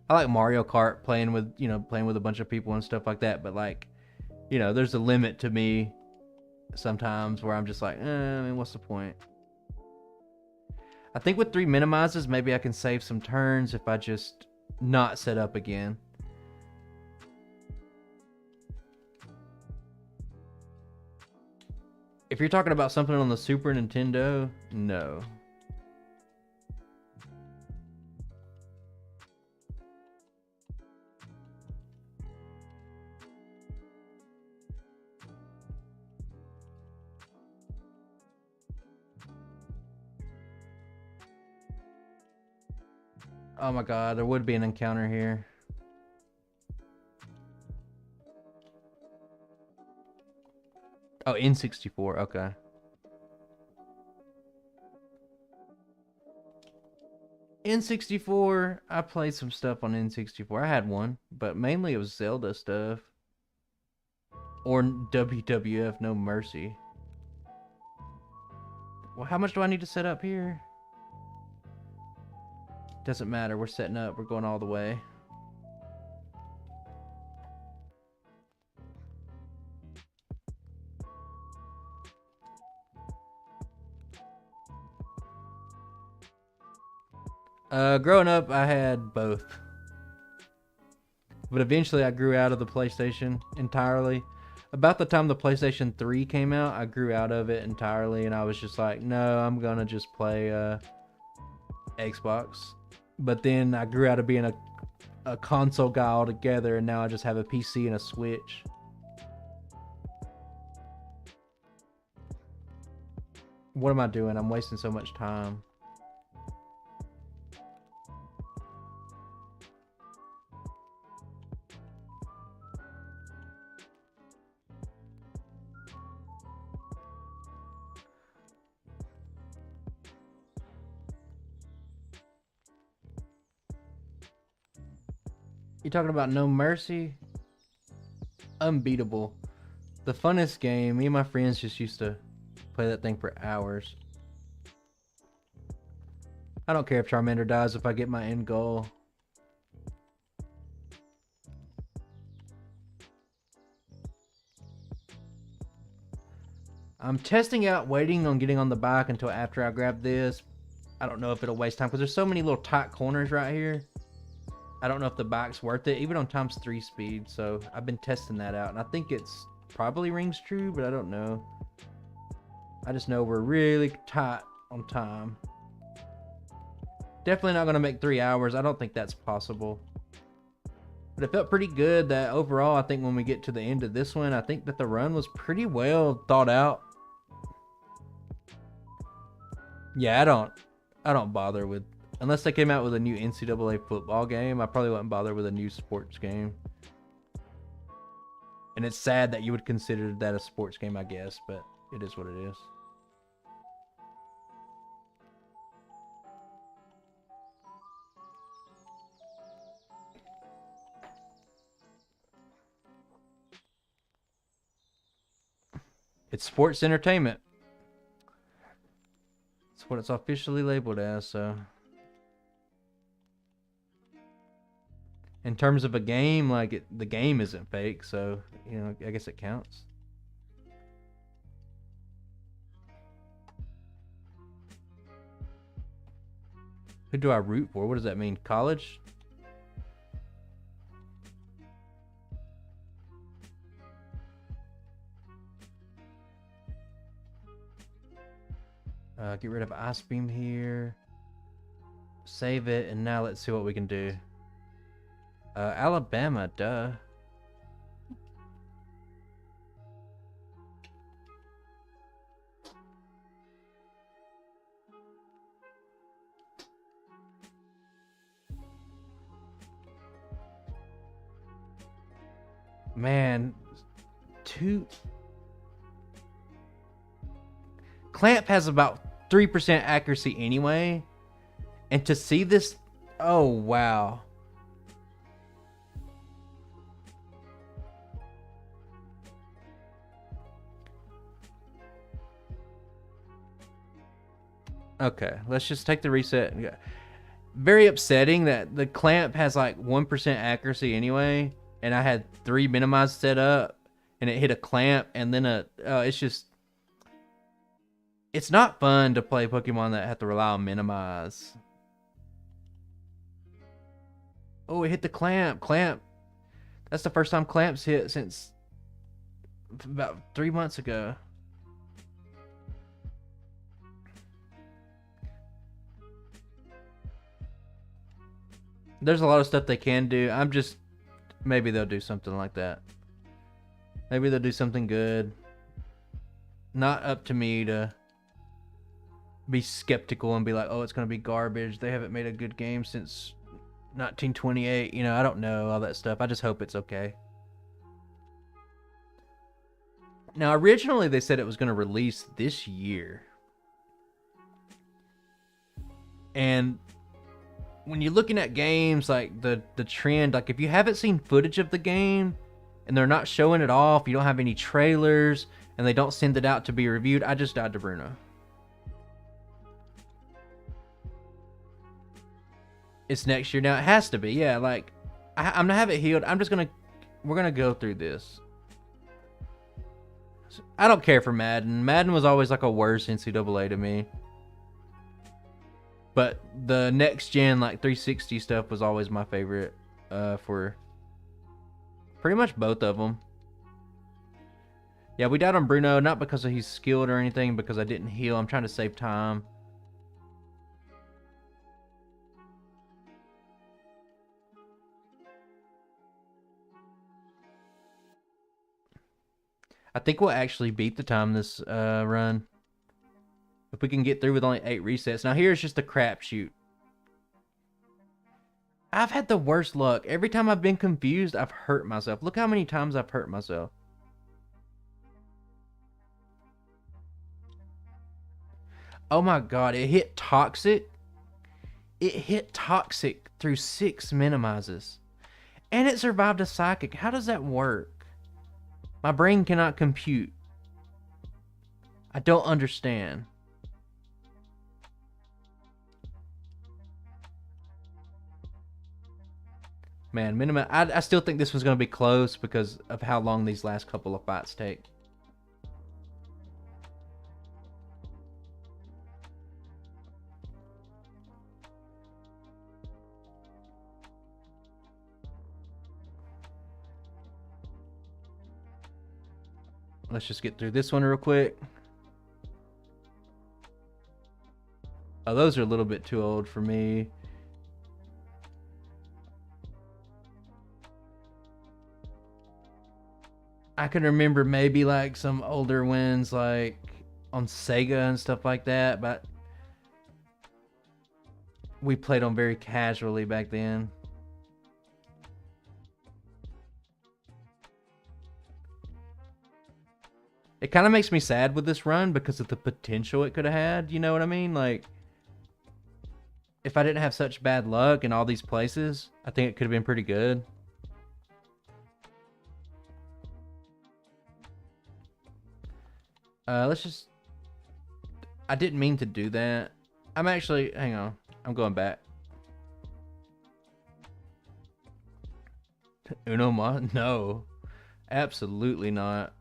I like Mario Kart playing with a bunch of people and stuff like that, but like, there's a limit to me sometimes where I'm just like, I mean, what's the point? I think with 3 minimizes, maybe I can save some turns if I just not set up again. If you're talking about something on the Super Nintendo, no. Oh my god, there would be an encounter here. Oh, N64, okay. N64, I played some stuff on N64. I had one, but mainly it was Zelda stuff. Or WWF No Mercy. Well, how much do I need to set up here? Doesn't matter, we're setting up, we're going all the way. Growing up, I had both. But eventually I grew out of the PlayStation entirely. About the time the PlayStation 3 came out, I grew out of it entirely, and I was just like, no, I'm gonna just play Xbox. But then I grew out of being a console guy altogether, and now I just have a PC and a Switch. What am I doing? I'm wasting so much time. You talking about No Mercy? Unbeatable. The funnest game. Me and my friends just used to play that thing for hours. I don't care if Charmander dies if I get my end goal. I'm testing out waiting on getting on the bike until after I grab this. I don't know if it'll waste time because there's so many little tight corners right here. I don't know if the bike's worth it, even on ×3 speed. So I've been testing that out, and I think it's probably rings true, but I don't know. I just know we're really tight on time. Definitely not going to make 3 hours. I don't think that's possible. But it felt pretty good that overall, I think when we get to the end of this one, I think that the run was pretty well thought out. Yeah, I don't bother with, unless they came out with a new NCAA football game, I probably wouldn't bother with a new sports game. And it's sad that you would consider that a sports game, I guess, but it is what it is. It's sports entertainment. That's what it's officially labeled as, so. In terms of a game, like the game isn't fake, so, you know, I guess it counts. Who do I root for? What does that mean? College? Get rid of Ice Beam here. Save it, and now let's see what we can do. Alabama, duh. Man, Clamp has about 3% accuracy anyway. And to see this, oh wow. Okay, let's just take the reset. Very upsetting that the Clamp has like 1% accuracy anyway, and I had 3 minimized set up, and it hit a Clamp, and then it's just, it's not fun to play Pokemon that have to rely on minimize. Oh, it hit the Clamp. Clamp. That's the first time Clamps hit since about 3 months ago. There's a lot of stuff they can do. I'm just, maybe they'll do something like that. Maybe they'll do something good. Not up to me to be skeptical and be like, oh, it's going to be garbage. They haven't made a good game since 1928. You know, I don't know all that stuff. I just hope it's okay. Now, originally they said it was going to release this year. And when you're looking at games, like the trend, like if you haven't seen footage of the game and they're not showing it off, you don't have any trailers, and they don't send it out to be reviewed, I just died to Bruno. It's next year now. It has to be. Yeah, like I'm gonna have it healed. We're gonna go through this. I don't care for Madden. Madden was always like a worse NCAA to me. But the next gen, like 360 stuff, was always my favorite for pretty much both of them. Yeah, we died on Bruno, not because he's skilled or anything, because I didn't heal. I'm trying to save time. I think we'll actually beat the time this run. If we can get through with only 8 resets. Now here's just a crapshoot. I've had the worst luck. Every time I've been confused, I've hurt myself. Look how many times I've hurt myself. Oh my god, it hit toxic. It hit toxic through 6 minimizes. And it survived a psychic. How does that work? My brain cannot compute. I don't understand. Man, I still think this one's going to be close because of how long these last couple of fights take. Let's just get through this one real quick. Oh, those are a little bit too old for me. I can remember maybe like some older ones like on Sega and stuff like that, but we played them very casually back then. It kind of makes me sad with this run because of the potential it could have had, you know what I mean? Like, if I didn't have such bad luck in all these places, I think it could have been pretty good. Let's just... I didn't mean to do that. I'm actually... Hang on. I'm going back. Uno Mas? No. Absolutely not.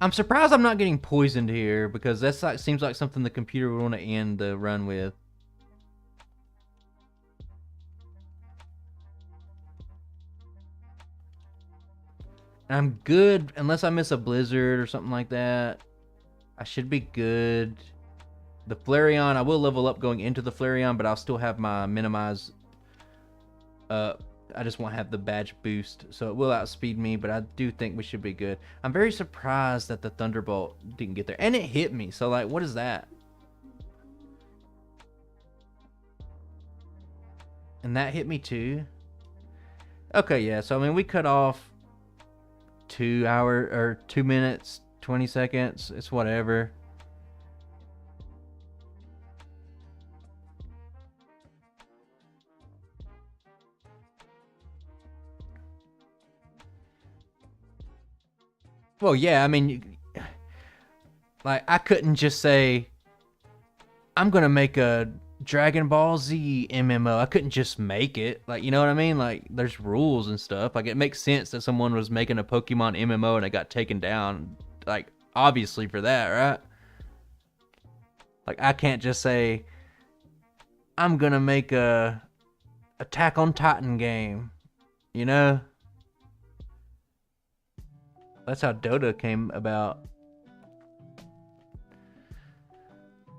I'm surprised I'm not getting poisoned here because that's like seems like something the computer would want to end the run with. I'm good unless I miss a blizzard or something like that. I should be good. The Flareon, I will level up going into the Flareon, but I'll still have my minimize up. I just won't have the badge boost, so it will outspeed me, but I do think we should be good. I'm very surprised that the Thunderbolt didn't get there. And it hit me, so like, what is that? And that hit me too? Okay, yeah, so I mean, we cut off 2 minutes, 20 seconds. It's whatever. Well, yeah, I mean, like, I couldn't just say, I'm going to make a Dragon Ball Z MMO. I couldn't just make it. Like, you know what I mean? Like, there's rules and stuff. Like, it makes sense that someone was making a Pokemon MMO and it got taken down. Like, obviously for that, right? Like, I can't just say, I'm going to make a Attack on Titan game. You know? That's how Dota came about.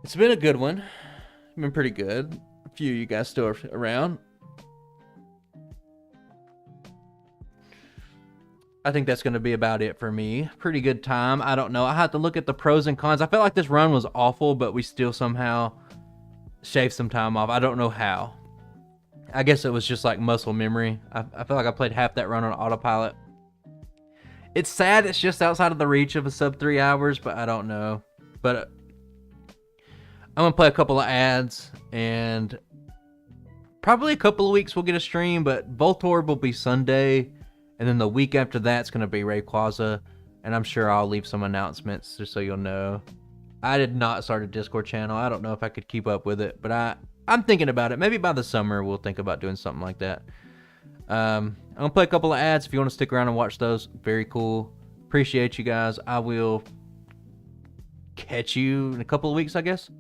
It's been a good one. It's been pretty good. A few of you guys still are around. I think that's going to be about it for me. Pretty good time. I don't know. I have to look at the pros and cons. I felt like this run was awful, but we still somehow shaved some time off. I don't know how. I guess it was just like muscle memory. I feel like I played half that run on autopilot. It's sad it's just outside of the reach of a sub 3 hours, but I don't know. But I'm going to play a couple of ads, and probably a couple of weeks we'll get a stream, but Voltorb will be Sunday. And then the week after that's going to be Rayquaza. And I'm sure I'll leave some announcements just so you'll know. I did not start a Discord channel. I don't know if I could keep up with it. But I'm thinking about it. Maybe by the summer we'll think about doing something like that. I'm going to play a couple of ads. If you want to stick around and watch those, very cool. Appreciate you guys. I will catch you in a couple of weeks, I guess.